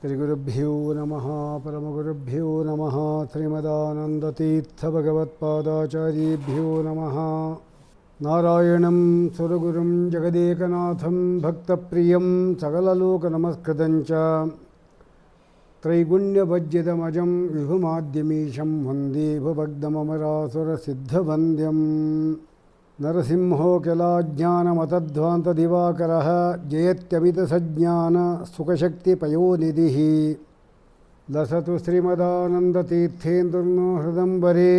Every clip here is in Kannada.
ಶ್ರೀಗುರುಭ್ಯೋ ನಮಃ ಪರಮಗುರುಭ್ಯೋ ನಮಃ ಶ್ರೀಮದಾನಂದತೀರ್ಥಭಗವತ್ಪಾದಾಚಾರ್ಯೇಭ್ಯೋ ನಮಃ. ನಾರಾಯಣಂ ಸುರಗುರುಂ ಜಗದೇಕನಾಥಂ ಭಕ್ತಪ್ರಿಯಂ ಸಕಲಲೋಕನಮಸ್ಕೃತಂಚ ತ್ರೈಗುಣ್ಯಭಜ್ಯದಮಜಂ ವಿಭುಮಾದ್ಯಮೀಶಂ ವಂದೇ ಭುಭಗ್ಧಮಮರಾಸುರಸಿದ್ಧವಂದ್ಯಂ. ನರಸಿಂಹೋऽಖಿಲಾಜ್ಞಾನಮತಧ್ವಾन्तದಿವಾಕರः ಜಯತ್ಯಮಿತಸಜ್ಞಾನಸುಖಶಕ್ತಿಪಯೋನಿಧಿः. ಲಸತು ಶ್ರೀಮದಾನಂದತೀರ್ಥೇಂದುರ್ನೋ ಹೃದಂಬರೆ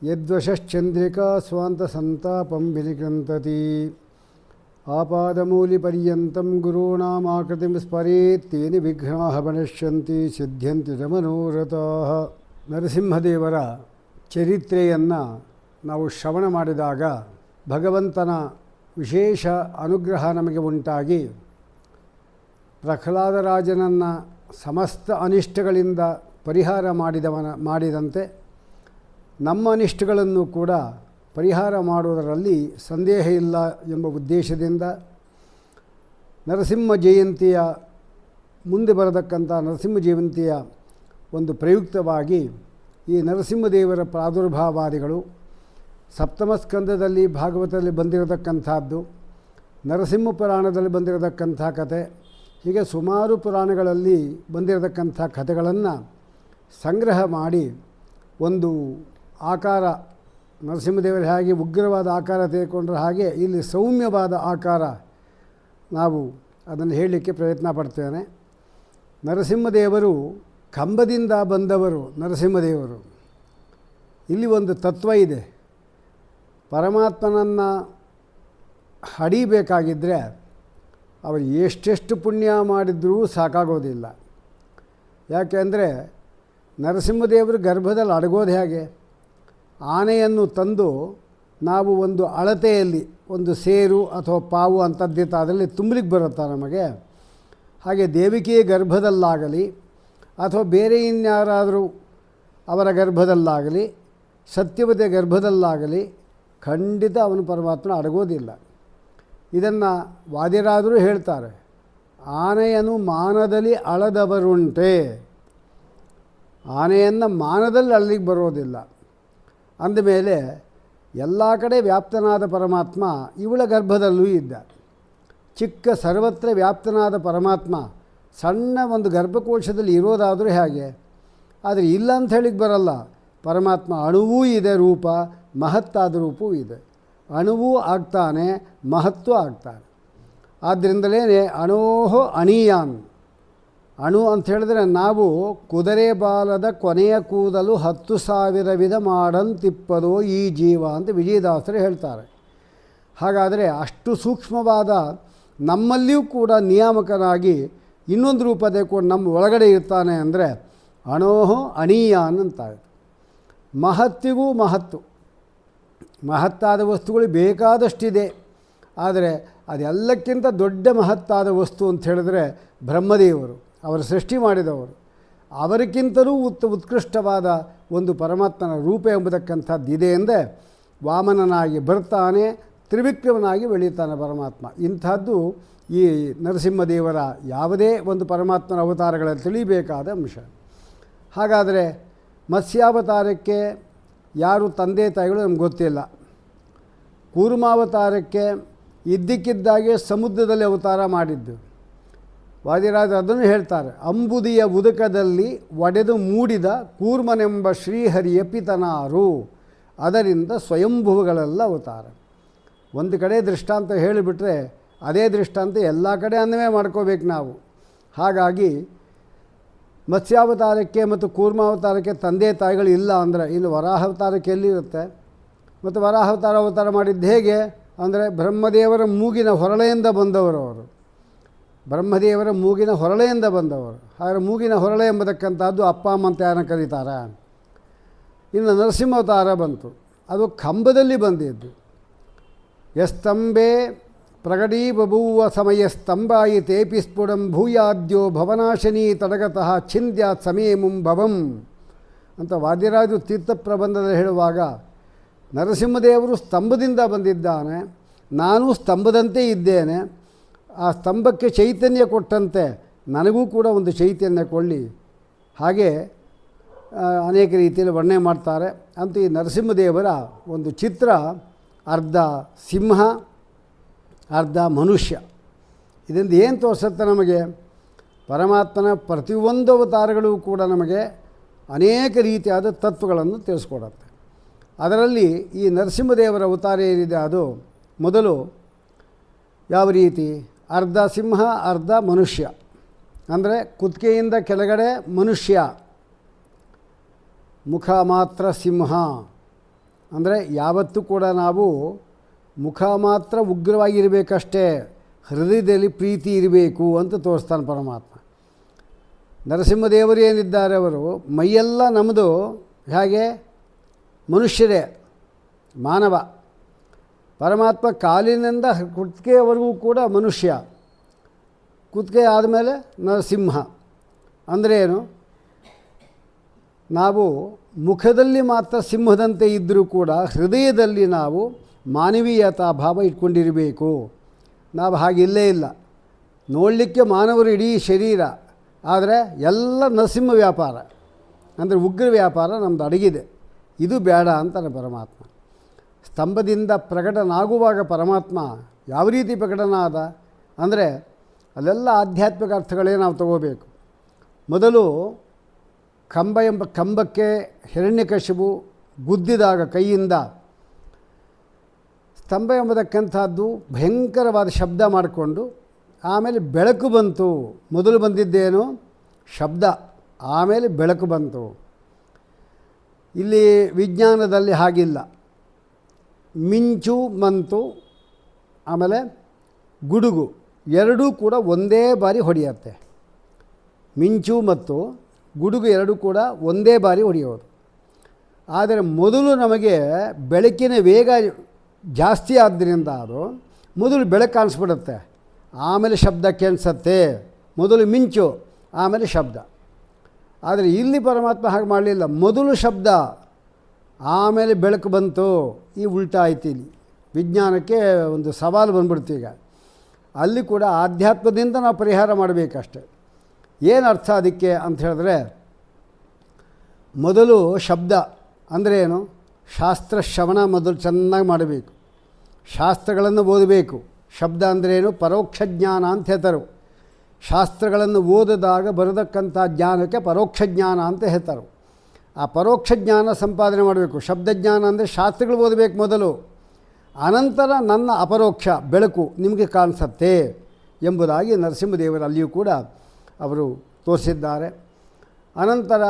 ಯದ್ವಶಶ್ಚಂದ್ರಿಕಾ ಸ್ವಾಂತಸಂತಾಪಂ ವಿನಿಕೃಂತತಿ. ಆಪಾದಮೂಲಿಪರ್ಯಂతం ಗುರುಣಾಮಾಕೃತಿಂ ಸ್ಮರೇತ್ ತೇನ ವಿಘ್ನಾಃ ಪ್ರಣಶ್ಯಂತಿ ಸಿದ್ಧ್ಯಂತಿ ಚ ಮನೋರಥಾಃ. ನರಸಿಂಹದೇವರ ಚರಿತ್ರೆಯನ್ನು ನಾವು ಶ್ರವಣ ಮಾಡಿದಾಗ ಭಗವಂತನ ವಿಶೇಷ ಅನುಗ್ರಹ ನಮಗೆ ಉಂಟಾಗಿ ಪ್ರಹ್ಲಾದರಾಜನನ್ನು ಸಮಸ್ತ ಅನಿಷ್ಟಗಳಿಂದ ಪರಿಹಾರ ಮಾಡಿದಂತೆ ನಮ್ಮ ಅನಿಷ್ಟಗಳನ್ನು ಕೂಡ ಪರಿಹಾರ ಮಾಡುವುದರಲ್ಲಿ ಸಂದೇಹ ಇಲ್ಲ ಎಂಬ ಉದ್ದೇಶದಿಂದ ನರಸಿಂಹ ಜಯಂತಿಯ ಮುಂದೆ ಬರತಕ್ಕಂಥ ನರಸಿಂಹ ಜಯಂತಿಯ ಒಂದು ಪ್ರಯುಕ್ತವಾಗಿ ಈ ನರಸಿಂಹದೇವರ ಪ್ರಾದುರ್ಭಾವಾದಿಗಳು ಸಪ್ತಮ ಸ್ಕಂದದಲ್ಲಿ ಭಾಗವತದಲ್ಲಿ ಬಂದಿರತಕ್ಕಂಥದ್ದು, ನರಸಿಂಹ ಪುರಾಣದಲ್ಲಿ ಬಂದಿರತಕ್ಕಂಥ ಕಥೆ, ಹೀಗೆ ಸುಮಾರು ಪುರಾಣಗಳಲ್ಲಿ ಬಂದಿರತಕ್ಕಂಥ ಕಥೆಗಳನ್ನು ಸಂಗ್ರಹ ಮಾಡಿ ಒಂದು ಆಕಾರ, ನರಸಿಂಹದೇವರು ಹೇಗೆ ಉಗ್ರವಾದ ಆಕಾರ ತೆಗೆದುಕೊಂಡ್ರೆ ಹಾಗೆ ಇಲ್ಲಿ ಸೌಮ್ಯವಾದ ಆಕಾರ ನಾವು ಅದನ್ನು ಹೇಳಲಿಕ್ಕೆ ಪ್ರಯತ್ನ ಪಡ್ತೇನೆ. ನರಸಿಂಹದೇವರು ಕಂಬದಿಂದ ಬಂದವರು. ನರಸಿಂಹದೇವರು ಇಲ್ಲಿ ಒಂದು ತತ್ವ ಇದೆ. ಪರಮಾತ್ಮನನ್ನು ಹಡಿಬೇಕಾಗಿದ್ದರೆ ಅವರು ಎಷ್ಟೆಷ್ಟು ಪುಣ್ಯ ಮಾಡಿದ್ರೂ ಸಾಕಾಗೋದಿಲ್ಲ. ಯಾಕೆಂದರೆ ನರಸಿಂಹದೇವರು ಗರ್ಭದಲ್ಲಿ ಅಡಗೋದು ಹೇಗೆ? ಆನೆಯನ್ನು ತಂದು ನಾವು ಒಂದು ಅಳತೆಯಲ್ಲಿ ಒಂದು ಸೇರು ಅಥವಾ ಪಾವು ಅಂಥದ್ದಿತ್ತು ಅದರಲ್ಲಿ ತುಂಬಲಿಕ್ಕೆ ಬರುತ್ತಾ ನಮಗೆ? ಹಾಗೆ ದೇವಿಕೆಯ ಗರ್ಭದಲ್ಲಾಗಲಿ ಅಥವಾ ಬೇರೆ ಇನ್ಯಾರಾದರೂ ಅವರ ಗರ್ಭದಲ್ಲಾಗಲಿ ಸತ್ಯವತಿಯ ಗರ್ಭದಲ್ಲಾಗಲಿ ಖಂಡಿತ ಅವನು ಪರಮಾತ್ಮನ ಅಡಗೋದಿಲ್ಲ. ಇದನ್ನು ವಾದಿರಾದರೂ ಹೇಳ್ತಾರೆ, ಆನೆಯನ್ನು ಮಾನದಲ್ಲಿ ಅಳದವರುಂಟೆ. ಆನೆಯನ್ನು ಮಾನದಲ್ಲಿ ಅಳ್ಳಿಗೆ ಬರೋದಿಲ್ಲ. ಅಂದಮೇಲೆ ಎಲ್ಲ ಕಡೆ ವ್ಯಾಪ್ತನಾದ ಪರಮಾತ್ಮ ಇವಳ ಗರ್ಭದಲ್ಲೂ ಇದ್ದ. ಚಿಕ್ಕ ಸರ್ವತ್ರ ವ್ಯಾಪ್ತನಾದ ಪರಮಾತ್ಮ ಸಣ್ಣ ಒಂದು ಗರ್ಭಕೋಶದಲ್ಲಿ ಇರೋದಾದರೂ ಹೇಗೆ? ಆದರೆ ಇಲ್ಲ ಅಂತ ಹೇಳಿಕ್ಕೆ ಬರಲ್ಲ. ಪರಮಾತ್ಮ ಅಣುವೂ ಇದೆ, ರೂಪ ಮಹತ್ತಾದ ರೂಪವೂ ಇದೆ. ಅಣುವೂ ಆಗ್ತಾನೆ, ಮಹತ್ವ ಆಗ್ತಾನೆ. ಆದ್ದರಿಂದಲೇ ಅಣೋಹೋ ಅಣೀಯಾನ್. ಅಣು ಅಂತ ಹೇಳಿದ್ರೆ ನಾವು ಕುದುರೆ ಬಾಲದ ಕೊನೆಯ ಕೂದಲು 10,000 ವಿಧ ಮಾಡಂತಿಪ್ಪದೋ ಈ ಜೀವ ಅಂತ ವಿಜಯದಾಸರು ಹೇಳ್ತಾರೆ. ಹಾಗಾದರೆ ಅಷ್ಟು ಸೂಕ್ಷ್ಮವಾದ ನಮ್ಮಲ್ಲಿಯೂ ಕೂಡ ನಿಯಾಮಕನಾಗಿ ಇನ್ನೊಂದು ರೂಪ ತೆಗೆದುಕೊಂಡು ನಮ್ಮ ಒಳಗಡೆ ಇರ್ತಾನೆ ಅಂದರೆ ಅಣೋಹೋ ಅಣೀಯಾನ್ ಅಂತಾರೆ. ಮಹತ್ತಿಗೂ ಮಹತ್ತು, ಮಹತ್ತಾದ ವಸ್ತುಗಳು ಬೇಕಾದಷ್ಟಿದೆ. ಆದರೆ ಅದೆಲ್ಲಕ್ಕಿಂತ ದೊಡ್ಡ ಮಹತ್ತಾದ ವಸ್ತು ಅಂತ ಹೇಳಿದ್ರೆ ಬ್ರಹ್ಮದೇವರು, ಅವರು ಸೃಷ್ಟಿ ಮಾಡಿದವರು. ಅವರಿಗಿಂತಲೂ ಉತ್ಕೃಷ್ಟವಾದ ಒಂದು ಪರಮಾತ್ಮನ ರೂಪ ಎಂಬತಕ್ಕಂಥದ್ದು ಇದೆ ಎಂದರೆ ವಾಮನನಾಗಿ ಬರ್ತಾನೆ, ತ್ರಿವಿಕ್ರಮನಾಗಿ ಬೆಳೀತಾನೆ ಪರಮಾತ್ಮ. ಇಂಥದ್ದು ಈ ನರಸಿಂಹದೇವರ ಯಾವುದೇ ಒಂದು ಪರಮಾತ್ಮನ ಅವತಾರಗಳಲ್ಲಿ ತಿಳಿಯಬೇಕಾದ ಅಂಶ. ಹಾಗಾದರೆ ಮತ್ಸ್ಯಾವತಾರಕ್ಕೆ ಯಾರು ತಂದೆ ತಾಯಿಗಳು ನಮ್ಗೆ ಗೊತ್ತಿಲ್ಲ. ಕೂರ್ಮಾವತಾರಕ್ಕೆ ಇದ್ದಕ್ಕಿದ್ದಾಗೆ ಸಮುದ್ರದಲ್ಲಿ ಅವತಾರ ಮಾಡಿದ್ದು. ವಾದಿರಾಜ ಅದನ್ನು ಹೇಳ್ತಾರೆ, ಅಂಬುದಿಯ ಉದಕದಲ್ಲಿ ಒಡೆದು ಮೂಡಿದ ಕೂರ್ಮನೆಂಬ ಶ್ರೀಹರಿಯ ಪಿತನಾರು, ಅದರಿಂದ ಸ್ವಯಂಭುವಗಳೆಲ್ಲ ಅವತಾರ. ಒಂದು ಕಡೆ ದೃಷ್ಟಾಂತ ಹೇಳಿಬಿಟ್ರೆ ಅದೇ ದೃಷ್ಟಾಂತ ಎಲ್ಲ ಕಡೆ ಅನ್ವಯ ಮಾಡ್ಕೋಬೇಕು ನಾವು. ಹಾಗಾಗಿ ಮತ್ಸ್ಯಾವತಾರಕ್ಕೆ ಮತ್ತು ಕೂರ್ಮಾವತಾರಕ್ಕೆ ತಂದೆ ತಾಯಿಗಳು ಇಲ್ಲ ಅಂದರೆ ಇನ್ನು ವರಾಹಾವತಾರಕ್ಕೆ ಎಲ್ಲಿರುತ್ತೆ? ಮತ್ತು ವರಾಹಾವತಾರ ಮಾಡಿದ್ದು ಹೇಗೆ ಅಂದರೆ ಬ್ರಹ್ಮದೇವರ ಮೂಗಿನ ಹೊರಳೆಯಿಂದ ಬಂದವರು ಅವರು. ಬ್ರಹ್ಮದೇವರ ಮೂಗಿನ ಹೊರಳೆಯಿಂದ ಬಂದವರು. ಹಾಗೆ ಮೂಗಿನ ಹೊರಳೆ ಎಂಬತಕ್ಕಂಥದ್ದು ಅಪ್ಪ ಅಮ್ಮ ಅಂತ ಯಾರನ್ನ ಕರೀತಾರೆ. ಇನ್ನು ನರಸಿಂಹಾವತಾರ ಬಂತು, ಅದು ಕಂಬದಲ್ಲಿ ಬಂದಿದ್ದು. ಯಸ್ತಂಬೆ ಪ್ರಗಡೀ ಬಭೂವ ಸಮಯ ಸ್ತಂಭಾಯಿ ತೇಪಿ ಸ್ಫುಟಂ ಭೂಯಾದ್ಯೋ ಭವನಾಶನೀ ತಡಗತಃ ಛಿಂದ್ಯಾತ್ ಸಮಯಮುಂ ಭವಂ ಅಂತ ವಾದಿರಾಜು ತೀರ್ಥ ಪ್ರಬಂಧದಲ್ಲಿ ಹೇಳುವಾಗ ನರಸಿಂಹದೇವರು ಸ್ತಂಭದಿಂದ ಬಂದಿದ್ದಾನೆ, ನಾನು ಸ್ತಂಭದಂತೆ ಇದ್ದೇನೆ. ಆ ಸ್ತಂಭಕ್ಕೆ ಚೈತನ್ಯ ಕೊಟ್ಟಂತೆ ನನಗೂ ಕೂಡ ಒಂದು ಚೈತನ್ಯ ಕೊಳ್ಳಿ. ಹಾಗೆ ಅನೇಕ ರೀತಿಯಲ್ಲಿ ವರ್ಣನೆ ಮಾಡ್ತಾರೆ. ಅಂತೂ ಈ ನರಸಿಂಹದೇವರ ಒಂದು ಚಿತ್ರ ಅರ್ಧ ಸಿಂಹ ಅರ್ಧ ಮನುಷ್ಯ. ಇದರಿಂದ ಏನು ತೋರಿಸುತ್ತೆ ನಮಗೆ? ಪರಮಾತ್ಮನ ಪ್ರತಿಯೊಂದು ಅವತಾರಗಳು ಕೂಡ ನಮಗೆ ಅನೇಕ ರೀತಿಯಾದ ತತ್ವಗಳನ್ನು ತಿಳಿಸ್ಕೊಡುತ್ತೆ. ಅದರಲ್ಲಿ ಈ ನರಸಿಂಹದೇವರ ಅವತಾರ ಏನಿದೆ ಅದು ಮೊದಲು ಯಾವ ರೀತಿ ಅರ್ಧ ಸಿಂಹ ಅರ್ಧ ಮನುಷ್ಯ, ಅಂದರೆ ಕುತ್ತಿಗೆಯಿಂದ ಕೆಳಗಡೆ ಮನುಷ್ಯ, ಮುಖ ಮಾತ್ರ ಸಿಂಹ. ಅಂದರೆ ಯಾವತ್ತೂ ಕೂಡ ನಾವು ಮುಖ ಮಾತ್ರ ಉಗ್ರವಾಗಿರಬೇಕಷ್ಟೇ, ಹೃದಯದಲ್ಲಿ ಪ್ರೀತಿ ಇರಬೇಕು ಅಂತ ತೋರಿಸ್ತಾನೆ ಪರಮಾತ್ಮ. ನರಸಿಂಹದೇವರು ಏನಿದ್ದಾರೆ ಅವರು ಮೈಯೆಲ್ಲ ನಮ್ಮದು ಹೇಗೆ ಮನುಷ್ಯರೇ, ಮಾನವ. ಪರಮಾತ್ಮ ಕಾಲಿನಿಂದ ಕುತ್ತಿಗೆಯವರೆಗೂ ಕೂಡ ಮನುಷ್ಯ, ಕುತ್ತಿಗೆ ಆದಮೇಲೆ ನರಸಿಂಹ. ಅಂದರೆ ಏನು? ನಾವು ಮುಖದಲ್ಲಿ ಮಾತ್ರ ಸಿಂಹದಂತೆ ಇದ್ದರೂ ಕೂಡ ಹೃದಯದಲ್ಲಿ ನಾವು ಮಾನವೀಯತಾ ಭಾವ ಇಟ್ಕೊಂಡಿರಬೇಕು. ನಾವು ಹಾಗಿಲ್ಲೇ ಇಲ್ಲ. ನೋಡಲಿಕ್ಕೆ ಮಾನವರು ಇಡೀ ಶರೀರ, ಆದರೆ ಎಲ್ಲ ನರಸಿಂಹ ವ್ಯಾಪಾರ, ಅಂದರೆ ಉಗ್ರ ವ್ಯಾಪಾರ ನಮ್ಮದು ಅಡಗಿದೆ. ಇದು ಬೇಡ ಅಂತಾನೆ ಪರಮಾತ್ಮ. ಸ್ತಂಭದಿಂದ ಪ್ರಕಟನಾಗುವಾಗ ಪರಮಾತ್ಮ ಯಾವ ರೀತಿ ಪ್ರಕಟನ ಆದ ಅಂದರೆ ಅಲ್ಲೆಲ್ಲ ಆಧ್ಯಾತ್ಮಿಕ ಅರ್ಥಗಳೇ ನಾವು ತಗೋಬೇಕು. ಮೊದಲು ಕಂಬಕ್ಕೆ ಹಿರಣ್ಯಕಶಿಪು ಗುದ್ದಿದಾಗ ಕೈಯಿಂದ ಸ್ತಂಭ ಎಂಬತಕ್ಕಂಥದ್ದು ಭಯಂಕರವಾದ ಶಬ್ದ ಮಾಡಿಕೊಂಡು ಆಮೇಲೆ ಬೆಳಕು ಬಂತು. ಮೊದಲು ಬಂದಿದ್ದೇನು? ಶಬ್ದ, ಆಮೇಲೆ ಬೆಳಕು ಬಂತು. ಇಲ್ಲಿ ವಿಜ್ಞಾನದಲ್ಲಿ ಹಾಗಿಲ್ಲ. ಮಿಂಚು ಬಂತು, ಆಮೇಲೆ ಗುಡುಗು, ಎರಡೂ ಕೂಡ ಒಂದೇ ಬಾರಿ ಹೊಡೆಯುತ್ತೆ. ಮಿಂಚು ಮತ್ತು ಗುಡುಗು ಎರಡೂ ಕೂಡ ಒಂದೇ ಬಾರಿ ಹೊಡೆಯೋದು. ಆದರೆ ಮೊದಲು ನಮಗೆ ಬೆಳಕಿನ ವೇಗ ಜಾಸ್ತಿ ಆದ್ದರಿಂದ ಅದು ಮೊದಲು ಬೆಳಕು ಕಾಣಿಸ್ಬಿಡುತ್ತೆ, ಆಮೇಲೆ ಶಬ್ದ ಕೇಳಿಸುತ್ತೆ. ಮೊದಲು ಮಿಂಚು, ಆಮೇಲೆ ಶಬ್ದ. ಆದರೆ ಇಲ್ಲಿ ಪರಮಾತ್ಮ ಹಾಗೆ ಮಾಡಲಿಲ್ಲ. ಮೊದಲು ಶಬ್ದ, ಆಮೇಲೆ ಬೆಳಕು ಬಂತು. ಈ ಉಲ್ಟಾ ಆಯ್ತು. ಇಲ್ಲಿ ವಿಜ್ಞಾನಕ್ಕೆ ಒಂದು ಸವಾಲು ಬಂದ್ಬಿಡ್ತು. ಈಗ ಅಲ್ಲಿ ಕೂಡ ಆಧ್ಯಾತ್ಮದಿಂದ ನಾವು ಪರಿಹಾರ ಮಾಡಬೇಕಷ್ಟೆ. ಏನು ಅರ್ಥ ಅದಕ್ಕೆ ಅಂತ ಹೇಳಿದ್ರೆ, ಮೊದಲು ಶಬ್ದ ಅಂದರೆ ಏನು? ಶಾಸ್ತ್ರ ಶ್ರವಣ ಮೊದಲು ಚೆನ್ನಾಗಿ ಮಾಡಬೇಕು, ಶಾಸ್ತ್ರಗಳನ್ನು ಓದಬೇಕು. ಶಬ್ದ ಅಂದ್ರೇನು? ಪರೋಕ್ಷ ಜ್ಞಾನ ಅಂತ ಹೇಳ್ತಾರೆ. ಶಾಸ್ತ್ರಗಳನ್ನು ಓದಿದಾಗ ಬರತಕ್ಕಂಥ ಜ್ಞಾನಕ್ಕೆ ಪರೋಕ್ಷ ಜ್ಞಾನ ಅಂತ ಹೇಳ್ತಾರೆ. ಆ ಪರೋಕ್ಷ ಜ್ಞಾನ ಸಂಪಾದನೆ ಮಾಡಬೇಕು. ಶಬ್ದಜ್ಞಾನ ಅಂದರೆ ಶಾಸ್ತ್ರಗಳು ಓದಬೇಕು ಮೊದಲು, ಅನಂತರ ನನ್ನ ಅಪರೋಕ್ಷ ಬೆಳಕು ನಿಮಗೆ ಕಾಣಿಸುತ್ತೆ ಎಂಬುದಾಗಿ ನರಸಿಂಹದೇವರು ಅಲ್ಲಿಯೂ ಕೂಡ ಅವರು ತೋರಿಸಿದ್ದಾರೆ. ಅನಂತರ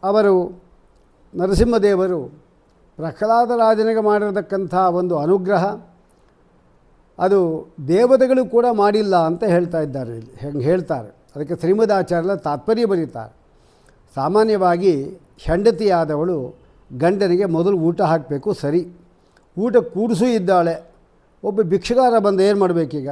ಅವರು ನರಸಿಂಹದೇವರು ಪ್ರಹ್ಲಾದರಾಜನಿಗೆ ಮಾಡಿರತಕ್ಕಂಥ ಒಂದು ಅನುಗ್ರಹ ಅದು ದೇವತೆಗಳು ಕೂಡ ಮಾಡಿಲ್ಲ ಅಂತ ಹೇಳ್ತಾ ಇದ್ದಾರೆ. ಇಲ್ಲಿ ಹೆಂಗೆ ಹೇಳ್ತಾರೆ ಅದಕ್ಕೆ ಶ್ರೀಮದಾಚಾರ್ಯರ ತಾತ್ಪರ್ಯ ಬರೀತಾರೆ. ಸಾಮಾನ್ಯವಾಗಿ ಹೆಂಡತಿಯಾದವಳು ಗಂಡನಿಗೆ ಮೊದಲು ಊಟ ಹಾಕಬೇಕು, ಸರಿ. ಊಟ ಕೂಡಿಸೂ ಇದ್ದಾಳೆ. ಒಬ್ಬ ಭಿಕ್ಷುಗಾರ ಬಂದು ಏನು ಮಾಡಬೇಕೀಗ?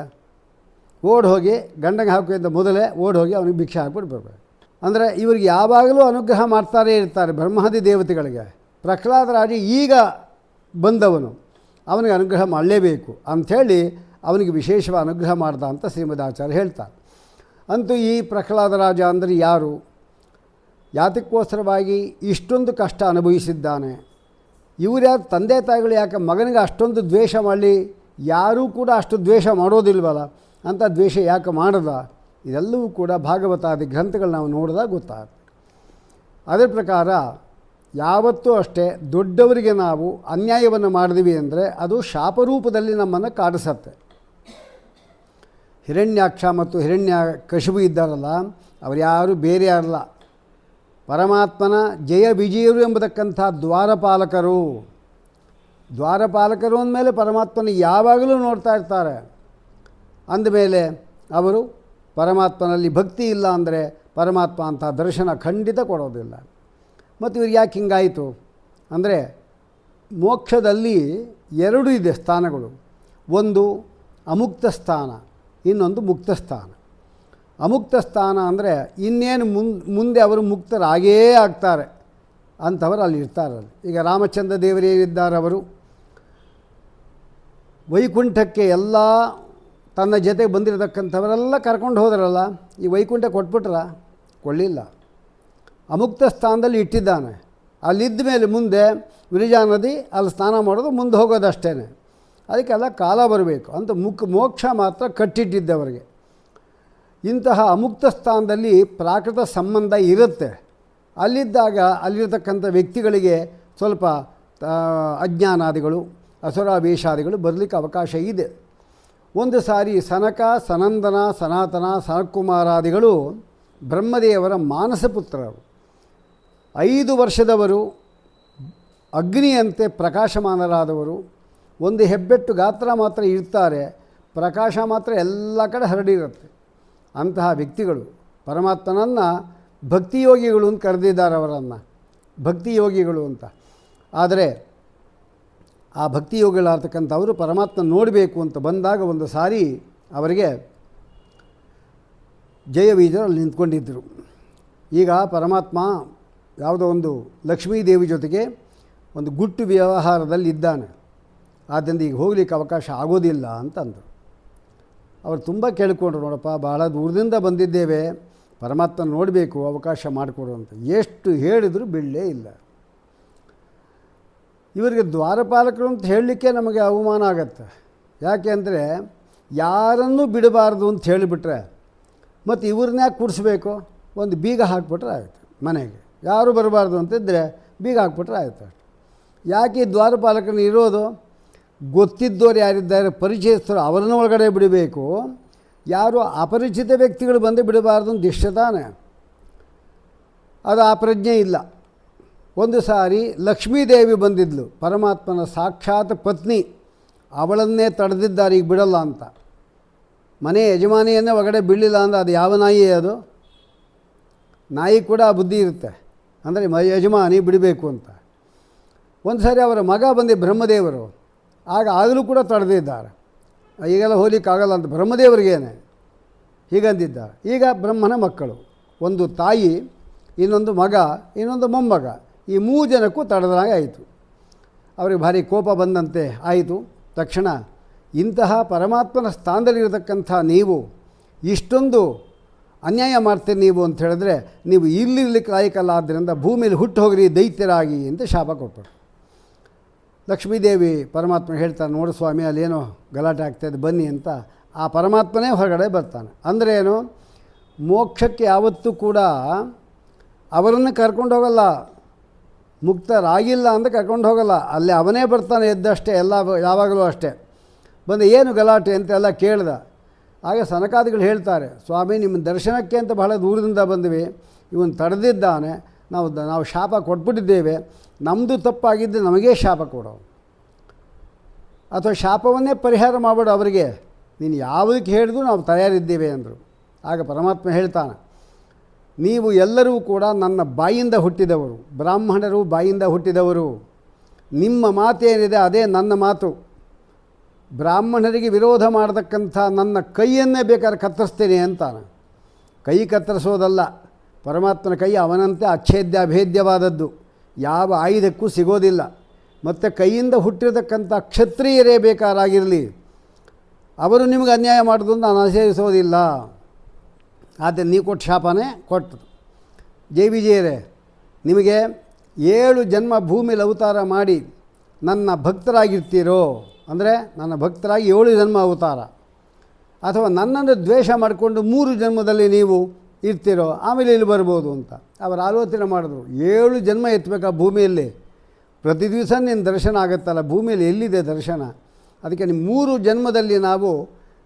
ಓಡಿ ಹೋಗಿ ಗಂಡನಿಗೆ ಹಾಕೋದ್ರಿಂದ ಮೊದಲೇ ಓಡಿ ಹೋಗಿ ಅವನಿಗೆ ಭಿಕ್ಷೆ ಹಾಕ್ಬಿಟ್ಟು ಬರಬೇಕು. ಅಂದರೆ ಇವ್ರಿಗೆ ಯಾವಾಗಲೂ ಅನುಗ್ರಹ ಮಾಡ್ತಾರೇ ಇರ್ತಾರೆ ಬ್ರಹ್ಮಾದಿ ದೇವತೆಗಳಿಗೆ. ಪ್ರಹ್ಲಾದರಾಜ ಈಗ ಬಂದವನು, ಅವನಿಗೆ ಅನುಗ್ರಹ ಮಾಡಲೇಬೇಕು ಅಂಥೇಳಿ ಅವನಿಗೆ ವಿಶೇಷವಾದ ಅನುಗ್ರಹ ಮಾಡ್ದ ಅಂತ ಶ್ರೀಮದಾಚಾರ್ಯ ಹೇಳ್ತಾರೆ. ಅಂತೂ ಈ ಪ್ರಹ್ಲಾದರಾಜ ಅಂದರೆ ಯಾರು? ಯಾತಕ್ಕೋಸ್ಕರವಾಗಿ ಇಷ್ಟೊಂದು ಕಷ್ಟ ಅನುಭವಿಸಿದ್ದಾನೆ? ಇವರು ಯಾರು ತಂದೆ ತಾಯಿಗಳು ಯಾಕೆ ಮಗನಿಗೆ ಅಷ್ಟೊಂದು ದ್ವೇಷ ಮಾಡಲಿ? ಯಾರೂ ಕೂಡ ಅಷ್ಟು ದ್ವೇಷ ಮಾಡೋದಿಲ್ವಲ್ಲ, ಅಂಥ ದ್ವೇಷ ಯಾಕೆ ಮಾಡದ? ಇದೆಲ್ಲವೂ ಕೂಡ ಭಾಗವತಾದಿ ಗ್ರಂಥಗಳು ನಾವು ನೋಡಿದಾಗ ಗೊತ್ತಾಗುತ್ತೆ. ಅದೇ ಪ್ರಕಾರ ಯಾವತ್ತೂ ಅಷ್ಟೇ ದೊಡ್ಡವರಿಗೆ ನಾವು ಅನ್ಯಾಯವನ್ನು ಮಾಡಿದ್ವಿ ಅಂದರೆ ಅದು ಶಾಪರೂಪದಲ್ಲಿ ನಮ್ಮನ್ನು ಕಾಡಿಸತ್ತೆ. ಹಿರಣ್ಯಾಕ್ಷ ಮತ್ತು ಹಿರಣ್ಯಕಶಿಪು ಇದ್ದಾರಲ್ಲ, ಅವರು ಯಾರು ಬೇರೆ ಯಾರಲ್ಲ, ಪರಮಾತ್ಮನ ಜಯ ವಿಜಯರು ಎಂಬತಕ್ಕಂಥ ದ್ವಾರಪಾಲಕರು. ದ್ವಾರಪಾಲಕರು ಅಂದಮೇಲೆ ಪರಮಾತ್ಮನ ಯಾವಾಗಲೂ ನೋಡ್ತಾ ಇರ್ತಾರೆ. ಅಂದಮೇಲೆ ಅವರು ಪರಮಾತ್ಮನಲ್ಲಿ ಭಕ್ತಿ ಇಲ್ಲ ಅಂದರೆ ಪರಮಾತ್ಮ ಅಂಥ ದರ್ಶನ ಖಂಡಿತ ಕೊಡೋದಿಲ್ಲ. ಮತ್ತು ಇವ್ರಿಗೆ ಯಾಕೆ ಹಿಂಗಾಯಿತು ಅಂದರೆ, ಮೋಕ್ಷದಲ್ಲಿ ಎರಡು ಇದೆ ಸ್ಥಾನಗಳು. ಒಂದು ಅಮುಕ್ತ ಸ್ಥಾನ, ಇನ್ನೊಂದು ಮುಕ್ತ ಸ್ಥಾನ. ಅಮುಕ್ತ ಸ್ಥಾನ ಅಂದರೆ ಇನ್ನೇನು ಮುಂದೆ ಅವರು ಮುಕ್ತರಾಗೇ ಆಗ್ತಾರೆ ಅಂಥವರು ಅಲ್ಲಿ ಇರ್ತಾರೆ. ಈಗ ರಾಮಚಂದ್ರ ದೇವರೇನಿದ್ದಾರೆ, ಅವರು ವೈಕುಂಠಕ್ಕೆ ಎಲ್ಲ ತನ್ನ ಜೊತೆಗೆ ಬಂದಿರತಕ್ಕಂಥವರೆಲ್ಲ ಕರ್ಕೊಂಡು ಹೋದ್ರಲ್ಲ, ಈ ವೈಕುಂಠ ಕೊಟ್ಬಿಟ್ರ? ಕೊಳ್ಳಿಲ್ಲ. ಅಮುಕ್ತ ಸ್ಥಾನದಲ್ಲಿ ಇಟ್ಟಿದ್ದಾನೆ. ಅಲ್ಲಿದ್ದ ಮೇಲೆ ಮುಂದೆ ವಿರಜಾ ನದಿ ಅಲ್ಲಿ ಸ್ನಾನ ಮಾಡೋದು, ಮುಂದೆ ಹೋಗೋದಷ್ಟೇ. ಅದಕ್ಕೆಲ್ಲ ಕಾಲ ಬರಬೇಕು ಅಂತ ಮೋಕ್ಷ ಮಾತ್ರ ಕಟ್ಟಿಟ್ಟಿದ್ದವರಿಗೆ. ಇಂತಹ ಅಮುಕ್ತ ಸ್ಥಾನದಲ್ಲಿ ಪ್ರಾಕೃತ ಸಂಬಂಧ ಇರುತ್ತೆ. ಅಲ್ಲಿದ್ದಾಗ ಅಲ್ಲಿರತಕ್ಕಂಥ ವ್ಯಕ್ತಿಗಳಿಗೆ ಸ್ವಲ್ಪ ಅಜ್ಞಾನಾದಿಗಳು, ಅಸುರಾವೇಶಾದಿಗಳು ಬರಲಿಕ್ಕೆ ಅವಕಾಶ ಇದೆ. ಒಂದು ಸಾರಿ ಸನಕ, ಸನಂದನ, ಸನಾತನ, ಸನತ್ಕುಮಾರಾದಿಗಳು ಬ್ರಹ್ಮದೇವರ ಮಾನಸಪುತ್ರರು. 5 ವರ್ಷದವರು, ಅಗ್ನಿಯಂತೆ ಪ್ರಕಾಶಮಾನರಾದವರು. ಒಂದು ಹೆಬ್ಬೆಟ್ಟು ಗಾತ್ರ ಮಾತ್ರ ಇರ್ತಾರೆ, ಪ್ರಕಾಶ ಮಾತ್ರ ಎಲ್ಲ ಕಡೆ ಹರಡಿರುತ್ತೆ. ಅಂತಹ ವ್ಯಕ್ತಿಗಳು ಪರಮಾತ್ಮನನ್ನು ಭಕ್ತಿಯೋಗಿಗಳು ಅಂತ ಕರೆದಿದ್ದಾರೆ. ಅವರನ್ನು ಭಕ್ತಿಯೋಗಿಗಳು ಅಂತ. ಆದರೆ ಆ ಭಕ್ತಿಯೋಗಿಗಳಾಗ್ತಕ್ಕಂಥವರು ಪರಮಾತ್ಮ ನೋಡಬೇಕು ಅಂತ ಬಂದಾಗ ಒಂದು ಸಾರಿ ಅವರಿಗೆ ಜಯವೀಜರು ಅಲ್ಲಿ ನಿಂತ್ಕೊಂಡಿದ್ದರು. ಈಗ ಪರಮಾತ್ಮ ಯಾವುದೋ ಒಂದು ಲಕ್ಷ್ಮೀದೇವಿ ಜೊತೆಗೆ ಒಂದು ಗುಟ್ಟು ವ್ಯವಹಾರದಲ್ಲಿ ಇದ್ದಾನೆ, ಆದ್ದರಿಂದ ಈಗ ಹೋಗ್ಲಿಕ್ಕೆ ಅವಕಾಶ ಆಗೋದಿಲ್ಲ ಅಂತಂದರು. ಅವರು ತುಂಬ ಕೇಳಿಕೊಂಡ್ರು, ನೋಡಪ್ಪ ಭಾಳ ದೂರದಿಂದ ಬಂದಿದ್ದೇವೆ, ಪರಮಾತ್ಮ ನೋಡಬೇಕು, ಅವಕಾಶ ಮಾಡಿಕೊಡು ಅಂತ. ಎಷ್ಟು ಹೇಳಿದರೂ ಬಿಡಲೇ ಇಲ್ಲ. ಇವರಿಗೆ ದ್ವಾರಪಾಲಕರು ಅಂತ ಹೇಳಲಿಕ್ಕೆ ನಮಗೆ ಅವಮಾನ ಆಗತ್ತೆ. ಯಾಕೆ ಅಂದರೆ ಯಾರನ್ನೂ ಬಿಡಬಾರ್ದು ಅಂತ ಹೇಳಿಬಿಟ್ರೆ ಮತ್ತು ಇವ್ರನ್ನ ಯಾಕೆ ಕೂಡಿಸ್ಬೇಕು? ಒಂದು ಬೀಗ ಹಾಕ್ಬಿಟ್ರೆ ಆಯಿತು ಮನೆಗೆ. ಯಾರೂ ಬರಬಾರ್ದು ಅಂತಿದ್ದರೆ ಬೀಗ ಹಾಕ್ಬಿಟ್ರೆ ಆಯಿತು ಅಷ್ಟು. ಯಾಕೆ ಈ ದ್ವಾರಪಾಲಕರನ್ನ ಇರೋದು? ಗೊತ್ತಿದ್ದವ್ರು ಯಾರಿದ್ದಾರೆ, ಪರಿಚಯಸ್ಥರು, ಅವರನ್ನು ಒಳಗಡೆ ಬಿಡಬೇಕು. ಯಾರು ಅಪರಿಚಿತ ವ್ಯಕ್ತಿಗಳು ಬಂದು ಬಿಡಬಾರ್ದು ಅಂತ ಇಷ್ಟ ತಾನೆ. ಅದು ಆ ಪ್ರಜ್ಞೆ ಇಲ್ಲ. ಒಂದು ಸಾರಿ ಲಕ್ಷ್ಮೀದೇವಿ ಬಂದಿದ್ಲು, ಪರಮಾತ್ಮನ ಸಾಕ್ಷಾತ್ ಪತ್ನಿ. ಅವಳನ್ನೇ ತಡೆದಿದ್ದಾರೆ ಈಗ ಬಿಡಲ್ಲ ಅಂತ. ಮನೆ ಯಜಮಾನಿಯನ್ನೇ ಒಳಗಡೆ ಬಿಡಲಿಲ್ಲ ಅಂದರೆ ಅದು ಯಾವ ನಾಯಿ? ಅದು ನಾಯಿ ಕೂಡ ಆ ಬುದ್ಧಿ ಇರುತ್ತೆ, ಅಂದರೆ ಯಜಮಾನಿ ಬಿಡಬೇಕು ಅಂತ. ಒಂದು ಸಾರಿ ಅವರ ಮಗ ಬಂದು ಬ್ರಹ್ಮದೇವರು, ಆಗಲೂ ಕೂಡ ತಡೆದಿದ್ದಾರೆ. ಈಗೆಲ್ಲ ಹೋಗ್ಲಿಕ್ಕಾಗಲ್ಲ ಅಂತ ಬ್ರಹ್ಮದೇವರಿಗೇನೆ ಹೀಗಂದಿದ್ದಾರೆ. ಈಗ ಬ್ರಹ್ಮನ ಮಕ್ಕಳು, ಒಂದು ತಾಯಿ, ಇನ್ನೊಂದು ಮಗ, ಇನ್ನೊಂದು ಮೊಮ್ಮಗ, ಈ 3 ಜನಕ್ಕೂ ತಡೆದಾಗ ಆಯಿತು. ಅವರಿಗೆ ಭಾರಿ ಕೋಪ ಬಂದಂತೆ ಆಯಿತು. ತಕ್ಷಣ ಇಂತಹ ಪರಮಾತ್ಮನ ಸ್ಥಾನದಲ್ಲಿರತಕ್ಕಂಥ ನೀವು ಇಷ್ಟೊಂದು ಅನ್ಯಾಯ ಮಾಡ್ತೀರಿ ನೀವು ಅಂತ ಹೇಳಿದ್ರೆ ನೀವು ಇಲ್ಲಿರ್ಲಿಕ್ಕೆ ಲಾಯಕಲ್ಲ, ಆದ್ದರಿಂದ ಭೂಮಿಯಲ್ಲಿ ಹುಟ್ಟು ಹೋಗ್ರಿ ದೈತ್ಯರಾಗಿ ಅಂತ ಶಾಪ ಕೊಟ್ಟರು. ಲಕ್ಷ್ಮೀದೇವಿ ಪರಮಾತ್ಮ ಹೇಳ್ತಾನೆ, ನೋಡು ಸ್ವಾಮಿ ಅಲ್ಲೇನೋ ಗಲಾಟೆ ಆಗ್ತಾಯಿದೆ ಬನ್ನಿ ಅಂತ. ಆ ಪರಮಾತ್ಮನೇ ಹೊರಗಡೆ ಬರ್ತಾನೆ. ಅಂದರೆ ಏನು? ಮೋಕ್ಷಕ್ಕೆ ಯಾವತ್ತೂ ಕೂಡ ಅವರನ್ನು ಕರ್ಕೊಂಡು ಹೋಗಲ್ಲ, ಮುಕ್ತರಾಗಿಲ್ಲ ಅಂತ ಕರ್ಕೊಂಡು ಹೋಗಲ್ಲ. ಅಲ್ಲಿ ಅವನೇ ಬರ್ತಾನೆ ಎದ್ದಷ್ಟೇ, ಎಲ್ಲ ಯಾವಾಗಲೂ ಅಷ್ಟೇ. ಬಂದು ಏನು ಗಲಾಟೆ ಅಂತೆಲ್ಲ ಕೇಳ್ದ. ಆಗ ಸನಕಾದಿಗಳು ಹೇಳ್ತಾರೆ, ಸ್ವಾಮಿ ನಿಮ್ಮ ದರ್ಶನಕ್ಕೆ ಅಂತ ಬಹಳ ದೂರದಿಂದ ಬಂದ್ವಿ, ಇವನು ತಡೆದಿದ್ದಾನೆ, ನಾವು ಶಾಪ ಕೊಟ್ಬಿಟ್ಟಿದ್ದೇವೆ, ನಮ್ಮದು ತಪ್ಪಾಗಿದ್ದು ನಮಗೇ ಶಾಪ ಕೊಡೋ, ಅಥವಾ ಶಾಪವನ್ನೇ ಪರಿಹಾರ ಮಾಡಬೇಡ ಅವರಿಗೆ, ನೀನು ಯಾವುದಕ್ಕೆ ಹೇಳಿದ್ರು ನಾವು ತಯಾರಿದ್ದೇವೆ ಅಂದರು. ಆಗ ಪರಮಾತ್ಮ ಹೇಳ್ತಾನೆ, ನೀವು ಎಲ್ಲರೂ ಕೂಡ ನನ್ನ ಬಾಯಿಂದ ಹುಟ್ಟಿದವರು, ಬ್ರಾಹ್ಮಣರು ಬಾಯಿಂದ ಹುಟ್ಟಿದವರು. ನಿಮ್ಮ ಮಾತೇನಿದೆ ಅದೇ ನನ್ನ ಮಾತು. ಬ್ರಾಹ್ಮಣರಿಗೆ ವಿರೋಧ ಮಾಡತಕ್ಕಂಥ ನನ್ನ ಕೈಯನ್ನೇ ಬೇಕಾದ್ರೆ ಕತ್ತರಿಸ್ತೇನೆ ಅಂತಾನೆ. ಕೈ ಕತ್ತರಿಸೋದಲ್ಲ, ಪರಮಾತ್ಮನ ಕೈ ಅವನಂತೆ ಅಚ್ಛೇದ್ಯ ಅಭೇದ್ಯವಾದದ್ದು, ಯಾವ ಆಯುಧಕ್ಕೂ ಸಿಗೋದಿಲ್ಲ. ಮತ್ತು ಕೈಯಿಂದ ಹುಟ್ಟಿರತಕ್ಕಂಥ ಕ್ಷತ್ರಿಯರೇ ಬೇಕಾರಾಗಿರಲಿ, ಅವರು ನಿಮಗೆ ಅನ್ಯಾಯ ಮಾಡೋದು ನಾನು ಆಚರಿಸೋದಿಲ್ಲ. ಆದರೆ ನೀವು ಕೊಟ್ಟ ಶಾಪನೇ ಕೊಟ್ಟದು. ಜೈ ವಿಜಯರೇ, ನಿಮಗೆ 7 ಜನ್ಮ ಭೂಮಿಲಿ ಅವತಾರ ಮಾಡಿ ನನ್ನ ಭಕ್ತರಾಗಿರ್ತೀರೋ, ಅಂದರೆ ನನ್ನ ಭಕ್ತರಾಗಿ 7 ಜನ್ಮ ಅವತಾರ, ಅಥವಾ ನನ್ನನ್ನು ದ್ವೇಷ ಮಾಡಿಕೊಂಡು 3 ಜನ್ಮದಲ್ಲಿ ನೀವು ಇರ್ತೀರೋ, ಆಮೇಲೆ ಇಲ್ಲಿ ಬರ್ಬೋದು ಅಂತ ಅವರು ಆಲೋಚನೆ ಮಾಡಿದ್ರು. 7 ಜನ್ಮ ಎತ್ತಬೇಕಾ ಭೂಮಿಯಲ್ಲಿ? ಪ್ರತಿ ದಿವಸ ನಿನ್ನ ದರ್ಶನ ಆಗುತ್ತಲ್ಲ, ಭೂಮಿಯಲ್ಲಿ ಎಲ್ಲಿದೆ ದರ್ಶನ? ಅದಕ್ಕೆ ನಿಮ್ಮ 3 ಜನ್ಮದಲ್ಲಿ ನಾವು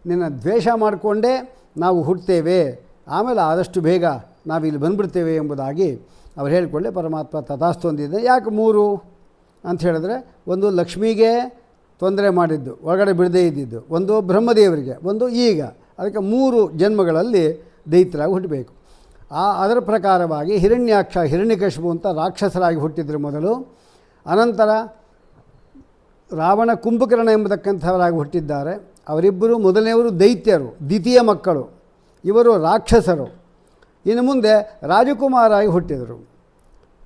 ನಿನ್ನ ದ್ವೇಷ ಮಾಡಿಕೊಂಡೇ ನಾವು ಹುಡ್ತೇವೆ, ಆಮೇಲೆ ಆದಷ್ಟು ಬೇಗ ನಾವಿಲ್ಲಿ ಬಂದುಬಿಡ್ತೇವೆ ಎಂಬುದಾಗಿ ಅವ್ರು ಹೇಳಿಕೊಳ್ಳೆ ಪರಮಾತ್ಮ ತಥಾಸ್ತು ಅಂದಿದ್ದೆ. ಯಾಕೆ 3 ಅಂತ ಹೇಳಿದ್ರೆ, ಒಂದು ಲಕ್ಷ್ಮಿಗೆ ತೊಂದರೆ ಮಾಡಿದ್ದು, ಒಳಗಡೆ ಬಿಡದೇ ಇದ್ದಿದ್ದು, ಒಂದು ಬ್ರಹ್ಮದೇವರಿಗೆ, ಒಂದು ಈಗ. ಅದಕ್ಕೆ 3 ಜನ್ಮಗಳಲ್ಲಿ ದೈತ್ಯರಾಗಿ ಹುಟ್ಟಬೇಕು. ಅದರ ಪ್ರಕಾರವಾಗಿ ಹಿರಣ್ಯಾಕ್ಷ, ಹಿರಣ್ಯಕಶಿಪು ಅಂತ ರಾಕ್ಷಸರಾಗಿ ಹುಟ್ಟಿದ್ರು ಮೊದಲು. ಅನಂತರ ರಾವಣ, ಕುಂಭಕರ್ಣ ಎಂಬತಕ್ಕಂಥವರಾಗಿ ಹುಟ್ಟಿದ್ದಾರೆ. ಅವರಿಬ್ಬರು ಮೊದಲನೆಯವರು ದೈತ್ಯರು, ದ್ವಿತೀಯ ಮಕ್ಕಳು, ಇವರು ರಾಕ್ಷಸರು. ಇನ್ನು ಮುಂದೆ ರಾಜಕುಮಾರಾಗಿ ಹುಟ್ಟಿದರು.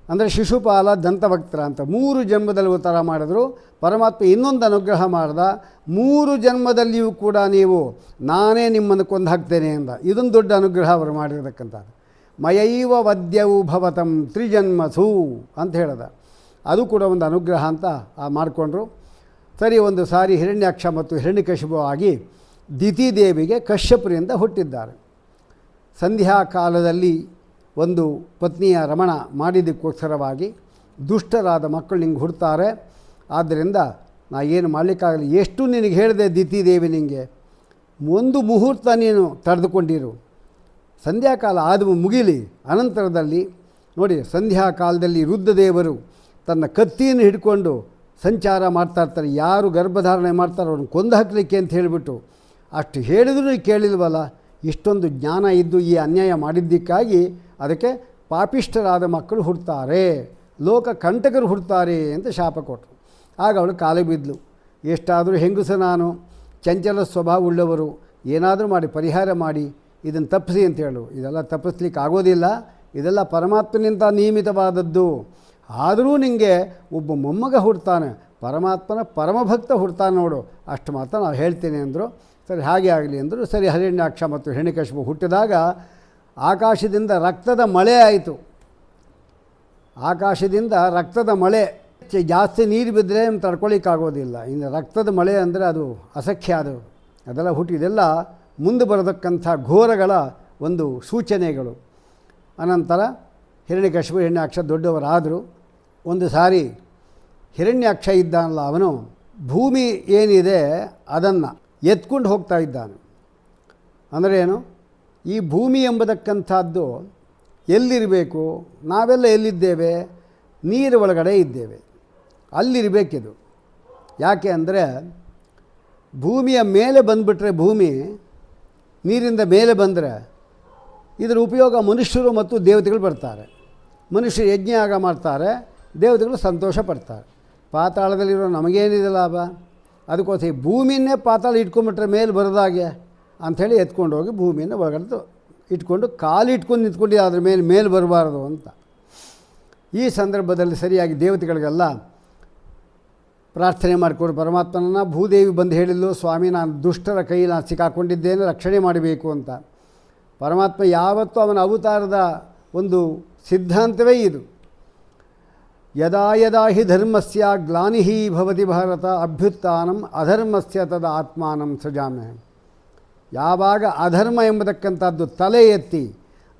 ಅಂದರೆ ಶಿಶುಪಾಲ ದಂತಭಕ್ತರ ಅಂತ 3 ಜನ್ಮದಲ್ಲಿ ಅವತಾರ ಮಾಡಿದ್ರು. ಪರಮಾತ್ಮ ಇನ್ನೊಂದು ಅನುಗ್ರಹ ಮಾಡ್ದ, 3 ಜನ್ಮದಲ್ಲಿಯೂ ಕೂಡ ನೀವು ನಾನೇ ನಿಮ್ಮನ್ನು ಕೊಂದು ಹಾಕ್ತೇನೆ ಎಂದ. ಇದೊಂದು ದೊಡ್ಡ ಅನುಗ್ರಹ ಅವರು ಮಾಡಿರತಕ್ಕಂಥದ್ದು. ಮಯೈವ ವದ್ಯವು ಭವತಂ ತ್ರಿಜನ್ಮಸು ಅಂತ ಹೇಳ್ದ. ಅದು ಕೂಡ ಒಂದು ಅನುಗ್ರಹ ಅಂತ ಮಾಡಿಕೊಂಡ್ರು. ಸರಿ, ಒಂದು ಸಾರಿ ಹಿರಣ್ಯಾಕ್ಷ ಮತ್ತು ಹಿರಣ್ಯಕಶಿಪು ಆಗಿ ದಿತಿದೇವಿಗೆ ಕಶ್ಯಪರಿಂದ ಹುಟ್ಟಿದ್ದಾರೆ. ಸಂಧ್ಯಾ ಕಾಲದಲ್ಲಿ ಒಂದು ಪತ್ನಿಯ ರಮಣ ಮಾಡಿದ್ದಕ್ಕೋಸ್ಕರವಾಗಿ ದುಷ್ಟರಾದ ಮಕ್ಕಳು ನಿಂಗೆ ಹುಡ್ತಾರೆ. ಆದ್ದರಿಂದ ನಾ ಏನು ಮಾಡಲಿಕ್ಕಾಗಲಿ. ಎಷ್ಟು ನಿನಗೆ ಹೇಳಿದೆ ದಿತಿದೇವಿ, ನಿನಗೆ ಒಂದು ಮುಹೂರ್ತ ನೀನು ತಡೆದುಕೊಂಡಿರು, ಸಂಧ್ಯಾಕಾಲ ಆದ ಮುಗಿಲಿ. ಅನಂತರದಲ್ಲಿ ನೋಡಿ, ಸಂಧ್ಯಾಕಾಲದಲ್ಲಿ ರುದ್ರದೇವರು ತನ್ನ ಕತ್ತಿಯನ್ನು ಹಿಡ್ಕೊಂಡು ಸಂಚಾರ ಮಾಡ್ತಾಯಿರ್ತಾರೆ. ಯಾರು ಗರ್ಭಧಾರಣೆ ಮಾಡ್ತಾರೋ ಅವ್ರನ್ನ ಕೊಂದು ಹಾಕಲಿಕ್ಕೆ ಅಂತ ಹೇಳಿಬಿಟ್ಟು. ಅಷ್ಟು ಹೇಳಿದರೂ ಕೇಳಿಲ್ವಲ್ಲ. ಇಷ್ಟೊಂದು ಜ್ಞಾನ ಇದ್ದು ಈ ಅನ್ಯಾಯ ಮಾಡಿದ್ದಕ್ಕಾಗಿ ಅದಕ್ಕೆ ಪಾಪಿಷ್ಠರಾದ ಮಕ್ಕಳು ಹುಡ್ತಾರೆ, ಲೋಕ ಕಂಟಕರು ಹುಡ್ತಾರೆ ಅಂತ ಶಾಪ ಕೊಟ್ಟರು. ಆಗ ಅವಳು ಕಾಲಿಗೆ ಬಿದ್ದಳು. ಎಷ್ಟಾದರೂ ಹೆಂಗಸ ನಾನು, ಚಂಚಲ ಸ್ವಭಾವ ಉಳ್ಳವರು, ಏನಾದರೂ ಮಾಡಿ ಪರಿಹಾರ ಮಾಡಿ ಇದನ್ನು ತಪ್ಪಿಸಿ ಅಂತ ಹೇಳು. ಇದೆಲ್ಲ ತಪ್ಪಿಸ್ಲಿಕ್ಕೆ ಆಗೋದಿಲ್ಲ, ಇದೆಲ್ಲ ಪರಮಾತ್ಮನಿಂದ ನಿಯಮಿತವಾದದ್ದು. ಆದರೂ ನಿಮಗೆ ಒಬ್ಬ ಮೊಮ್ಮಗ ಹುಡ್ತಾನೆ, ಪರಮಾತ್ಮನ ಪರಮಭಕ್ತ ಹುಡ್ತಾನೆ ನೋಡು, ಅಷ್ಟು ಮಾತ್ರ ನಾವು ಹೇಳ್ತೇನೆ ಅಂದರು. ಸರಿ, ಹಾಗೆ ಆಗಲಿ ಅಂದರು. ಸರಿ, ಹಿರಣ್ಯಾಕ್ಷ ಮತ್ತು ಹಿರಣ್ಯಕಶಿಪು ಹುಟ್ಟಿದಾಗ ಆಕಾಶದಿಂದ ರಕ್ತದ ಮಳೆ ಆಯಿತು. ಆಕಾಶದಿಂದ ರಕ್ತದ ಮಳೆ, ಜಾಸ್ತಿ ನೀರು ಬಿದ್ದರೆ ತಡ್ಕೊಳ್ಳಿಕ್ಕಾಗೋದಿಲ್ಲ. ಇನ್ನು ರಕ್ತದ ಮಳೆ ಅಂದರೆ ಅದು ಅಸಖ್ಯ. ಅದೆಲ್ಲ ಇದೆಲ್ಲ ಮುಂದೆ ಬರತಕ್ಕಂಥ ಘೋರಗಳ ಒಂದು ಸೂಚನೆಗಳು. ಅನಂತರ ಹಿರಣ್ಯಕಶಿಪು ಹಿರಣ್ಯಾಕ್ಷ ದೊಡ್ಡವರಾದರು. ಒಂದು ಸಾರಿ ಹಿರಣ್ಯಾಕ್ಷ ಇದ್ದಾನಲ್ಲ, ಅವನು ಭೂಮಿ ಏನಿದೆ ಅದನ್ನು ಎತ್ಕೊಂಡು ಹೋಗ್ತಾ ಇದ್ದಾನೆ. ಅಂದರೆ ಏನು, ಈ ಭೂಮಿ ಎಂಬತಕ್ಕಂಥದ್ದು ಎಲ್ಲಿರಬೇಕು? ನಾವೆಲ್ಲ ಎಲ್ಲಿದ್ದೇವೆ? ನೀರು ಒಳಗಡೆ ಇದ್ದೇವೆ, ಅಲ್ಲಿರಬೇಕಿದು. ಯಾಕೆ ಅಂದರೆ ಭೂಮಿಯ ಮೇಲೆ ಬಂದುಬಿಟ್ರೆ, ಭೂಮಿ ನೀರಿಂದ ಮೇಲೆ ಬಂದರೆ ಇದರ ಉಪಯೋಗ ಮನುಷ್ಯರು ಮತ್ತು ದೇವತೆಗಳು ಬರ್ತಾರೆ. ಮನುಷ್ಯರು ಯಜ್ಞ ಆಗ ಮಾಡ್ತಾರೆ, ದೇವತೆಗಳು ಸಂತೋಷ ಪಡ್ತಾರೆ. ಪಾತಾಳದಲ್ಲಿರೋ ನಮಗೇನಿದೆ ಲಾಭ? ಅದಕ್ಕೋಸ್ಕರ ಈ ಭೂಮಿಯನ್ನೇ ಪಾತಾಳ ಇಟ್ಕೊಂಡ್ಬಿಟ್ರೆ ಮೇಲೆ ಬರೋದಾಗೆ ಅಂಥೇಳಿ ಎತ್ಕೊಂಡು ಹೋಗಿ ಭೂಮಿಯನ್ನು ಒಳಗಡೆ ಇಟ್ಕೊಂಡು ಕಾಲು ಇಟ್ಕೊಂಡು ನಿಂತ್ಕೊಂಡು ಅದ್ರ ಮೇಲೆ ಬರಬಾರ್ದು ಅಂತ. ಈ ಸಂದರ್ಭದಲ್ಲಿ ಸರಿಯಾಗಿ ದೇವತೆಗಳಿಗೆಲ್ಲ ಪ್ರಾರ್ಥನೆ ಮಾಡಿಕೊಡು ಪರಮಾತ್ಮನನ್ನು. ಭೂದೇವಿ ಬಂದು ಹೇಳಿದ್ಲು, ಸ್ವಾಮಿ ನಾನು ದುಷ್ಟರ ಕೈ ನಾನು ಸಿಕ್ಕಾಕೊಂಡಿದ್ದೇನೆ, ರಕ್ಷಣೆ ಮಾಡಬೇಕು ಅಂತ. ಪರಮಾತ್ಮ ಯಾವತ್ತೂ ಅವನ ಅವತಾರದ ಒಂದು ಸಿದ್ಧಾಂತವೇ ಇದು. ಯದಾ ಯದಾ ಹಿ ಧರ್ಮಸ್ಯ ಗ್ಲಾನಿಹಿ ಭವತಿ ಭಾರತ ಅಭ್ಯುತ್ಥಾನಂ ಅಧರ್ಮಸ್ಯ ತದ ಆತ್ಮಾನಂ ಸೃಜಾಮ್ಯ. ಯಾವಾಗ ಅಧರ್ಮ ಎಂಬತಕ್ಕಂಥದ್ದು ತಲೆ ಎತ್ತಿ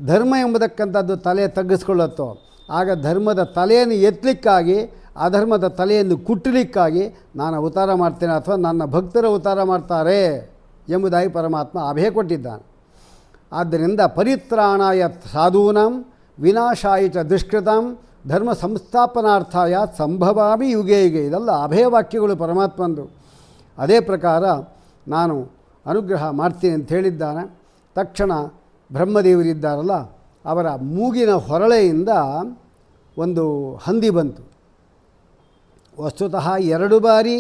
ಧರ್ಮ ಎಂಬತಕ್ಕಂಥದ್ದು ತಲೆ ತಗ್ಗಿಸ್ಕೊಳ್ಳುತ್ತೋ, ಆಗ ಧರ್ಮದ ತಲೆಯನ್ನು ಎತ್ತಲಿಕ್ಕಾಗಿ ಅಧರ್ಮದ ತಲೆಯನ್ನು ಕುಟ್ಟಲಿಕ್ಕಾಗಿ ನಾನು ಅವತಾರ ಮಾಡ್ತೇನೆ, ಅಥವಾ ನನ್ನ ಭಕ್ತರು ಅವತಾರ ಮಾಡ್ತಾರೆ ಎಂಬುದಾಗಿ ಪರಮಾತ್ಮ ಅಭಯ ಕೊಟ್ಟಿದ್ದಾನೆ. ಆದ್ದರಿಂದ ಪರಿತ್ರಾಣಾಯ ಸಾಧೂನಾಂ ವಿನಾಶಾಯ ಚ ದುಷ್ಕೃತಾಂ ಧರ್ಮ ಸಂಸ್ಥಾಪನಾರ್ಥಾಯ ಸಂಭವಾಮಿ ಯುಗೆ ಯುಗೆ. ಇದೆಲ್ಲ ಅಭಯವಾಕ್ಯಗಳು ಪರಮಾತ್ಮಂದು. ಅದೇ ಪ್ರಕಾರ ನಾನು ಅನುಗ್ರಹ ಮಾಡ್ತೀನಿ ಅಂತ ಹೇಳಿದ್ದಾನೆ. ತಕ್ಷಣ ಬ್ರಹ್ಮದೇವರಿದ್ದಾರಲ್ಲ, ಅವರ ಮೂಗಿನ ಹೊರಳೆಯಿಂದ ಒಂದು ಹಂದಿ ಬಂತು. ವಸ್ತುತಃ 2 ಬಾರಿ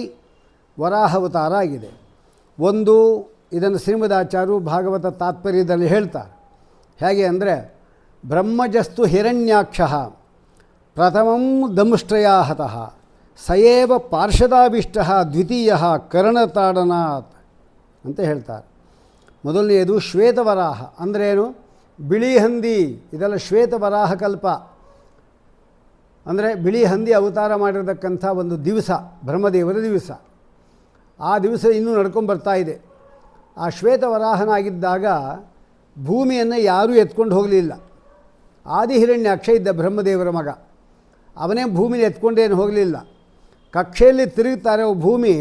ವರಾಹಾವತಾರ ಆಗಿದೆ. ಒಂದು, ಇದನ್ನು ಶ್ರೀಮದಾಚಾರ್ಯರು ಭಾಗವತ ತಾತ್ಪರ್ಯದಲ್ಲಿ ಹೇಳ್ತಾರೆ. ಹೇಗೆ ಅಂದರೆ, ಬ್ರಹ್ಮಜಸ್ತು ಹಿರಣ್ಯಾಕ್ಷ ಪ್ರಥಮಂ ದಂಷ್ಟ್ರಯಾ ಹತಃ ಸಯೇವ ಪಾರ್ಷದಾಭಿಷ್ಟ ದ್ವಿತೀಯ ಕರ್ಣತಾಡನಾಥ್ ಅಂತ ಹೇಳ್ತಾರೆ. ಮೊದಲನೆಯದು ಶ್ವೇತವರಾಹ. ಅಂದ್ರೇನು? ಬಿಳಿ ಹಂದಿ. ಇದೆಲ್ಲ ಶ್ವೇತವರಾಹ ಕಲ್ಪ. ಅಂದರೆ ಬಿಳಿ ಹಂದಿ ಅವತಾರ ಮಾಡಿರತಕ್ಕಂಥ ಒಂದು ದಿವಸ, ಬ್ರಹ್ಮದೇವರ ದಿವಸ. ಆ ದಿವಸ ಇನ್ನೂ ನಡ್ಕೊಂಡ್ಬರ್ತಾ ಇದೆ. ಆ ಶ್ವೇತವರಾಹನಾಗಿದ್ದಾಗ ಭೂಮಿಯನ್ನು ಯಾರೂ ಎತ್ಕೊಂಡು ಹೋಗಲಿಲ್ಲ. ಆದಿಹಿರಣ್ಯಾಕ್ಷ ಇದ್ದ ಬ್ರಹ್ಮದೇವರ ಮಗ, ಅವನೇ ಭೂಮಿನ ಎತ್ಕೊಂಡೇನು ಹೋಗಲಿಲ್ಲ. ಕಕ್ಷೆಯಲ್ಲಿ ತಿರುಗುತ್ತಾರೆ, ಭೂಮಿ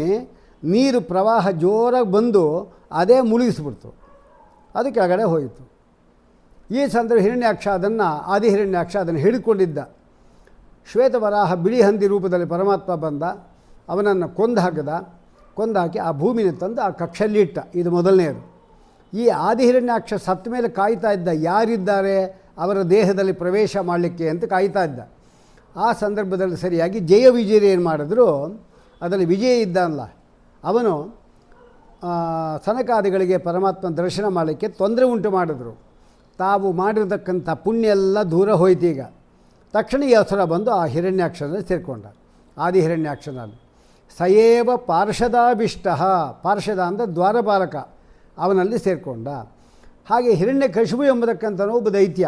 ನೀರು ಪ್ರವಾಹ ಜೋರಾಗಿ ಬಂದು ಅದೇ ಮುಳುಗಿಸ್ಬಿಡ್ತು, ಅದಕ್ಕೆ ಕೆಳಗಡೆ ಹೋಯಿತು. ಈ ಸಂದರ್ಭ ಹಿರಣ್ಯಾಕ್ಷ ಆದಿಹಿರಣ್ಯಾಕ್ಷ ಅದನ್ನು ಹಿಡ್ಕೊಂಡಿದ್ದ. ಶ್ವೇತವರಾಹ ಬಿಳಿ ಹಂದಿ ರೂಪದಲ್ಲಿ ಪರಮಾತ್ಮ ಬಂದ, ಅವನನ್ನು ಕೊಂದಾಕಿ ಆ ಭೂಮಿನ ತಂದು ಆ ಕಕ್ಷೆಯಲ್ಲಿ ಇಟ್ಟ. ಇದು ಮೊದಲನೆಯದು. ಈ ಆದಿಹಿರಣ್ಯಾಕ್ಷ ಸತ್ತ ಮೇಲೆ ಕಾಯ್ತಾ ಇದ್ದ, ಯಾರಿದ್ದಾರೆ ಅವರ ದೇಹದಲ್ಲಿ ಪ್ರವೇಶ ಮಾಡಲಿಕ್ಕೆ ಅಂತ ಕಾಯ್ತಾ ಇದ್ದ. ಆ ಸಂದರ್ಭದಲ್ಲಿ ಸರಿಯಾಗಿ ಜಯ ವಿಜಯರು ಏನು ಮಾಡಿದ್ರು, ಅದರಲ್ಲಿ ವಿಜಯ ಇದ್ದಾನಲ್ಲ ಅವನು ಸನಕಾದಿಗಳಿಗೆ ಪರಮಾತ್ಮ ದರ್ಶನ ಮಾಡಲಿಕ್ಕೆ ತೊಂದರೆ ಉಂಟು ಮಾಡಿದ್ರು. ತಾವು ಮಾಡಿರತಕ್ಕಂಥ ಪುಣ್ಯ ಎಲ್ಲ ದೂರ ಹೋಯ್ತು. ಈಗ ತಕ್ಷಣ ಈ ಅಸುರ ಬಂದು ಆ ಹಿರಣ್ಯಾಕ್ಷನಲ್ಲಿ ಸೇರಿಕೊಂಡ. ಆದಿ ಹಿರಣ್ಯಾಕ್ಷನಲ್ಲಿ ಸಯೇವ ಪಾರ್ಷದಾಭಿಷ್ಟ, ಪಾರ್ಷದ ಅಂದರೆ ದ್ವಾರಪಾಲಕ, ಅವನಲ್ಲಿ ಸೇರಿಕೊಂಡ. ಹಾಗೆ ಹಿರಣ್ಯಕಶಿಪು ಎಂಬತಕ್ಕಂಥನು ಒಬ್ಬ ದೈತ್ಯ,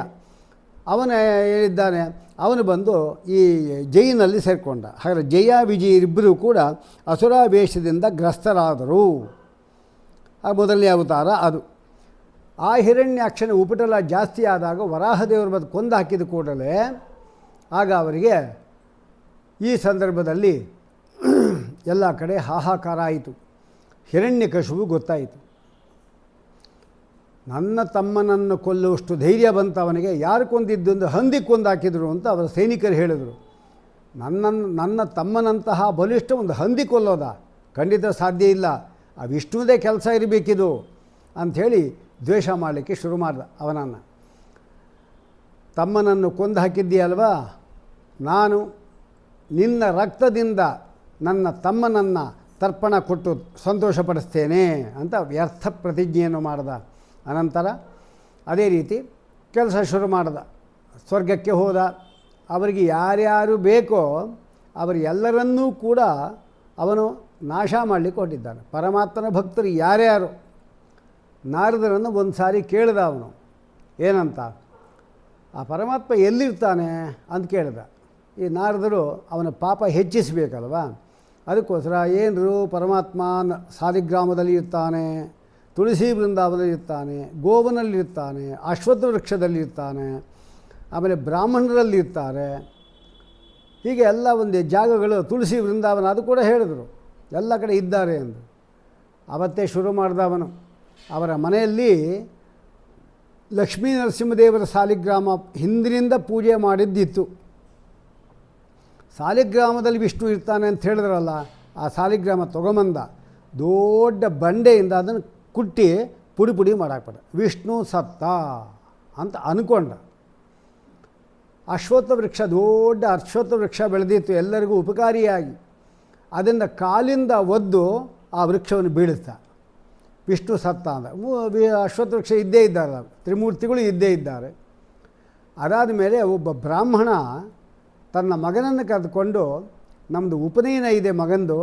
ಅವನ ಹೇಳಿದ್ದಾನೆ, ಅವನು ಬಂದು ಈ ಜೈನಲ್ಲಿ ಸೇರಿಕೊಂಡ. ಹಾಗಾದರೆ ಜಯ ವಿಜಯರಿಬ್ಬರೂ ಕೂಡ ಅಸುರಾವೇಶದಿಂದ ಗ್ರಸ್ತರಾದರು. ಆ ಮೊದಲನೇ ಅವತಾರ ಅದು. ಆ ಹಿರಣ್ಯಾಕ್ಷನ ಉಪಟಳ ಜಾಸ್ತಿ ಆದಾಗ ವರಾಹದೇವರು ಬಂದು ಕೊಂದು ಹಾಕಿದ ಕೂಡಲೇ ಆಗ ಅವರಿಗೆ ಈ ಸಂದರ್ಭದಲ್ಲಿ ಎಲ್ಲ ಕಡೆ ಹಾಹಾಕಾರ ಆಯಿತು. ಹಿರಣ್ಯಕಶಿಪು ಗೊತ್ತಾಯಿತು, ನನ್ನ ತಮ್ಮನನ್ನು ಕೊಲ್ಲುವಷ್ಟು ಧೈರ್ಯ ಬಂತ ಅವನಿಗೆ, ಯಾರು ಕೊಂದಿದ್ದೊಂದು ಹಂದಿ ಕೊಂದು ಹಾಕಿದರು ಅಂತ ಅವರ ಸೈನಿಕರು ಹೇಳಿದರು. ನನ್ನ ತಮ್ಮನಂತಹ ಬಲಿಷ್ಠ ಒಂದು ಹಂದಿ ಕೊಲ್ಲೋದ ಖಂಡಿತ ಸಾಧ್ಯ ಇಲ್ಲ, ಆ ವಿಷ್ಣುದೇ ಕೆಲಸ ಇರಬೇಕಿದು ಅಂಥೇಳಿ ದ್ವೇಷ ಮಾಡಲಿಕ್ಕೆ ಶುರು ಮಾಡ್ದ ಅವನನ್ನು. ತಮ್ಮನನ್ನು ಕೊಂದು ಹಾಕಿದ್ದೀಯಲ್ವಾ, ನಾನು ನಿನ್ನ ರಕ್ತದಿಂದ ನನ್ನ ತಮ್ಮನನ್ನು ತರ್ಪಣ ಕೊಟ್ಟು ಸಂತೋಷಪಡಿಸ್ತೇನೆ ಅಂತ ವ್ಯರ್ಥ ಪ್ರತಿಜ್ಞೆಯನ್ನು ಮಾಡ್ದ. ಅನಂತರ ಅದೇ ರೀತಿ ಕೆಲಸ ಶುರು ಮಾಡ್ದ. ಸ್ವರ್ಗಕ್ಕೆ ಹೋದ. ಅವರಿಗೆ ಯಾರ್ಯಾರು ಬೇಕೋ ಅವರೆಲ್ಲರನ್ನೂ ಕೂಡ ಅವನು ನಾಶ ಮಾಡಲಿಕ್ಕೆ ಹೊರಟಿದ್ದಾನೆ. ಪರಮಾತ್ಮನ ಭಕ್ತರು ಯಾರ್ಯಾರು, ನಾರದರನ್ನು ಒಂದು ಸಾರಿ ಕೇಳಿದ ಅವನು, ಏನಂತ, ಆ ಪರಮಾತ್ಮ ಎಲ್ಲಿರ್ತಾನೆ ಅಂತ ಕೇಳಿದ. ಈ ನಾರದರು ಅವನ ಪಾಪ ಹೆಚ್ಚಿಸಬೇಕಲ್ವ, ಅದಕ್ಕೋಸ್ಕರ ಏನರು ಪರಮಾತ್ಮ ಸಾಲಿಗ್ರಾಮದಲ್ಲಿ ಇರ್ತಾನೆ, ತುಳಸಿ ಬೃಂದಾವನದಲ್ಲಿ ಇರ್ತಾನೆ, ಗೋವನಲ್ಲಿರ್ತಾನೆ, ಅಶ್ವತ್ಥ ವೃಕ್ಷದಲ್ಲಿ ಇರ್ತಾನೆ, ಆಮೇಲೆ ಬ್ರಾಹ್ಮಣರಲ್ಲಿ ಇರ್ತಾರೆ, ಹೀಗೆ ಎಲ್ಲ ಒಂದು ಜಾಗಗಳು, ತುಳಸಿ ಬೃಂದಾವನ ಅದು ಕೂಡ ಹೇಳಿದರು, ಎಲ್ಲ ಕಡೆ ಇದ್ದಾರೆ ಎಂದು. ಅವತ್ತೇ ಶುರು ಮಾಡಿದ ಅವನು. ಅವರ ಮನೆಯಲ್ಲಿ ಲಕ್ಷ್ಮೀ ನರಸಿಂಹದೇವರ ಸಾಲಿಗ್ರಾಮ ಹಿಂದಿನಿಂದ ಪೂಜೆ ಮಾಡಿದ್ದಿತ್ತು. ಸಾಲಿಗ್ರಾಮದಲ್ಲಿ ವಿಷ್ಣು ಇರ್ತಾನೆ ಅಂತ ಹೇಳಿದ್ರಲ್ಲ, ಆ ಸಾಲಿಗ್ರಾಮ ತೊಗೊಂಬಂದ ದೊಡ್ಡ ಬಂಡೆಯಿಂದ ಅದನ್ನು ಕುಟ್ಟಿ ಪುಡಿ ಪುಡಿ ಮಾಡಾಕ್ಬಿಟ್ಟ. ವಿಷ್ಣು ಸತ್ತ ಅಂತ ಅಂದ್ಕೊಂಡ. ಅಶ್ವತ್ಥ ವೃಕ್ಷ, ದೊಡ್ಡ ಅಶ್ವತ್ಥ ವೃಕ್ಷ ಬೆಳೆದಿತ್ತು, ಎಲ್ಲರಿಗೂ ಉಪಕಾರಿಯಾಗಿ. ಅದನ್ನು ಕಾಲಿಂದ ಒದ್ದು ಆ ವೃಕ್ಷವನ್ನು ಬೀಳಿಸ್ತ. ವಿಷ್ಣು ಸತ್ತ ಅಂದ. ಅಶ್ವತ್ಥ ವೃಕ್ಷ ಇದ್ದೇ ಇದ್ದಾರಲ್ಲ, ತ್ರಿಮೂರ್ತಿಗಳು ಇದ್ದೇ ಇದ್ದಾರೆ. ಅದಾದ ಮೇಲೆ ಒಬ್ಬ ಬ್ರಾಹ್ಮಣ ತನ್ನ ಮಗನನ್ನು ಕರೆದುಕೊಂಡು, ನಮ್ಮದು ಉಪನಯನ ಇದೆ ಮಗಂದು,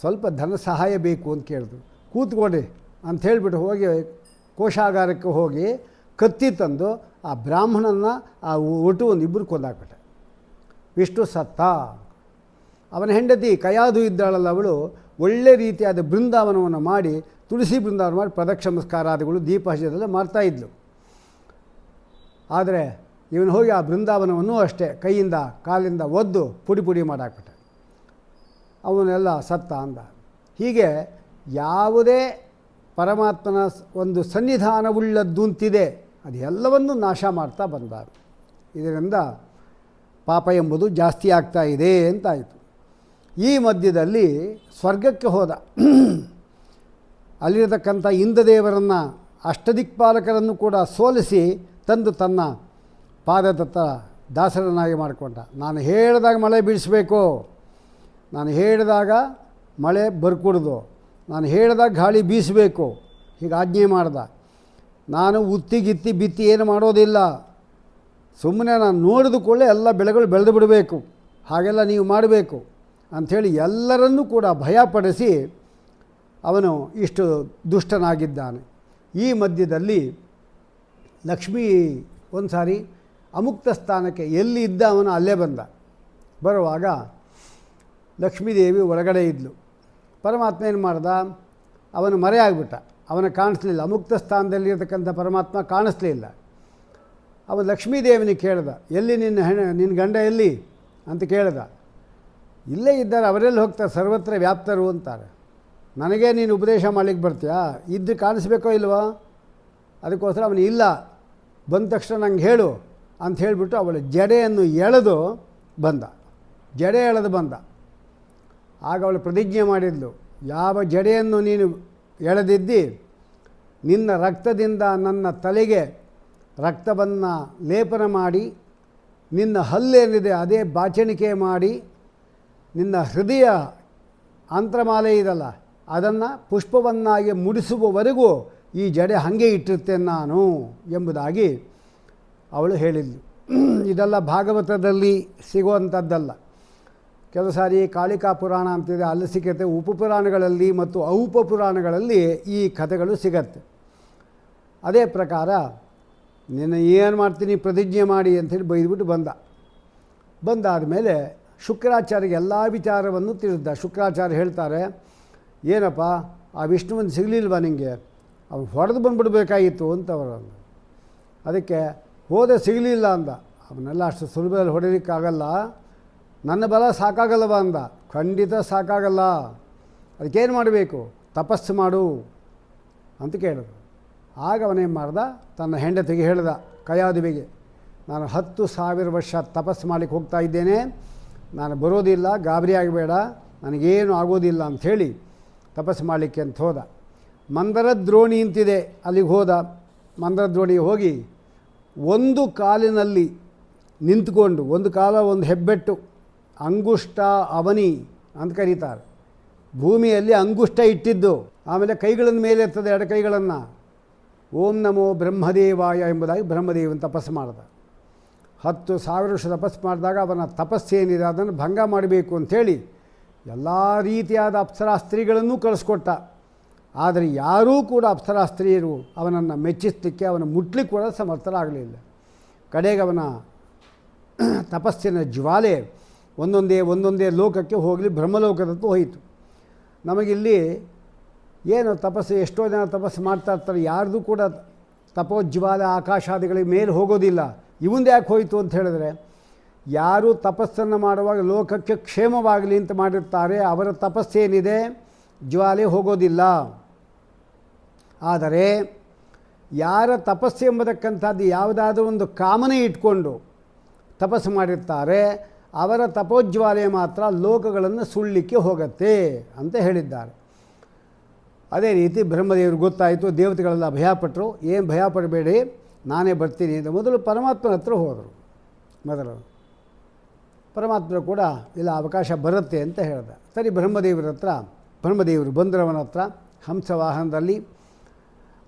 ಸ್ವಲ್ಪ ಧನ ಸಹಾಯ ಬೇಕು ಅಂತ ಕೇಳಿದ್ರು. ಕೂತ್ಕೊಡ್ರಿ ಅಂತ ಹೇಳಿಬಿಟ್ಟು ಹೋಗಿ ಕೋಶಾಗಾರಕ್ಕೆ ಹೋಗಿ ಕತ್ತಿ ತಂದು ಆ ಬ್ರಾಹ್ಮಣನ ಆ ಒಟ್ಟು ಒಂದು ಇಬ್ಬರು ಕೊಂದಾಕ್ಬಿಟ್ಟ. ವಿಷ್ಣು ಸತ್ತ. ಅವನ ಹೆಂಡತಿ ಕಯಾದು ಇದ್ದಾಳಲ್ಲ, ಅವಳು ಒಳ್ಳೆ ರೀತಿಯಾದ ಬೃಂದಾವನವನ್ನು ಮಾಡಿ, ತುಳಸಿ ಬೃಂದಾವನ ಮಾಡಿ ಪ್ರದಕ್ಷಿಣ ನಮಸ್ಕಾರಾದಿಗಳು ದೀಪ ಹಚ್ಚೋದೆಲ್ಲ ಮಾಡ್ತಾಯಿದ್ಲು. ಆದರೆ ಇವನು ಹೋಗಿ ಆ ಬೃಂದಾವನವನ್ನು ಅಷ್ಟೇ ಕೈಯಿಂದ ಕಾಲಿಂದ ಒದ್ದು ಪುಡಿ ಪುಡಿ ಮಾಡಾಕ್ಬಿಟ್ಟ. ಅವನೆಲ್ಲ ಸತ್ತ ಅಂದ. ಹೀಗೆ ಯಾವುದೇ ಪರಮಾತ್ಮನ ಒಂದು ಸನ್ನಿಧಾನವುಳ್ಳದ್ದು ಅಂತಿದೆ, ಅದೆಲ್ಲವನ್ನು ನಾಶ ಮಾಡ್ತಾ ಬಂದ. ಇದರಿಂದ ಪಾಪ ಎಂಬುದು ಜಾಸ್ತಿ ಆಗ್ತಾ ಇದೆ ಅಂತಾಯಿತು. ಈ ಮಧ್ಯದಲ್ಲಿ ಸ್ವರ್ಗಕ್ಕೆ ಹೋದ. ಅಲ್ಲಿರತಕ್ಕಂಥ ಇಂದ್ರದೇವರನ್ನು, ಅಷ್ಟದಿಕ್ಪಾಲಕರನ್ನು ಕೂಡ ಸೋಲಿಸಿ ತಂದು ತನ್ನ ಪಾದದತ್ತ ದಾಸರನ್ನಾಗಿ ಮಾಡಿಕೊಂಡ. ನಾನು ಹೇಳಿದಾಗ ಮಳೆ ಬೀಳಿಸಬೇಕು, ನಾನು ಹೇಳಿದಾಗ ಮಳೆ ಬರ್ಕೊಡ್ದು, ನಾನು ಹೇಳಿದಾಗ ಗಾಳಿ ಬೀಸಬೇಕು, ಹೀಗೆ ಆಜ್ಞೆ ಮಾಡ್ದ. ನಾನು ಉತ್ತಿಗಿತ್ತಿ ಬಿತ್ತಿ ಏನು ಮಾಡೋದಿಲ್ಲ, ಸುಮ್ಮನೆ ನಾನು ನೋಡಿದ ಕೂಡಲೇ ಎಲ್ಲ ಬೆಳೆಗಳು ಬೆಳೆದು ಬಿಡಬೇಕು, ಹಾಗೆಲ್ಲ ನೀವು ಮಾಡಬೇಕು ಅಂಥೇಳಿ ಎಲ್ಲರನ್ನೂ ಕೂಡ ಭಯಪಡಿಸಿ ಅವನು ಇಷ್ಟು ದುಷ್ಟನಾಗಿದ್ದಾನೆ. ಈ ಮಧ್ಯದಲ್ಲಿ ಲಕ್ಷ್ಮೀ ಒಂದು ಸಾರಿ ಅಮುಕ್ತ ಸ್ಥಾನಕ್ಕೆ ಎಲ್ಲಿ ಇದ್ದ ಅವನು ಅಲ್ಲೇ ಬಂದ. ಬರುವಾಗ ಲಕ್ಷ್ಮೀದೇವಿ ಹೊರಗಡೆ ಇದ್ಲು. ಪರಮಾತ್ಮ ಏನು ಮಾಡ್ದ, ಅವನು ಮರೆಯಾಗ್ಬಿಟ್ಟ, ಅವನು ಕಾಣಿಸ್ಲಿಲ್ಲ. ಅಮುಕ್ತ ಸ್ಥಾನದಲ್ಲಿರ್ತಕ್ಕಂಥ ಪರಮಾತ್ಮ ಕಾಣಿಸ್ಲಿಲ್ಲ. ಅವನು ಲಕ್ಷ್ಮೀದೇವಿನಿಗೆ ಕೇಳ್ದ, ಎಲ್ಲಿ ನಿನ್ನ ಗಂಡ ಎಲ್ಲಿ ಅಂತ ಕೇಳ್ದ. ಇಲ್ಲೇ ಇದ್ದಾರೆ, ಅವರೆಲ್ಲಿ ಹೋಗ್ತಾರೆ, ಸರ್ವತ್ರ ವ್ಯಾಪ್ತರು ಅಂತಾರೆ. ನನಗೇ ನೀನು ಉಪದೇಶ ಮಾಡಲಿಕ್ಕೆ ಬರ್ತೀಯಾ, ಇದ್ದು ಕಾಣಿಸ್ಬೇಕೋ ಇಲ್ವೋ, ಅದಕ್ಕೋಸ್ಕರ ಅವನು ಇಲ್ಲ, ಬಂದ ತಕ್ಷಣ ನಂಗೆ ಹೇಳು ಅಂತ ಹೇಳಿಬಿಟ್ಟು ಅವಳ ಜಡೆಯನ್ನು ಎಳೆದು ಬಂದ. ಜಡೆ ಎಳೆದು ಬಂದ. ಆಗ ಅವಳು ಪ್ರತಿಜ್ಞೆ ಮಾಡಿದ್ಲು, ಯಾವ ಜಡೆಯನ್ನು ನೀನು ಎಳೆದಿದ್ದಿ, ನಿನ್ನ ರಕ್ತದಿಂದ ನನ್ನ ತಲೆಗೆ ರಕ್ತವನ್ನು ಲೇಪನ ಮಾಡಿ, ನಿನ್ನ ಹಲ್ಲೇನಿದೆ ಅದೇ ಬಾಚಣಿಕೆ ಮಾಡಿ, ನಿನ್ನ ಹೃದಯ ಅಂತರಮಾಲೆ ಇದಲ್ಲ ಅದನ್ನು ಪುಷ್ಪವನ್ನಾಗಿ ಮುಡಿಸುವವರೆಗೂ ಈ ಜಡೆ ಹಾಗೆ ಇಟ್ಟಿರ್ತೇನೆ ನಾನು ಎಂಬುದಾಗಿ ಅವಳು ಹೇಳಿದ್ಲು. ಇದೆಲ್ಲ ಭಾಗವತದಲ್ಲಿ ಸಿಗುವಂಥದ್ದಲ್ಲ. ಕೆಲವು ಸಾರಿ ಕಾಳಿಕಾ ಪುರಾಣ ಅಂತಿದೆ, ಅಲ್ಲಿ ಸಿಗುತ್ತೆ. ಉಪಪುರಾಣಗಳಲ್ಲಿ ಮತ್ತು ಔಪಪುರಾಣಗಳಲ್ಲಿ ಈ ಕಥೆಗಳು ಸಿಗತ್ತೆ. ಅದೇ ಪ್ರಕಾರ ನಿನ್ನ ಏನು ಮಾಡ್ತೀನಿ ಪ್ರತಿಜ್ಞೆ ಮಾಡಿ ಅಂಥೇಳಿ ಬೈದ್ಬಿಟ್ಟು ಬಂದಾದ ಮೇಲೆ ಶುಕ್ರಾಚಾರ್ಯಗೆ ಎಲ್ಲ ವಿಚಾರವನ್ನು ತಿಳಿದ. ಶುಕ್ರಾಚಾರ್ಯ ಹೇಳ್ತಾರೆ, ಏನಪ್ಪ ಆ ವಿಷ್ಣುವನ್ನು ಸಿಗಲಿಲ್ವಾ ನಿಮಗೆ? ಅವನು ಹೊಡೆದು ಬಂದುಬಿಡ್ಬೇಕಾಗಿತ್ತು ಅಂತ ಅವರು. ಅದಕ್ಕೆ ಹೋದೆ ಸಿಗಲಿಲ್ಲ ಅಂದ. ಅವನ್ನೆಲ್ಲ ಅಷ್ಟು ಸುಲಭದಲ್ಲಿ ಹೊಡೆಯೋಕ್ಕಾಗಲ್ಲ, ನನ್ನ ಬಲ ಸಾಕಾಗಲ್ಲವ ಅಂದ. ಖಂಡಿತ ಸಾಕಾಗಲ್ಲ, ಅದಕ್ಕೇನು ಮಾಡಬೇಕು? ತಪಸ್ಸು ಮಾಡು ಅಂತ ಕೇಳಿದ್ರು. ಆಗ ಅವನೇನು ಮಾಡ್ದ, ತನ್ನ ಹೆಂಡತಿಗೆ ಹೇಳ್ದ, ಕಯಾದುವಿಗೆ, ನಾನು 10,000 ವರ್ಷ ತಪಸ್ಸು ಮಾಡಲಿಕ್ಕೆ ಹೋಗ್ತಾ ಇದ್ದೇನೆ, ನಾನು ಬರೋದಿಲ್ಲ, ಗಾಬರಿ ಆಗಬೇಡ, ನನಗೇನು ಆಗೋದಿಲ್ಲ ಅಂಥೇಳಿ ತಪಸ್ಸು ಮಾಡಲಿಕ್ಕೆ ಅಂತ ಹೋದ. ಮಂದರದ್ರೋಣಿ ಅಂತಿದೆ, ಅಲ್ಲಿಗೆ ಹೋದ. ಮಂದರದ್ರೋಣಿಗೆ ಹೋಗಿ ಒಂದು ಕಾಲಿನಲ್ಲಿ ನಿಂತ್ಕೊಂಡು, ಒಂದು ಕಾಲ ಒಂದು ಹೆಬ್ಬೆಟ್ಟು, ಅಂಗುಷ್ಟ ಅವನಿ ಅಂತ ಕರೀತಾರೆ, ಭೂಮಿಯಲ್ಲಿ ಅಂಗುಷ್ಟ ಇಟ್ಟಿದ್ದು. ಆಮೇಲೆ ಕೈಗಳನ್ನು ಮೇಲೆ ಎತ್ತದೆ, ಎರಡು ಕೈಗಳನ್ನು, ಓಂ ನಮೋ ಬ್ರಹ್ಮದೇವಾಯ ಎಂಬುದಾಗಿ ಬ್ರಹ್ಮದೇವನ ತಪಸ್ಸು ಮಾಡಿದ. 10,000 ವರ್ಷ ತಪಸ್ಸು ಮಾಡಿದಾಗ ಅವನ ತಪಸ್ಸೇನಿದೆ ಅದನ್ನು ಭಂಗ ಮಾಡಬೇಕು ಅಂಥೇಳಿ ಎಲ್ಲ ರೀತಿಯಾದ ಅಪ್ಸರಾ ಸ್ತ್ರೀಗಳನ್ನೂ ಕಳಿಸ್ಕೊಟ್ಟ. ಆದರೆ ಯಾರೂ ಕೂಡ ಅಪ್ಸರಾ ಸ್ತ್ರೀಯರು ಅವನನ್ನು ಮೆಚ್ಚಿಸಲಿಕ್ಕೆ, ಅವನ ಮುಟ್ಲಿಕ್ಕೆ ಕೂಡ ಸಮರ್ಥರಾಗಲಿಲ್ಲ. ಕಡೆಗೆ ಅವನ ತಪಸ್ಸಿನ ಜ್ವಾಲೆ ಒಂದೊಂದೇ ಲೋಕಕ್ಕೆ ಹೋಗಲಿ, ಬ್ರಹ್ಮಲೋಕದತ್ತು ಹೋಯಿತು. ನಮಗಿಲ್ಲಿ ಏನು ತಪಸ್ಸು, ಎಷ್ಟೋ ಜನ ತಪಸ್ಸು ಮಾಡ್ತಾ ಇರ್ತಾರೆ, ಯಾರ್ದು ಕೂಡ ತಪೋಜ್ವಾಲೆ ಆಕಾಶಾದಿಗಳಿಗೆ ಮೇಲೆ ಹೋಗೋದಿಲ್ಲ. ಇವಂದು ಯಾಕೆ ಹೋಯಿತು ಅಂತ ಹೇಳಿದ್ರೆ, ಯಾರು ತಪಸ್ಸನ್ನು ಮಾಡುವಾಗ ಲೋಕಕ್ಕೆ ಕ್ಷೇಮವಾಗಲಿ ಅಂತ ಮಾಡಿರ್ತಾರೆ, ಅವರ ತಪಸ್ಸೇನಿದೆ ಜ್ವಾಲೆ ಹೋಗೋದಿಲ್ಲ. ಆದರೆ ಯಾರ ತಪಸ್ಸು ಎಂಬತಕ್ಕಂಥದ್ದು ಯಾವುದಾದ್ರೂ ಒಂದು ಕಾಮನೆ ಇಟ್ಕೊಂಡು ತಪಸ್ಸು ಮಾಡಿರ್ತಾರೆ, ಅವರ ತಪೋಜ್ವಾಲೆ ಮಾತ್ರ ಲೋಕಗಳನ್ನು ಸುಳ್ಳಲಿಕ್ಕೆ ಹೋಗುತ್ತೆ ಅಂತ ಹೇಳಿದ್ದಾರೆ. ಅದೇ ರೀತಿ ಬ್ರಹ್ಮದೇವರು ಗೊತ್ತಾಯಿತು, ದೇವತೆಗಳೆಲ್ಲ ಭಯಪಟ್ಟರು. ಏನು ಭಯಪಡಬೇಡಿ, ನಾನೇ ಬರ್ತೀನಿ ಅಂತ ಮೊದಲು ಪರಮಾತ್ಮನ ಹತ್ರ ಹೋದರು. ಮೊದಲು ಪರಮಾತ್ಮ ಕೂಡ ಇಲ್ಲ, ಅವಕಾಶ ಬರುತ್ತೆ ಅಂತ ಹೇಳ್ದ. ಸರಿ, ಬ್ರಹ್ಮದೇವರು ಬಂದರವನ ಹತ್ರ ಹಂಸವಾಹನದಲ್ಲಿ.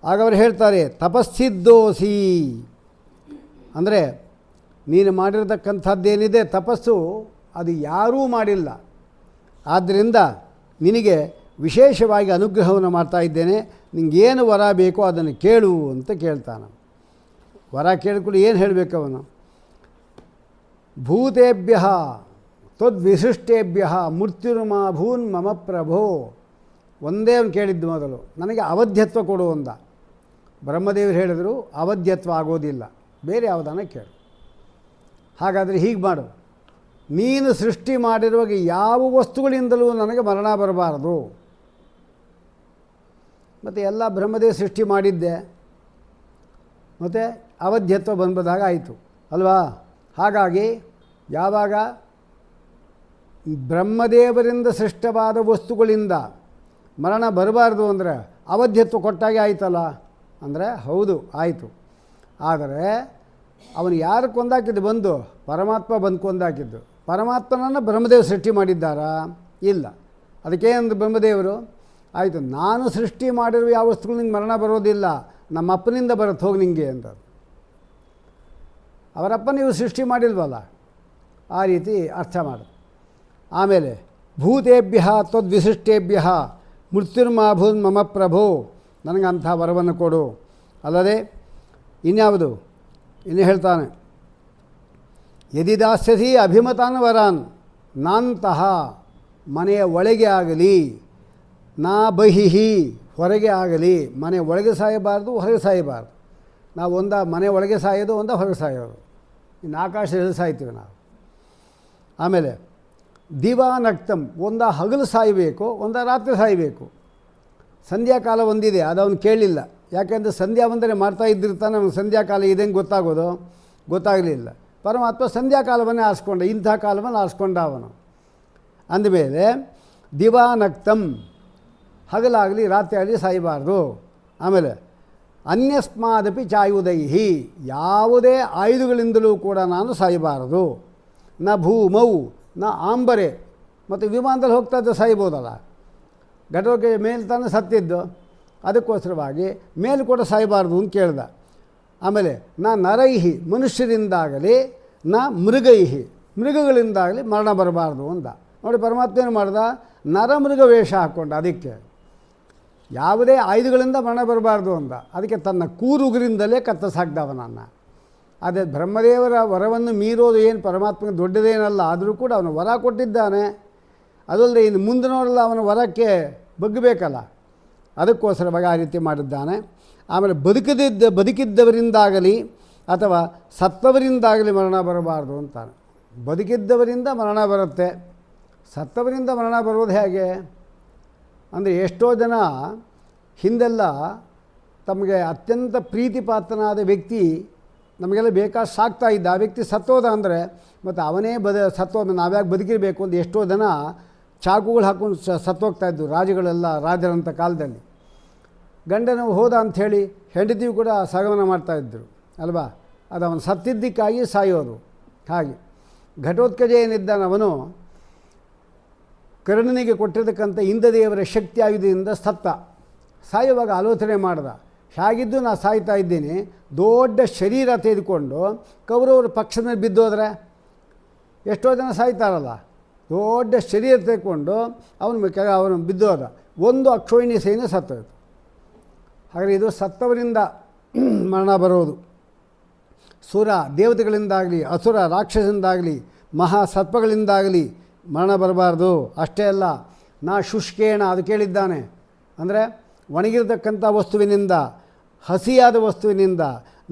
ಆಗ ಅವರು ಹೇಳ್ತಾರೆ, ತಪಸ್ಸಿದ್ದೋಸಿ ಅಂದರೆ ನೀನು ಮಾಡಿರತಕ್ಕಂಥದ್ದೇನಿದೆ ತಪಸ್ಸು, ಅದು ಯಾರೂ ಮಾಡಿಲ್ಲ. ಆದ್ದರಿಂದ ನಿನಗೆ ವಿಶೇಷವಾಗಿ ಅನುಗ್ರಹವನ್ನು ಮಾಡ್ತಾ ಇದ್ದೇನೆ, ನಿಂಗೇನು ವರ ಬೇಕೋ ಅದನ್ನು ಕೇಳು ಅಂತ ಕೇಳ್ತಾನೆ. ವರ ಕೇಳಿಕೊಂಡು ಏನು ಹೇಳಬೇಕು ಅವನು? ಭೂತೇಭ್ಯ ತ್ವದ್ವಿಶಿಷ್ಟೇಭ್ಯ ಮೃತ್ಯುರ್ಮಾ ಭೂನ್ ಮಮ ಪ್ರಭೋ. ಒಂದೇ ಅವನು ಕೇಳಿದ್ದು ಮೊದಲು, ನನಗೆ ಅವಧ್ಯತ್ವ ಕೊಡು ಅಂದ. ಬ್ರಹ್ಮದೇವರು ಹೇಳಿದರು, ಅವಧ್ಯತ್ವ ಆಗೋದಿಲ್ಲ, ಬೇರೆ ಯಾವುದನ್ನು ಕೇಳು. ಹಾಗಾದರೆ ಹೀಗೆ ಮಾಡು, ನೀನು ಸೃಷ್ಟಿ ಮಾಡಿರುವಾಗ ಯಾವ ವಸ್ತುಗಳಿಂದಲೂ ನನಗೆ ಮರಣ ಬರಬಾರದು. ಮತ್ತು ಎಲ್ಲ ಬ್ರಹ್ಮದೇವ ಸೃಷ್ಟಿ ಮಾಡಿದ್ದೆ, ಮತ್ತು ಅವಧ್ಯತ್ವ ಬಂದಾಗ ಆಯಿತು ಅಲ್ವಾ? ಹಾಗಾಗಿ ಯಾವಾಗ ಬ್ರಹ್ಮದೇವರಿಂದ ಸೃಷ್ಟವಾದ ವಸ್ತುಗಳಿಂದ ಮರಣ ಬರಬಾರ್ದು ಅಂದರೆ ಅವಧ್ಯತ್ವ ಕೊಟ್ಟಾಗೆ ಆಯಿತಲ್ಲ ಅಂದರೆ ಹೌದು ಆಯಿತು. ಆದರೆ ಅವನು ಯಾರು ಕೊಂದಾಕಿದ್ದು? ಬಂದು ಪರಮಾತ್ಮ ಬಂದು ಕೊಂದಾಕಿದ್ದು. ಪರಮಾತ್ಮನನ್ನು ಬ್ರಹ್ಮದೇವ ಸೃಷ್ಟಿ ಮಾಡಿದ್ದಾರಾ? ಇಲ್ಲ. ಅದಕ್ಕೇನಂದು ಬ್ರಹ್ಮದೇವರು, ಆಯಿತು ನಾನು ಸೃಷ್ಟಿ ಮಾಡಿರುವ ಯಾವ ವಸ್ತುಗಳು ನಿಂಗೆ ಮರಣ ಬರೋದಿಲ್ಲ, ನಮ್ಮ ಅಪ್ಪನಿಂದ ಬರುತ್ತೆ ಹೋಗಿ ನಿಂಗೆ ಅಂತ. ಅವರಪ್ಪ ನೀವು ಸೃಷ್ಟಿ ಮಾಡಿಲ್ವಲ್ಲ, ಆ ರೀತಿ ಅರ್ಥ ಮಾಡು. ಆಮೇಲೆ ಭೂತೇಭ್ಯ ತ್ವದ್ವಿಶಿಷ್ಟೇಭ್ಯ ಮೃತ್ಯುರ್ಮಾಭೂನ್ ಮಮ ಪ್ರಭೋ, ನನಗಂಥ ವರವನ್ನು ಕೊಡು. ಅಲ್ಲದೆ ಇನ್ಯಾವುದು? ಇನ್ನು ಹೇಳ್ತಾನೆ, ಯದಿ ದಾಸ್ಯಸಿ ಅಭಿಮತಾನ್ ವರಾನ್, ನಾಂತಹ ಮನೆಯ ಒಳಗೆ ಆಗಲಿ, ನಾ ಬಹಿಹಿ ಹೊರಗೆ ಆಗಲಿ. ಮನೆ ಒಳಗೆ ಸಾಯಬಾರ್ದು, ಹೊರಗೆ ಸಾಯಬಾರ್ದು. ನಾವು ಮನೆ ಒಳಗೆ ಸಾಯೋದು, ಹೊರಗೆ ಸಾಯೋದು. ಇನ್ನು ಆಕಾಶದಲ್ಲಿ ಸಾಯ್ತೀವಿ ನಾವು. ಆಮೇಲೆ ದಿವಾನಕ್ತಂ, ಹಗಲು ಸಾಯಬೇಕು, ರಾತ್ರಿ ಸಾಯಬೇಕು. ಸಂಧ್ಯಾಕಾಲ ಒಂದಿದೆ, ಅದು ಅವನು ಕೇಳಲಿಲ್ಲ. ಯಾಕೆಂದರೆ ಸಂಧ್ಯಾ ವಂದನೆ ಮಾಡ್ತಾ ಇದ್ದಿರ್ತಾನೆ, ಅವನು ಸಂಧ್ಯಾಕಾಲ ಇದೇನು ಗೊತ್ತಾಗೋದು? ಗೊತ್ತಾಗಲಿಲ್ಲ. ಪರಮಾತ್ಮ ಸಂಧ್ಯಾಕಾಲವನ್ನೇ ಆರಿಸ್ಕೊಂಡ, ಇಂಥ ಕಾಲವನ್ನು ಆರಿಸ್ಕೊಂಡ ಅವನು. ಅಂದಮೇಲೆ ದಿವಾನಕ್ತಂ, ಹಗಲಾಗಲಿ ರಾತ್ರಿ ಆಗಲಿ ಸಾಯಬಾರ್ದು. ಆಮೇಲೆ ಅನ್ಯಸ್ಮಾದಪಿ ಚಾಯುದೈಹಿ, ಯಾವುದೇ ಆಯುಧಗಳಿಂದಲೂ ಕೂಡ ನಾನು ಸಾಯಬಾರದು. ನ ಭೂಮೌ ನ ಆಂಬರೆ, ಮತ್ತು ವಿಮಾನದಲ್ಲಿ ಹೋಗ್ತಾ ಇದ್ದ ಸಾಯ್ಬೋದಲ್ಲ, ಘಟೋಕೆ ಮೇಲೆ ತಾನೇ ಸತ್ತಿದ್ದು, ಅದಕ್ಕೋಸ್ಕರವಾಗಿ ಮೇಲೆ ಕೂಡ ಸಾಯಬಾರ್ದು ಅಂತ ಕೇಳ್ದ. ಆಮೇಲೆ ನಾ ನರೈಹಿ ಮನುಷ್ಯರಿಂದಾಗಲಿ ನಾ ಮೃಗೈಹಿ ಮೃಗಗಳಿಂದಾಗಲಿ ಮರಣ ಬರಬಾರ್ದು ಅಂದ. ನೋಡಿ ಪರಮಾತ್ಮ ಏನು ಮಾಡ್ದ, ನರಮೃಗ ವೇಷ ಹಾಕ್ಕೊಂಡ. ಅದಕ್ಕೆ ಯಾವುದೇ ಆಯುಧಗಳಿಂದ ಮರಣ ಬರಬಾರ್ದು ಅಂದ. ಅದಕ್ಕೆ ತನ್ನ ಕೂರುಗುರಿಂದಲೇ ಕತ್ತರಿಸಾಕ್ದವನನ್ನು. ಅದೇ ಬ್ರಹ್ಮದೇವರ ವರವನ್ನು ಮೀರೋದು ಏನು ಪರಮಾತ್ಮನಿಗೆ ದೊಡ್ಡದೇನಲ್ಲ, ಆದರೂ ಕೂಡ ಅವನು ವರ ಕೊಟ್ಟಿದ್ದಾನೆ. ಅದಲ್ಲದೆ ಇನ್ನು ಮುಂದಿನವರೆಲ್ಲ ಅವನ ವರಕ್ಕೆ ಬಗ್ಗಬೇಕಲ್ಲ, ಅದಕ್ಕೋಸ್ಕರವಾಗಿ ಆ ರೀತಿ ಮಾಡಿದ್ದಾನೆ. ಆಮೇಲೆ ಬದುಕಿದ್ದವರಿಂದಾಗಲಿ ಅಥವಾ ಸತ್ತವರಿಂದಾಗಲಿ ಮರಣ ಬರಬಾರ್ದು ಅಂತಾನೆ. ಬದುಕಿದ್ದವರಿಂದ ಮರಣ ಬರುತ್ತೆ, ಸತ್ತವರಿಂದ ಮರಣ ಬರೋದು ಹೇಗೆ ಅಂದರೆ, ಎಷ್ಟೋ ಜನ ಹಿಂದೆಲ್ಲ ತಮಗೆ ಅತ್ಯಂತ ಪ್ರೀತಿಪಾತ್ರನಾದ ವ್ಯಕ್ತಿ ನಮಗೆಲ್ಲ ಬೇಕಾದ ಸಾಕ್ತಾ ಇದ್ದ, ಆ ವ್ಯಕ್ತಿ ಸತ್ತೋದ ಅಂದರೆ ಮತ್ತು ಅವನೇ ಸತ್ತೋದ, ನಾವ್ಯಾಕೆ ಬದುಕಿರಬೇಕು ಅಂತ ಎಷ್ಟೋ ಜನ ಚಾಕುಗಳು ಹಾಕ್ಕೊಂಡು ಸತ್ತೋಗ್ತಾಯಿದ್ದು ರಾಜಗಳೆಲ್ಲ, ರಾಜರಂಥ ಕಾಲದಲ್ಲಿ. ಗಂಡನು ಹೋದ ಅಂಥೇಳಿ ಹೆಂಡತಿಯು ಕೂಡ ಸಗಮನ ಮಾಡ್ತಾಯಿದ್ರು ಅಲ್ವಾ, ಅದು ಅವನು ಸತ್ತಿದ್ದಕ್ಕಾಗಿ ಸಾಯೋದು. ಹಾಗೆ ಘಟೋತ್ಕಜ ಏನಿದ್ದಾನವನು ಕರ್ಣನಿಗೆ ಕೊಟ್ಟಿರ್ತಕ್ಕಂಥ ಇಂದ್ರದೇವರ ಶಕ್ತಿ ಆಯುಧದಿಂದ ಸತ್ತ. ಸಾಯುವಾಗ ಆಲೋಚನೆ ಮಾಡ್ದ, ಹೇಗಿದ್ದು ನಾನು ಸಾಯ್ತಾ ಇದ್ದೀನಿ, ದೊಡ್ಡ ಶರೀರ ತೆಗೆದುಕೊಂಡು ಕೌರವರ ಪಕ್ಷದಲ್ಲಿ ಬಿದ್ದೋದ್ರೆ ಎಷ್ಟೋ ಜನ ಸಾಯ್ತಾರಲ್ಲ, ದೊಡ್ಡ ಶರೀರ ತೆಗೆದುಕೊಂಡು ಅವನು ಬಿದ್ದೋದ. ಒಂದು ಅಕ್ಷೋಹಿಣಿ ಸೈನ್ಯ ಸತ್ತೋಯ್ತು. ಹಾಗೆ ಇದು ಸತ್ತವರಿಂದ ಮರಣ ಬರೋದು. ಸುರ ದೇವತೆಗಳಿಂದಾಗಲಿ, ಅಸುರ ರಾಕ್ಷಸರಿಂದಾಗಲಿ, ಮಹಾಸರ್ಪಗಳಿಂದಾಗಲಿ ಮರಣ ಬರಬಾರ್ದು. ಅಷ್ಟೇ ಅಲ್ಲ, ನಾ ಶುಷ್ಕೇಣ ಅದು ಕೇಳಿದ್ದಾನೆ ಅಂದರೆ ಒಣಗಿರತಕ್ಕಂಥ ವಸ್ತುವಿನಿಂದ, ಹಸಿಯಾದ ವಸ್ತುವಿನಿಂದ,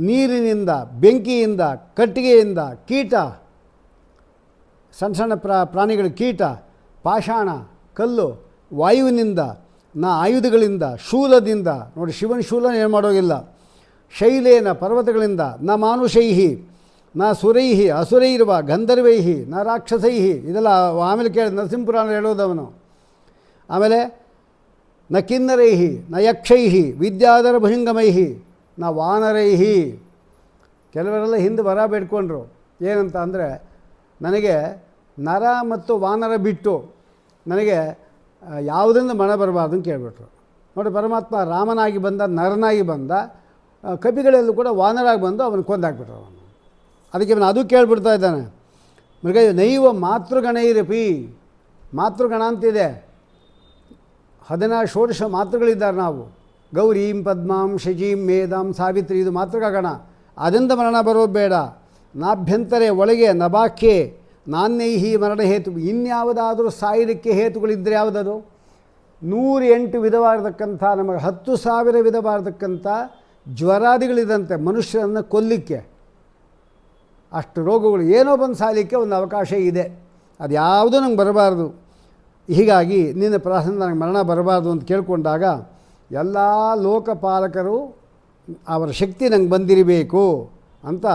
ನೀರಿನಿಂದ, ಬೆಂಕಿಯಿಂದ, ಕಟ್ಟಿಗೆಯಿಂದ, ಕೀಟ, ಸಣ್ಣ ಸಣ್ಣ ಪ್ರಾಣಿಗಳ ಕೀಟ, ಪಾಷಾಣ, ಕಲ್ಲು, ವಾಯುವಿನಿಂದ, ನಾ ಆಯುಧಗಳಿಂದ, ಶೂಲದಿಂದ, ನೋಡಿ ಶಿವನ ಶೂಲ ಏನು ಮಾಡೋಗಿಲ್ಲ, ಶೈಲೇನ ಪರ್ವತಗಳಿಂದ, ನ ಮಾನುಷೈಹಿ ನ ಸುರೈಹಿ ಅಸುರೈರ್ವ ಗಂಧರ್ವೈಹಿ ನ ರಾಕ್ಷಸೈಹಿ, ಇದೆಲ್ಲ ಆಮೇಲೆ ಕೇಳಿ ನರಸಿಂಹಪುರಾಣ ಹೇಳೋದವನು. ಆಮೇಲೆ ನ ಕಿನ್ನರೈಹಿ ನ ಯಕ್ಷೈಹಿ ವಿದ್ಯಾಧರ ಭುಜಂಗಮೈಹಿ ನ ವಾನರೈಹಿ. ಕೆಲವರೆಲ್ಲ ಹಿಂದೆ ವರ ಬೇಡ್ಕೊಂಡ್ರು, ಏನಂತ ಅಂದರೆ ನನಗೆ ನರ ಮತ್ತು ವಾನರ ಬಿಟ್ಟು ನನಗೆ ಯಾವುದರಿಂದ ಮರಣ ಬರಬಾರ್ದು ಅಂತ ಕೇಳಿಬಿಟ್ರು. ನೋಡಿ ಪರಮಾತ್ಮ ರಾಮನಾಗಿ ಬಂದ, ನರನಾಗಿ ಬಂದ, ಕಪಿಗಳೆಲ್ಲೂ ಕೂಡ ವಾನರಾಗಿ ಬಂದು ಅವನು ಕೊಂದಾಕ್ಬಿಟ್ರು ಅವನು. ಅದಕ್ಕೆ ಅವನು ಅದು ಕೇಳಿಬಿಡ್ತಾ ಇದ್ದಾನೆ, ಮೃಗ ನೈವ ಮಾತೃಗಣೈರಪಿ, ಮಾತೃಗಣ ಅಂತಿದೆ, 16 ಮಾತೃಗಳಿದ್ದಾರೆ ನಾವು, ಗೌರೀಂ ಪದ್ಮಾಂ ಶಚೀಂ ಮೇಧಾಂ ಸಾವಿತ್ರಿ, ಇದು ಮಾತೃಗಣ. ಅದರಿಂದ ಮರಣ ಬರೋದು ಬೇಡ. ನಾಭ್ಯಂತರೇ ಒಳಗೆ ನಭಾಖ್ಯೆ ನಾಣ್ಯೈಹಿ ಮರಣ ಹೇತು, ಇನ್ಯಾವುದಾದರೂ ಸಾಯಲಿಕ್ಕೆ ಹೇತುಗಳಿದ್ದರೆ ಯಾವುದದು? 108 ವಿಧವಾಗಿರ್ತಕ್ಕಂಥ, ನಮಗೆ 10,000 ವಿಧವಾಗಿರ್ತಕ್ಕಂಥ ಜ್ವರಾದಿಗಳಿದಂತೆ ಮನುಷ್ಯರನ್ನು ಕೊಲ್ಲಿಕ್ಕೆ, ಅಷ್ಟು ರೋಗಗಳು ಏನೋ ಬಂದು ಸಾಯಲಿಕ್ಕೆ ಒಂದು ಅವಕಾಶ ಇದೆ. ಅದು ಯಾವುದೂ ನಂಗೆ ಬರಬಾರ್ದು. ಹೀಗಾಗಿ ನಿನ್ನ ಪ್ರಾಸಂದ ನನಗೆ ಮರಣ ಬರಬಾರ್ದು ಅಂತ ಕೇಳಿಕೊಂಡಾಗ ಎಲ್ಲ ಲೋಕಪಾಲಕರು ಅವರ ಶಕ್ತಿ ನಂಗೆ ಬಂದಿರಬೇಕು ಅಂತ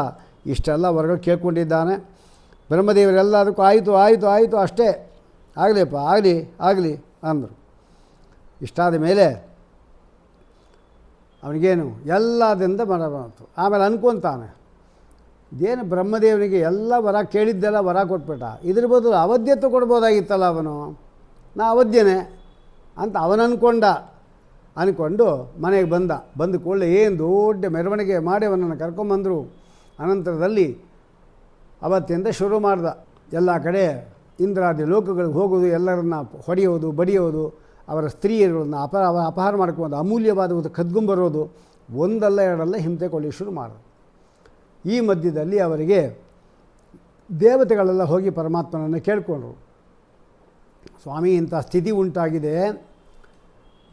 ಇಷ್ಟೆಲ್ಲ ಹೊರಗಡೆ ಕೇಳ್ಕೊಂಡಿದ್ದಾನೆ. ಬ್ರಹ್ಮದೇವರೆಲ್ಲದಕ್ಕೂ ಆಯಿತು ಆಯಿತು ಆಯಿತು ಅಷ್ಟೇ, ಆಗಲಿಪ್ಪ ಆಗಲಿ ಆಗಲಿ ಅಂದರು. ಇಷ್ಟಾದ ಮೇಲೆ ಅವನಿಗೇನು ಎಲ್ಲದಿಂದ ಮರ ಬಂತು. ಆಮೇಲೆ ಅನ್ಕೊತಾನೆ, ಇದೇನು ಬ್ರಹ್ಮದೇವನಿಗೆ ಎಲ್ಲ ವರ ಕೇಳಿದ್ದೆಲ್ಲ ವರ ಕೊಟ್ಬಿಟ್ಟ, ಇದ್ರ ಬದಲು ಅವಧ್ಯತ್ವ ಕೊಡ್ಬೋದಾಗಿತ್ತಲ್ಲ ಅವನು, ನಾ ಅವಧ್ಯನೇ ಅಂತ ಅಂದ್ಕೊಂಡು ಮನೆಗೆ ಬಂದು ಕೂಡಲೇ ಏನು ದೊಡ್ಡ ಮೆರವಣಿಗೆ ಮಾಡಿ ಅವನನ್ನು ಕರ್ಕೊಂಬಂದರು. ಅನಂತರದಲ್ಲಿ ಅವತ್ತಿಂದ ಶುರು ಮಾಡ್ದ, ಎಲ್ಲ ಕಡೆ ಇಂದ್ರಾದಿ ಲೋಕಗಳಿಗೆ ಹೋಗೋದು, ಎಲ್ಲರನ್ನ ಹೊಡೆಯೋದು ಬಡಿಯೋದು, ಅವರ ಸ್ತ್ರೀಯರುಗಳನ್ನ ಅಪಹಾರ ಮಾಡ್ಕೊಂಡು ಅಮೂಲ್ಯವಾದ ಕದ್ಕೊಂಬರೋದು, ಒಂದಲ್ಲ ಎರಡಲ್ಲ ಹಿಂಸೆ ಕೊಡಲಿಕ್ಕೆ ಶುರು ಮಾಡಿದ. ಈ ಮಧ್ಯದಲ್ಲಿ ಅವರಿಗೆ ದೇವತೆಗಳೆಲ್ಲ ಹೋಗಿ ಪರಮಾತ್ಮನನ್ನು ಕೇಳಿಕೊಂಡ್ರು, ಸ್ವಾಮಿ ಇಂಥ ಸ್ಥಿತಿ ಉಂಟಾಗಿದೆ,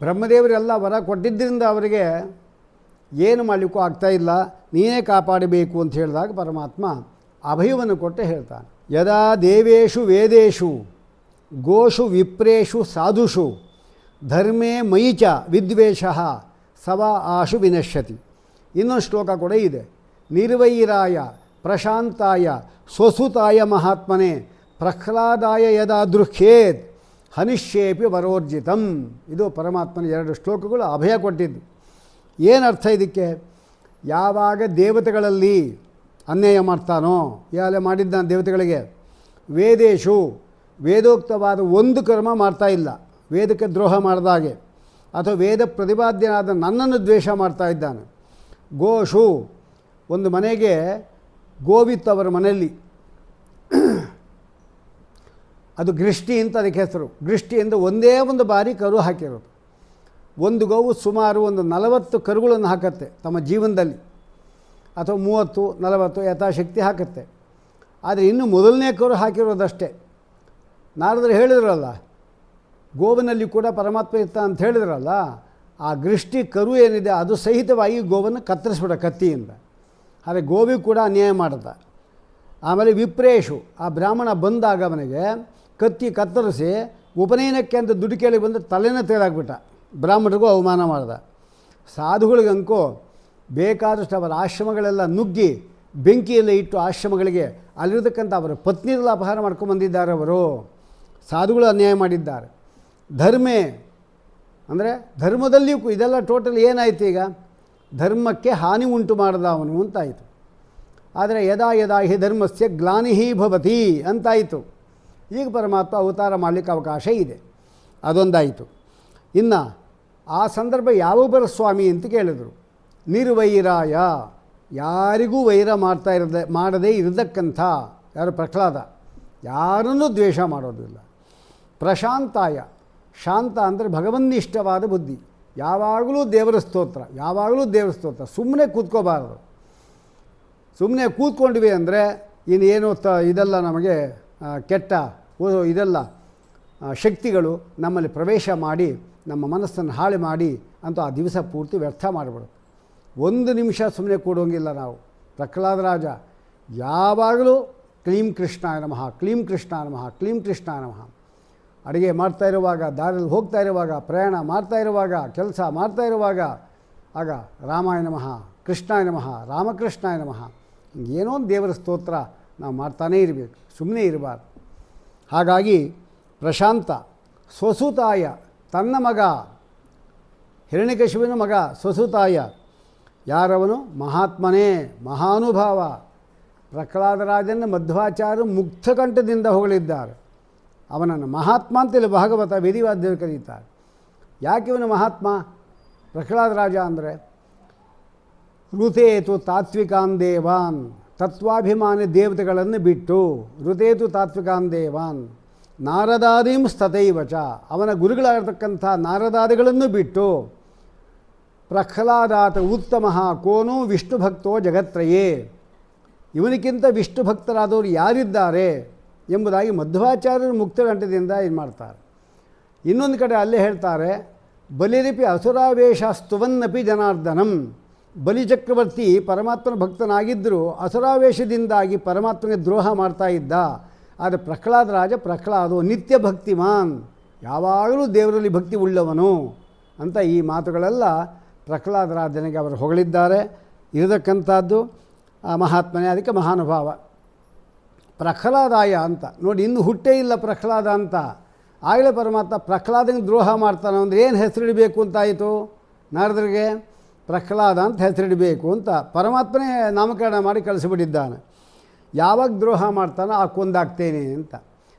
ಬ್ರಹ್ಮದೇವರೆಲ್ಲ ವರ ಕೊಟ್ಟಿದ್ದರಿಂದ ಅವರಿಗೆ ಏನು ಮಾಡಲಿಕ್ಕೂ ಆಗ್ತಾಯಿಲ್ಲ, ನೀನೇ ಕಾಪಾಡಬೇಕು ಅಂತ ಹೇಳಿದಾಗ ಪರಮಾತ್ಮ ಅಭಯವನ್ನು ಕೊಟ್ಟು ಹೇಳ್ತಾನೆ, ಯದಾ ದೇವೇಶು ವೇದೇಶು ಗೋಷು ವಿಪ್ರೇಷು ಸಾಧುಷು ಧರ್ಮೇ ಮಯಿಚ ವಿದ್ವೇಷ ಸವ ಆಶು ವಿನಶ್ಯತಿ. ಇನ್ನೊಂದು ಶ್ಲೋಕ ಕೂಡ ಇದೆ, ನಿರ್ವೈರಾಯ ಪ್ರಶಾಂತಾಯ ಸ್ವಸುತಾಯ ಮಹಾತ್ಮನೆ ಪ್ರಹ್ಲಾದಾಯ ಯದಾ ದೃಹ್ಯೇತ್ ಹನಿಷ್ಯೇಪಿ ವರೋರ್ಜಿತಂ. ಇದು ಪರಮಾತ್ಮನ 2 ಶ್ಲೋಕಗಳು ಅಭಯ ಕೊಟ್ಟಿದ್ದು. ಏನರ್ಥ ಇದಕ್ಕೆ? ಯಾವಾಗ ದೇವತೆಗಳಲ್ಲಿ ಅನ್ಯಾಯ ಮಾಡ್ತಾನೋ, ಯಾಲೆ ಮಾಡಿದ್ದಾನೆ ದೇವತೆಗಳಿಗೆ, ವೇದೇಶು ವೇದೋಕ್ತವಾದ ಒಂದು ಕರ್ಮ ಮಾಡ್ತಾ ಇಲ್ಲ, ವೇದಕ್ಕೆ ದ್ರೋಹ ಮಾಡಿದಾಗೆ, ಅಥವಾ ವೇದ ಪ್ರತಿಪಾದ್ಯನಾದ ನನ್ನನ್ನು ದ್ವೇಷ ಮಾಡ್ತಾ ಇದ್ದಾನೆ. ಗೋಷು ಒಂದು ಮನೆಗೆ ಗೋವಿತ್ತು ಅವರ ಮನೆಯಲ್ಲಿ. ಅದು ಗೃಷ್ಟಿ ಅಂತ ಅದಕ್ಕೆ ಹೆಸರು. ಗೃಷ್ಟಿ ಎಂದು ಒಂದೇ ಒಂದು ಬಾರಿ ಕರು ಹಾಕಿರೋದು. ಒಂದು ಗೋವು ಸುಮಾರು ಒಂದು 40 ಕರುಗಳನ್ನು ಹಾಕತ್ತೆ ತಮ್ಮ ಜೀವನದಲ್ಲಿ, ಅಥವಾ 30-40 ಯಥಾಶಕ್ತಿ ಹಾಕತ್ತೆ. ಆದರೆ ಇನ್ನು ಮೊದಲನೇ ಕರು ಹಾಕಿರೋದಷ್ಟೇ. ನಾರದರು ಹೇಳಿದ್ರಲ್ಲ, ಗೋವಿನಲ್ಲಿ ಕೂಡ ಪರಮಾತ್ಮ ಇರ್ತ ಅಂತ ಹೇಳಿದ್ರಲ್ಲ, ಆ ಗೃಷ್ಟಿ ಕರು ಏನಿದೆ ಅದು ಸಹಿತವಾಗಿ ಗೋವನ್ನು ಕತ್ತರಿಸ್ಬಿಡ ಕತ್ತಿಯಿಂದ. ಆದರೆ ಗೋವಿಗೆ ಕೂಡ ಅನ್ಯಾಯ ಮಾಡ್ದ. ಆಮೇಲೆ ವಿಪ್ರೇಶು, ಆ ಬ್ರಾಹ್ಮಣ ಬಂದಾಗ ಅವನಿಗೆ ಕತ್ತಿ ಕತ್ತರಿಸಿ ಉಪನಯನಕ್ಕೆ ಅಂತ ದುಡ್ಡು ಕೇಳಿ ಬಂದು ತಲೆನ ತೆಗೆದಾಕ್ಬಿಟ್ಟ. ಬ್ರಾಹ್ಮಣರಿಗೂ ಅವಮಾನ ಮಾಡ್ದ. ಸಾಧುಗಳಿಗಂಕೋ ಬೇಕಾದಷ್ಟು ಅವರ ಆಶ್ರಮಗಳೆಲ್ಲ ನುಗ್ಗಿ ಬೆಂಕಿಯಲ್ಲಿ ಇಟ್ಟು ಆಶ್ರಮಗಳಿಗೆ ಅಲ್ಲಿರತಕ್ಕಂಥ ಅವರ ಪತ್ನಿಯರೆಲ್ಲ ಅಪಹಾರ ಮಾಡ್ಕೊಂಬಂದಿದ್ದಾರೆ. ಅವರು ಸಾಧುಗಳು ಅನ್ಯಾಯ ಮಾಡಿದ್ದಾರೆ. ಧರ್ಮೇ ಅಂದರೆ ಧರ್ಮದಲ್ಲಿಯೂ ಇದೆಲ್ಲ ಟೋಟಲ್ ಏನಾಯಿತು ಈಗ? ಧರ್ಮಕ್ಕೆ ಹಾನಿ ಉಂಟು ಮಾಡಿದ ಅವನು ಅಂತಾಯಿತು. ಆದರೆ ಯದಾ ಯದಾ ಹಿ ಧರ್ಮಸ್ಯ ಗ್ಲಾನಿಹಿ ಭವತಿ ಅಂತಾಯಿತು. ಈಗ ಪರಮಾತ್ಮ ಅವತಾರ ಮಾಡಲಿಕ್ಕೆ ಅವಕಾಶ ಇದೆ, ಅದೊಂದಾಯಿತು. ಇನ್ನು ಆ ಸಂದರ್ಭ ಯಾವ ಬರ ಸ್ವಾಮಿ ಅಂತ ಕೇಳಿದರು. ನಿರ್ವೈರಾಯ, ಯಾರಿಗೂ ವೈರ ಮಾಡದೇ ಇರತಕ್ಕಂಥ ಯಾರು? ಪ್ರಹ್ಲಾದ, ಯಾರನ್ನೂ ದ್ವೇಷ ಮಾಡೋದಿಲ್ಲ. ಪ್ರಶಾಂತಾಯ, ಶಾಂತ ಅಂದರೆ ಭಗವನ್ನಿಷ್ಠವಾದ ಬುದ್ಧಿ, ಯಾವಾಗಲೂ ದೇವರ ಸ್ತೋತ್ರ, ಯಾವಾಗಲೂ ದೇವರ ಸ್ತೋತ್ರ. ಸುಮ್ಮನೆ ಕೂತ್ಕೋಬಾರದು. ಸುಮ್ಮನೆ ಕೂತ್ಕೊಂಡ್ವಿ ಅಂದರೆ ಇನ್ನೇನೋ ಇದೆಲ್ಲ ನಮಗೆ ಕೆಟ್ಟ ಇದೆಲ್ಲ ಶಕ್ತಿಗಳು ನಮ್ಮಲ್ಲಿ ಪ್ರವೇಶ ಮಾಡಿ ನಮ್ಮ ಮನಸ್ಸನ್ನು ಹಾಳು ಮಾಡಿ ಅಂತ ಆ ದಿವಸ ಪೂರ್ತಿ ವ್ಯರ್ಥ ಮಾಡಿಬಿಡುತ್ತೆ. ಒಂದು ನಿಮಿಷ ಸುಮ್ಮನೆ ಕೂಡೋಂಗಿಲ್ಲ ನಾವು. ಪ್ರಹ್ಲಾದರಾಜ ಯಾವಾಗಲೂ ಕ್ಲೀಂ ಕೃಷ್ಣಾಯ ನಮಃ, ಕ್ಲೀಂ ಕೃಷ್ಣಾಯ ನಮಃ, ಕ್ಲೀಂ ಕೃಷ್ಣಾಯ ನಮಃ. ಅಡುಗೆ ಮಾಡ್ತಾ ಇರುವಾಗ, ದಾರಿಯಲ್ಲಿ ಹೋಗ್ತಾ ಇರುವಾಗ, ಪ್ರಯಾಣ ಮಾಡ್ತಾ ಇರುವಾಗ, ಕೆಲಸ ಮಾಡ್ತಾ ಇರುವಾಗ ಆಗ ರಾಮಾಯ ನಮಃ, ಕೃಷ್ಣಾಯ ನಮಃ, ರಾಮಕೃಷ್ಣಾಯ ನಮಃ, ಹಿಂಗೇನೋ ಒಂದು ದೇವರ ಸ್ತೋತ್ರ ನಾವು ಮಾಡ್ತಾನೇ ಇರಬೇಕು, ಸುಮ್ಮನೆ ಇರಬಾರ್ದು. ಹಾಗಾಗಿ ಪ್ರಶಾಂತ. ಸ್ವಸುತಾಯ, ತನ್ನ ಮಗ ಹಿರಣ್ಯಕಶಿಪುವಿನ ಮಗ ಸ್ವಸುತಾಯ. ಯಾರವನು? ಮಹಾತ್ಮನೇ, ಮಹಾನುಭಾವ. ಪ್ರಹ್ಲಾದರಾಜನ ಮಧ್ವಾಚಾರ್ಯರು ಮುಕ್ತಕಂಠದಿಂದ ಹೊಗಳಿದ್ದಾರೆ. ಅವನನ್ನು ಮಹಾತ್ಮ ಅಂತೇಳಿ ಭಾಗವತ ವೇದಿವಾದ್ಯರು ಕರೀತಾರೆ. ಯಾಕೆ ಇವನು ಮಹಾತ್ಮ ಪ್ರಹ್ಲಾದರಾಜ ಅಂದರೆ? ಋತೇತು ತಾತ್ವಿಕಾನ್ ದೇವಾನ್, ತತ್ವಾಭಿಮಾನಿ ದೇವತೆಗಳನ್ನು ಬಿಟ್ಟು, ಋತೇತು ತಾತ್ವಿಕಾನ್ ದೇವಾನ್ ನಾರದಾದೀಂ ಸ್ತತೈವಚ, ಅವನ ಗುರುಗಳಾಗಿರ್ತಕ್ಕಂಥ ನಾರದಾದಿಗಳನ್ನು ಬಿಟ್ಟು, ಪ್ರಹ್ಲಾದಾತ ಉತ್ತಮ ಕೋನು ವಿಷ್ಣು ಭಕ್ತೋ ಜಗತ್ರಯೇ, ಇವನಿಗಿಂತ ವಿಷ್ಣು ಭಕ್ತರಾದವರು ಯಾರಿದ್ದಾರೆ ಎಂಬುದಾಗಿ ಮಧ್ವಾಚಾರ್ಯರು ಮುಕ್ತಕಂಠದಿಂದ ಇದು ಮಾಡ್ತಾರೆ. ಇನ್ನೊಂದು ಕಡೆ ಅಲ್ಲೇ ಹೇಳ್ತಾರೆ, ಬಲಿರಿಪಿ ಅಸುರಾವೇಶ ಸ್ತುವನ್ನಪಿ ಜನಾರ್ದನಂ. ಬಲಿಚಕ್ರವರ್ತಿ ಪರಮಾತ್ಮನ ಭಕ್ತನಾಗಿದ್ದರೂ ಅಸುರಾವೇಶದಿಂದಾಗಿ ಪರಮಾತ್ಮನಿಗೆ ದ್ರೋಹ ಮಾಡ್ತಾ ಇದ್ದ. ಆದರೆ ಪ್ರಹ್ಲಾದರಾಜ ಪ್ರಹ್ಲಾದೋ ನಿತ್ಯ ಭಕ್ತಿಮಾನ್, ಯಾವಾಗಲೂ ದೇವರಲ್ಲಿ ಭಕ್ತಿ ಉಳ್ಳವನು ಅಂತ ಈ ಮಾತುಗಳೆಲ್ಲ ಪ್ರಹ್ಲಾದರಾಜನಿಗೆ ಅವರು ಹೊಗಳಿದ್ದಾರೆ. ಇರತಕ್ಕಂಥದ್ದು ಮಹಾತ್ಮನೇ, ಅದಕ್ಕೆ ಮಹಾನುಭಾವ. ಪ್ರಹ್ಲಾದಾಯ ಅಂತ ನೋಡಿ, ಇನ್ನೂ ಹುಟ್ಟೇ ಇಲ್ಲ ಪ್ರಹ್ಲಾದ ಅಂತ. ಆಗಲೇ ಪರಮಾತ್ಮ ಪ್ರಹ್ಲಾದನಿಗೆ ದ್ರೋಹ ಮಾಡ್ತಾನೆ ಅಂದರೆ ಏನು ಹೆಸರಿಡಬೇಕು ಅಂತಾಯಿತು ನಾರದರಿಗೆ? ಪ್ರಹ್ಲಾದ ಅಂತ ಹೆಸರಿಡಬೇಕು ಅಂತ ಪರಮಾತ್ಮನೇ ನಾಮಕರಣ ಮಾಡಿ ಕಳಿಸಿಬಿಟ್ಟಿದ್ದಾನೆ. ಯಾವಾಗ ದ್ರೋಹ ಮಾಡ್ತಾನೋ ಆ ಕೊಂದಾಗ್ತೇನೆ ಅಂತ.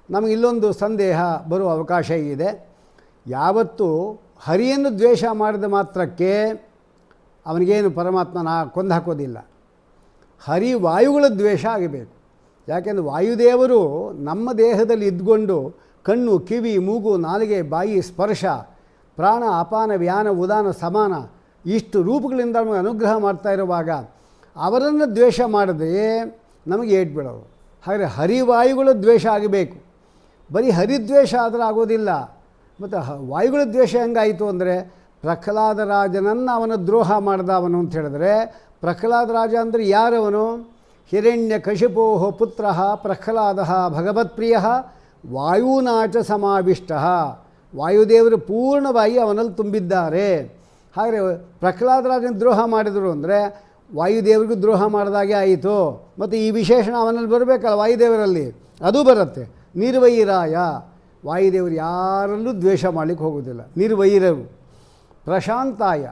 ನಮಗೆ ಇಲ್ಲೊಂದು ಸಂದೇಹ ಬರುವ ಅವಕಾಶ ಇದೆ. ಯಾವತ್ತು ಹರಿಯನ್ನು ದ್ವೇಷ ಮಾಡಿದ ಮಾತ್ರಕ್ಕೆ ಅವನಿಗೇನು ಪರಮಾತ್ಮನ ಕೊಂದು ಹಾಕೋದಿಲ್ಲ. ಹರಿ ವಾಯುಗಳ ದ್ವೇಷ ಆಗಬೇಕು. ಯಾಕೆಂದರೆ ವಾಯುದೇವರು ನಮ್ಮ ದೇಹದಲ್ಲಿ ಇದ್ಕೊಂಡು ಕಣ್ಣು, ಕಿವಿ, ಮೂಗು, ನಾಲಿಗೆ, ಬಾಯಿ, ಸ್ಪರ್ಶ, ಪ್ರಾಣ, ಅಪಾನ, ವ್ಯಾನ, ಉದಾನ, ಸಮಾನ ಇಷ್ಟು ರೂಪಗಳಿಂದ ನಮಗೆ ಅನುಗ್ರಹ ಮಾಡ್ತಾ ಇರುವಾಗ ಅವರನ್ನು ದ್ವೇಷ ಮಾಡದೆ ನಮಗೆ ಏಟು ಬೀಳೋದು. ಹಾಗೆ ಹರಿವಾಯುಗಳ ದ್ವೇಷ ಆಗಬೇಕು. ಬರೀ ಹರಿದ್ವೇಷ ಆದರೆ ಆಗೋದಿಲ್ಲ. ಮತ್ತು ವಾಯುಗಳ ದ್ವೇಷ ಹೆಂಗಾಯಿತು ಅಂದರೆ ಪ್ರಹ್ಲಾದರಾಜನನ್ನು ಅವನ ದ್ರೋಹ ಮಾಡ್ದ ಅವನು ಅಂತ ಹೇಳಿದ್ರೆ, ಪ್ರಹ್ಲಾದರಾಜ ಅಂದರೆ ಯಾರವನು? ಹಿರಣ್ಯಕಶಿಪೋ ಪುತ್ರ ಪ್ರಹ್ಲಾದ ಭಗವತ್ಪ್ರಿಯ ವಾಯುನಾಚ ಸಮಾವಿಷ್ಟ. ವಾಯುದೇವರು ಪೂರ್ಣವಾಗಿ ಅವನಲ್ಲಿ ತುಂಬಿದ್ದಾರೆ. ಹಾಗೆ ಪ್ರಹ್ಲಾದರಾಜನ ದ್ರೋಹ ಮಾಡಿದರು ಅಂದರೆ ವಾಯುದೇವರಿಗೂ ದ್ರೋಹ ಮಾಡಿದಾಗೆ ಆಯಿತು. ಮತ್ತು ಈ ವಿಶೇಷಣ ಅವನಲ್ಲಿ ಬರಬೇಕಲ್ಲ ವಾಯುದೇವರಲ್ಲಿ, ಅದು ಬರುತ್ತೆ. ನಿರ್ವೈರಾಯ, ವಾಯುದೇವರು ಯಾರಲ್ಲೂ ದ್ವೇಷ ಮಾಡಲಿಕ್ಕೆ ಹೋಗೋದಿಲ್ಲ, ನಿರ್ವೈರರು. ಪ್ರಶಾಂತಾಯ,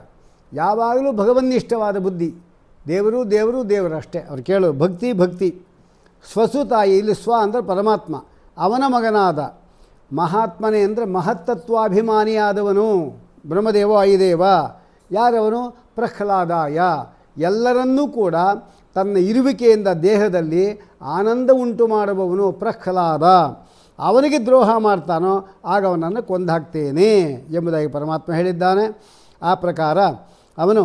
ಯಾವಾಗಲೂ ಭಗವನ್ನಿಷ್ಠವಾದ ಬುದ್ಧಿ, ದೇವರು ದೇವರು ದೇವರು ಅಷ್ಟೇ ಅವ್ರು ಕೇಳೋದು, ಭಕ್ತಿ ಭಕ್ತಿ. ಸ್ವಸುತಾಯಿ, ಇಲ್ಲಿ ಸ್ವ ಅಂದರೆ ಪರಮಾತ್ಮ, ಅವನ ಮಗನಾದ. ಮಹಾತ್ಮನೇ ಅಂದರೆ ಮಹತ್ತತ್ವಾಭಿಮಾನಿಯಾದವನು, ಬ್ರಹ್ಮದೇವ ವಾಯುದೇವ. ಯಾರವನು? ಪ್ರಹ್ಲಾದಾಯ, ಎಲ್ಲರನ್ನೂ ಕೂಡ ತನ್ನ ಇರುವಿಕೆಯಿಂದ ದೇಹದಲ್ಲಿ ಆನಂದ ಉಂಟು ಮಾಡುವವನು ಪ್ರಹ್ಲಾದ. ಅವನಿಗೆ ದ್ರೋಹ ಮಾಡ್ತಾನೋ ಆಗ ಅವನನ್ನು ಕೊಂದಾಕ್ತೇನೆ ಎಂಬುದಾಗಿ ಪರಮಾತ್ಮ ಹೇಳಿದ್ದಾನೆ. ಆ ಪ್ರಕಾರ ಅವನು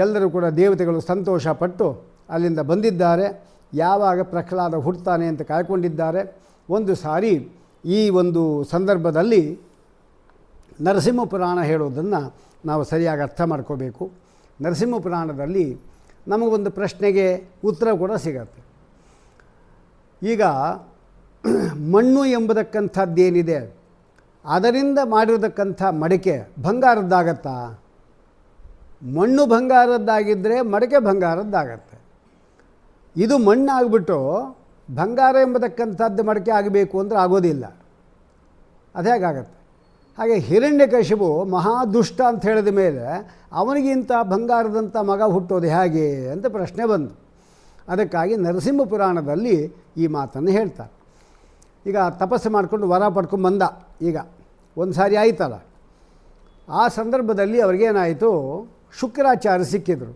ಎಲ್ಲರೂ ಕೂಡ ದೇವತೆಗಳು ಸಂತೋಷಪಟ್ಟು ಅಲ್ಲಿಂದ ಬಂದಿದ್ದಾರೆ. ಯಾವಾಗ ಪ್ರಹ್ಲಾದ ಹುಡ್ತಾನೆ ಅಂತ ಕಾಯ್ಕೊಂಡಿದ್ದಾರೆ. ಒಂದು ಸಾರಿ ಈ ಒಂದು ಸಂದರ್ಭದಲ್ಲಿ ನರಸಿಂಹ ಪುರಾಣ ಹೇಳೋದನ್ನು ನಾವು ಸರಿಯಾಗಿ ಅರ್ಥ ಮಾಡ್ಕೋಬೇಕು. ನರಸಿಂಹ ಪುರಾಣದಲ್ಲಿ ನಮಗೊಂದು ಪ್ರಶ್ನೆಗೆ ಉತ್ತರ ಕೂಡ ಸಿಗತ್ತೆ. ಈಗ ಮಣ್ಣು ಎಂಬುದಕ್ಕಂಥದ್ದೇನಿದೆ ಅದರಿಂದ ಮಾಡಿರತಕ್ಕಂಥ ಮಡಿಕೆ ಬಂಗಾರದ್ದಾಗತ್ತಾ? ಮಣ್ಣು ಬಂಗಾರದ್ದಾಗಿದ್ದರೆ ಮಡಿಕೆ ಬಂಗಾರದ್ದಾಗತ್ತೆ. ಇದು ಮಣ್ಣಾಗ್ಬಿಟ್ಟು ಬಂಗಾರ ಎಂಬತಕ್ಕಂಥದ್ದು ಮಡಿಕೆ ಆಗಬೇಕು ಅಂದರೆ ಆಗೋದಿಲ್ಲ. ಅದು ಹೇಗಾಗತ್ತೆ? ಹಾಗೆ ಹಿರಣ್ಯಕಶಿಪು ಮಹಾದುಷ್ಟ ಅಂತ ಹೇಳಿದ ಮೇಲೆ ಅವನಿಗಿಂತ ಬಂಗಾರದಂಥ ಮಗ ಹುಟ್ಟೋದು ಹೇಗೆ ಅಂತ ಪ್ರಶ್ನೆ ಬಂತು. ಅದಕ್ಕಾಗಿ ನರಸಿಂಹ ಪುರಾಣದಲ್ಲಿ ಈ ಮಾತನ್ನು ಹೇಳ್ತಾರೆ. ಈಗ ತಪಸ್ಸು ಮಾಡಿಕೊಂಡು ವರ ಪಡ್ಕೊಂಡು ಬಂದ. ಈಗ ಒಂದು ಸಾರಿ ಆಯ್ತಲ್ಲ, ಆ ಸಂದರ್ಭದಲ್ಲಿ ಅವ್ರಿಗೇನಾಯಿತು, ಶುಕ್ರಾಚಾರ್ಯ ಸಿಕ್ಕಿದ್ರು.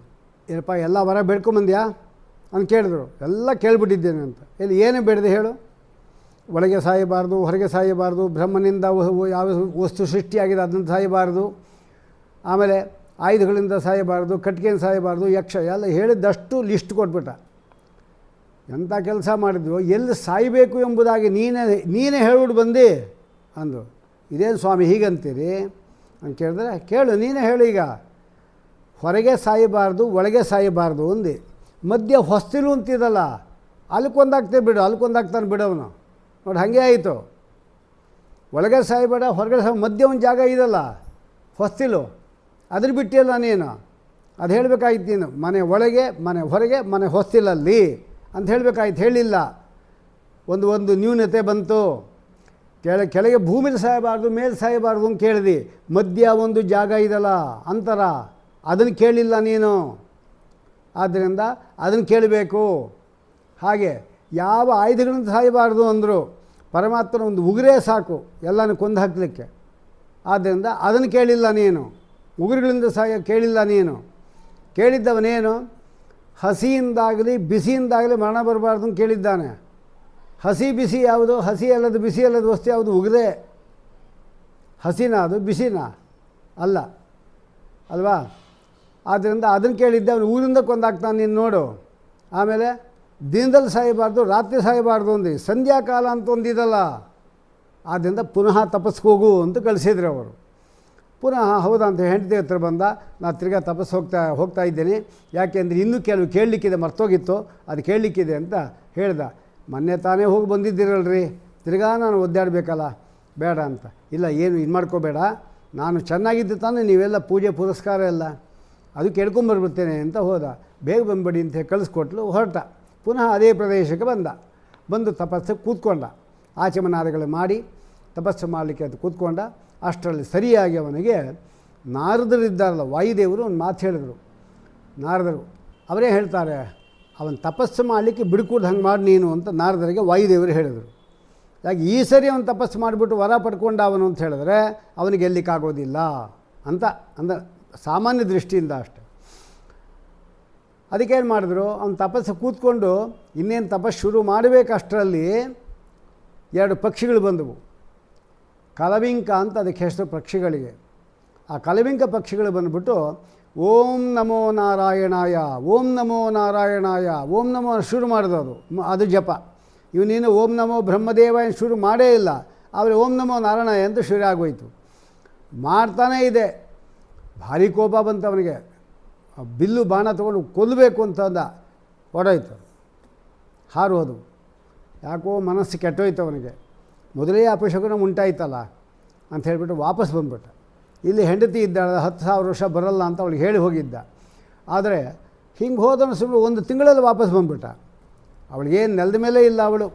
ಏನಪ್ಪ ಎಲ್ಲ ವರ ಬೇಡ್ಕೊಂಬಂದ್ಯಾ ಅಂತ ಕೇಳಿದ್ರು. ಎಲ್ಲ ಕೇಳಿಬಿಟ್ಟಿದ್ದೇನೆ ಅಂತ. ಇಲ್ಲಿ ಏನೇ ಬೇಡದೆ ಹೇಳು. ಒಳಗೆ ಸಾಯಬಾರ್ದು, ಹೊರಗೆ ಸಾಯಬಾರ್ದು, ಬ್ರಹ್ಮನಿಂದ ಯಾವ ವಸ್ತು ಸೃಷ್ಟಿಯಾಗಿದೆ ಅದನ್ನು ಸಾಯಬಾರ್ದು, ಆಮೇಲೆ ಆಯುಧಗಳಿಂದ ಸಾಯಬಾರ್ದು, ಕಟ್ಟಿಗೆಯಿಂದ ಸಾಯಬಾರ್ದು, ಯಕ್ಷ ಎಲ್ಲ ಹೇಳಿದ್ದಷ್ಟು ಲಿಸ್ಟ್ ಕೊಟ್ಬಿಟ್ಟ. ಎಂಥ ಕೆಲಸ ಮಾಡಿದ್ವು. ಎಲ್ಲಿ ಸಾಯಬೇಕು ಎಂಬುದಾಗಿ ನೀನೇ ಹೇಳ್ಬಿಟ್ಟು ಬಂದು ಅಂದು. ಇದೇನು ಸ್ವಾಮಿ ಹೀಗಂತೀರಿ ಅಂತ ಕೇಳಿದ್ರೆ, ಕೇಳು ನೀನೇ ಹೇಳು. ಈಗ ಹೊರಗೆ ಸಾಯಬಾರ್ದು, ಒಳಗೆ ಸಾಯಬಾರ್ದು ಅಂದು. ಮಧ್ಯ ಹೊಸ್ತಿಲು ಅಂತಿದಲ್ಲ, ಅಲ್ಕೊಂದಾಗ್ತೇ ಬಿಡು, ಅಲ್ಕೊಂದಾಗ್ತಾನೆ ಬಿಡವನು. ನೋಡಿ ಹಾಗೆ ಆಯಿತು. ಒಳಗೆ ಸಾಯಬೇಡ, ಹೊರಗಡೆ ಮಧ್ಯ ಒಂದು ಜಾಗ ಇದಲ್ಲ ಹೊಸ್ತಿಲು, ಅದ್ರ ಬಿಟ್ಟಿಲ್ಲ ನೀನು. ಅದು ಹೇಳಬೇಕಾಯ್ತು ನೀನು. ಮನೆ ಒಳಗೆ, ಮನೆ ಹೊರಗೆ, ಮನೆ ಹೊಸ್ತಿಲಲ್ಲಿ ಅಂತ ಹೇಳಬೇಕಾಯ್ತು. ಹೇಳಿಲ್ಲ. ಒಂದು ನ್ಯೂನತೆ ಬಂತು. ಕೆಳಗೆ ಭೂಮಿಲಿ ಸಾಯಬಾರ್ದು, ಮೇಲೆ ಸಾಯಬಾರ್ದು ಅಂತ ಕೇಳಿದಿ. ಮಧ್ಯ ಒಂದು ಜಾಗ ಇದಲ್ಲ ಅಂತರ, ಅದನ್ನು ಕೇಳಿಲ್ಲ ನೀನು. ಆದ್ದರಿಂದ ಅದನ್ನು ಕೇಳಬೇಕು. ಹಾಗೆ ಯಾವ ಆಯುಧಗಳಿಂದ ಸಾಯಬಾರ್ದು ಅಂದರು. ಪರಮಾತ್ಮನ ಒಂದು ಉಗುರೇ ಸಾಕು ಎಲ್ಲನೂ ಕೊಂದು ಹಾಕಲಿಕ್ಕೆ. ಆದ್ದರಿಂದ ಅದನ್ನು ಕೇಳಿಲ್ಲ ನೀನು. ಉಗುರುಗಳಿಂದ ಕೇಳಿಲ್ಲ ನೀನು. ಕೇಳಿದ್ದವನೇನು? ಹಸಿಯಿಂದಾಗಲಿ ಬಿಸಿಯಿಂದಾಗಲಿ ಮರಣ ಬರಬಾರ್ದು ಅಂತ ಕೇಳಿದ್ದಾನೆ. ಹಸಿ ಬಿಸಿ ಯಾವುದು? ಹಸಿ ಅಲ್ಲದು ಬಿಸಿ ಅಲ್ಲದು ವಸ್ತು ಯಾವುದು? ಉಗುರೇ. ಹಸಿನ ಅದು ಬಿಸಿನ ಅಲ್ಲ ಅಲ್ವಾ? ಆದ್ದರಿಂದ ಅದನ್ನು ಕೇಳಿದ್ದೆ. ಅವನು ಊರಿಂದ ಕೊಂದಾಗ್ತಾನೆ ನೀನು ನೋಡು. ಆಮೇಲೆ ದಿನದಲ್ಲಿ ಸಾಯಬಾರ್ದು, ರಾತ್ರಿ ಸಾಯಬಾರ್ದು ಅಂದು. ಸಂಧ್ಯಾಕಾಲ ಅಂತ ಒಂದಿದಲ್ಲ, ಆದ್ದರಿಂದ ಪುನಃ ತಪಸ್ಸಿಗೆ ಹೋಗು ಅಂತ ಕಳಿಸಿದ್ರು ಅವರು. ಪುನಃ ಹೌದಾ ಅಂತ ಹೆಂಡತಿ ಹತ್ರ ಬಂದ. ನಾನು ತಿರ್ಗಾ ತಪಸ್ಸು ಹೋಗ್ತಾ ಇದ್ದೇನೆ, ಯಾಕೆಂದರೆ ಇನ್ನೂ ಕೆಲವು ಕೇಳಲಿಕ್ಕಿದೆ, ಮರ್ತೋಗಿತ್ತು, ಅದು ಕೇಳಲಿಕ್ಕಿದೆ ಅಂತ ಹೇಳ್ದ. ಮೊನ್ನೆ ತಾನೇ ಹೋಗಿ ಬಂದಿದ್ದೀರಲ್ರಿ, ತಿರ್ಗಾ ನಾನು ಒದ್ದಾಡಬೇಕಲ್ಲ, ಬೇಡ ಅಂತ. ಇಲ್ಲ, ಏನು ಇದು ಮಾಡ್ಕೋಬೇಡ, ನಾನು ಚೆನ್ನಾಗಿದ್ದು ತಾನೇ ನೀವೆಲ್ಲ ಪೂಜೆ ಪುರಸ್ಕಾರ ಎಲ್ಲ, ಅದು ಕೇಳ್ಕೊಂಬರ್ಬಿಡ್ತೇನೆ ಅಂತ ಹೋದ. ಬೇಗ ಬಂದ್ಬಿಡಿ ಅಂತ ಕಳಿಸ್ಕೊಟ್ಲು. ಹೊರಟ. ಪುನಃ ಅದೇ ಪ್ರದೇಶಕ್ಕೆ ಬಂದು ತಪಸ್ಸು ಕೂತ್ಕೊಂಡ. ಆಚಮನಾದಿಗಳು ಮಾಡಿ ತಪಸ್ಸು ಮಾಡಲಿಕ್ಕೆ ಅದು ಕೂತ್ಕೊಂಡ. ಅಷ್ಟರಲ್ಲಿ ಸರಿಯಾಗಿ ಅವನಿಗೆ ನಾರದರಿದ್ದಾರಲ್ಲ, ವಾಯುದೇವರು ಒಂದು ಮಾತು ಹೇಳಿದರು. ನಾರದರು ಅವರೇ ಹೇಳ್ತಾರೆ, ಅವನು ತಪಸ್ಸು ಮಾಡಲಿಕ್ಕೆ ಬಿಡ್ಕೂಡ್ದು ಹಂಗೆ ಮಾಡಿ ನೀನು ಅಂತ ನಾರದರಿಗೆ ವಾಯುದೇವರು ಹೇಳಿದರು. ಯಾಕೆ ಈ ಸರಿ ಅವನು ತಪಸ್ಸು ಮಾಡಿಬಿಟ್ಟು ವರ ಪಡ್ಕೊಂಡ ಅವನು ಅಂತ ಹೇಳಿದ್ರೆ ಅವನಿಗೆ ಗೆಲ್ಲಿಕ್ಕಾಗೋದಿಲ್ಲ ಅಂತ ಅಂದರೆ ಸಾಮಾನ್ಯ ದೃಷ್ಟಿಯಿಂದ ಅಷ್ಟೆ. ಅದಕ್ಕೇನು ಮಾಡಿದ್ರು, ಅವನು ತಪಸ್ಸು ಕೂತ್ಕೊಂಡು ಇನ್ನೇನು ತಪಸ್ಸು ಶುರು ಮಾಡಬೇಕಷ್ಟರಲ್ಲಿ 2 ಪಕ್ಷಿಗಳು ಬಂದವು. ಕಲವಿಂಕ ಅಂತ ಅದಕ್ಕೆ ಹೆಸರು ಪಕ್ಷಿಗಳಿಗೆ. ಆ ಕಲವಿಂಕ ಪಕ್ಷಿಗಳು ಬಂದುಬಿಟ್ಟು ಓಂ ನಮೋ ನಾರಾಯಣಾಯ, ಓಂ ನಮೋ ನಾರಾಯಣಾಯ, ಓಂ ನಮೋ ಶುರು ಮಾಡಿದವರು. ಅದು ಜಪ. ಇವನೇನು ಓಂ ನಮೋ ಬ್ರಹ್ಮದೇವ ಏನು ಶುರು ಮಾಡೇ ಇಲ್ಲ. ಆದರೆ ಓಂ ನಮೋ ನಾರಾಯಣ ಅಂತ ಶುರು ಆಗೋಯ್ತು. ಮಾಡ್ತಾನೇ ಇದೆ. ಭಾರಿ ಕೋಪ ಬಂತು ಅವನಿಗೆ. ಬಿಲ್ಲು ಬಾಣ ತೊಗೊಂಡು ಕೊಲ್ಲಬೇಕು ಅಂತಂದ. ಹೊಡೋಯ್ತು, ಹಾರೋದು. ಯಾಕೋ ಮನಸ್ಸು ಕೆಟ್ಟೋಯ್ತು ಅವನಿಗೆ. ಮೊದಲೇ ಅಪಶಕುನ ಉಂಟಾಯ್ತಲ್ಲ ಅಂತ ಹೇಳಿಬಿಟ್ಟು ವಾಪಸ್ ಬಂದ್ಬಿಟ್ಟ. ಇಲ್ಲಿ ಹೆಂಡತಿ ಇದ್ದಾಳೆ, 10,000 ವರ್ಷ ಬರಲ್ಲ ಅಂತ ಅವಳಿಗೆ ಹೇಳಿ ಹೋಗಿದ್ದ. ಆದರೆ ಹಿಂಗೆ ಹೋದನು ಸುಮ್ಮನೆ 1 ತಿಂಗಳಲ್ಲಿ ವಾಪಸ್ ಬಂದ್ಬಿಟ್ಟ. ಅವಳಿಗೇನು ನೆಲದ ಮೇಲೆ ಇಲ್ಲ ಅವಳು.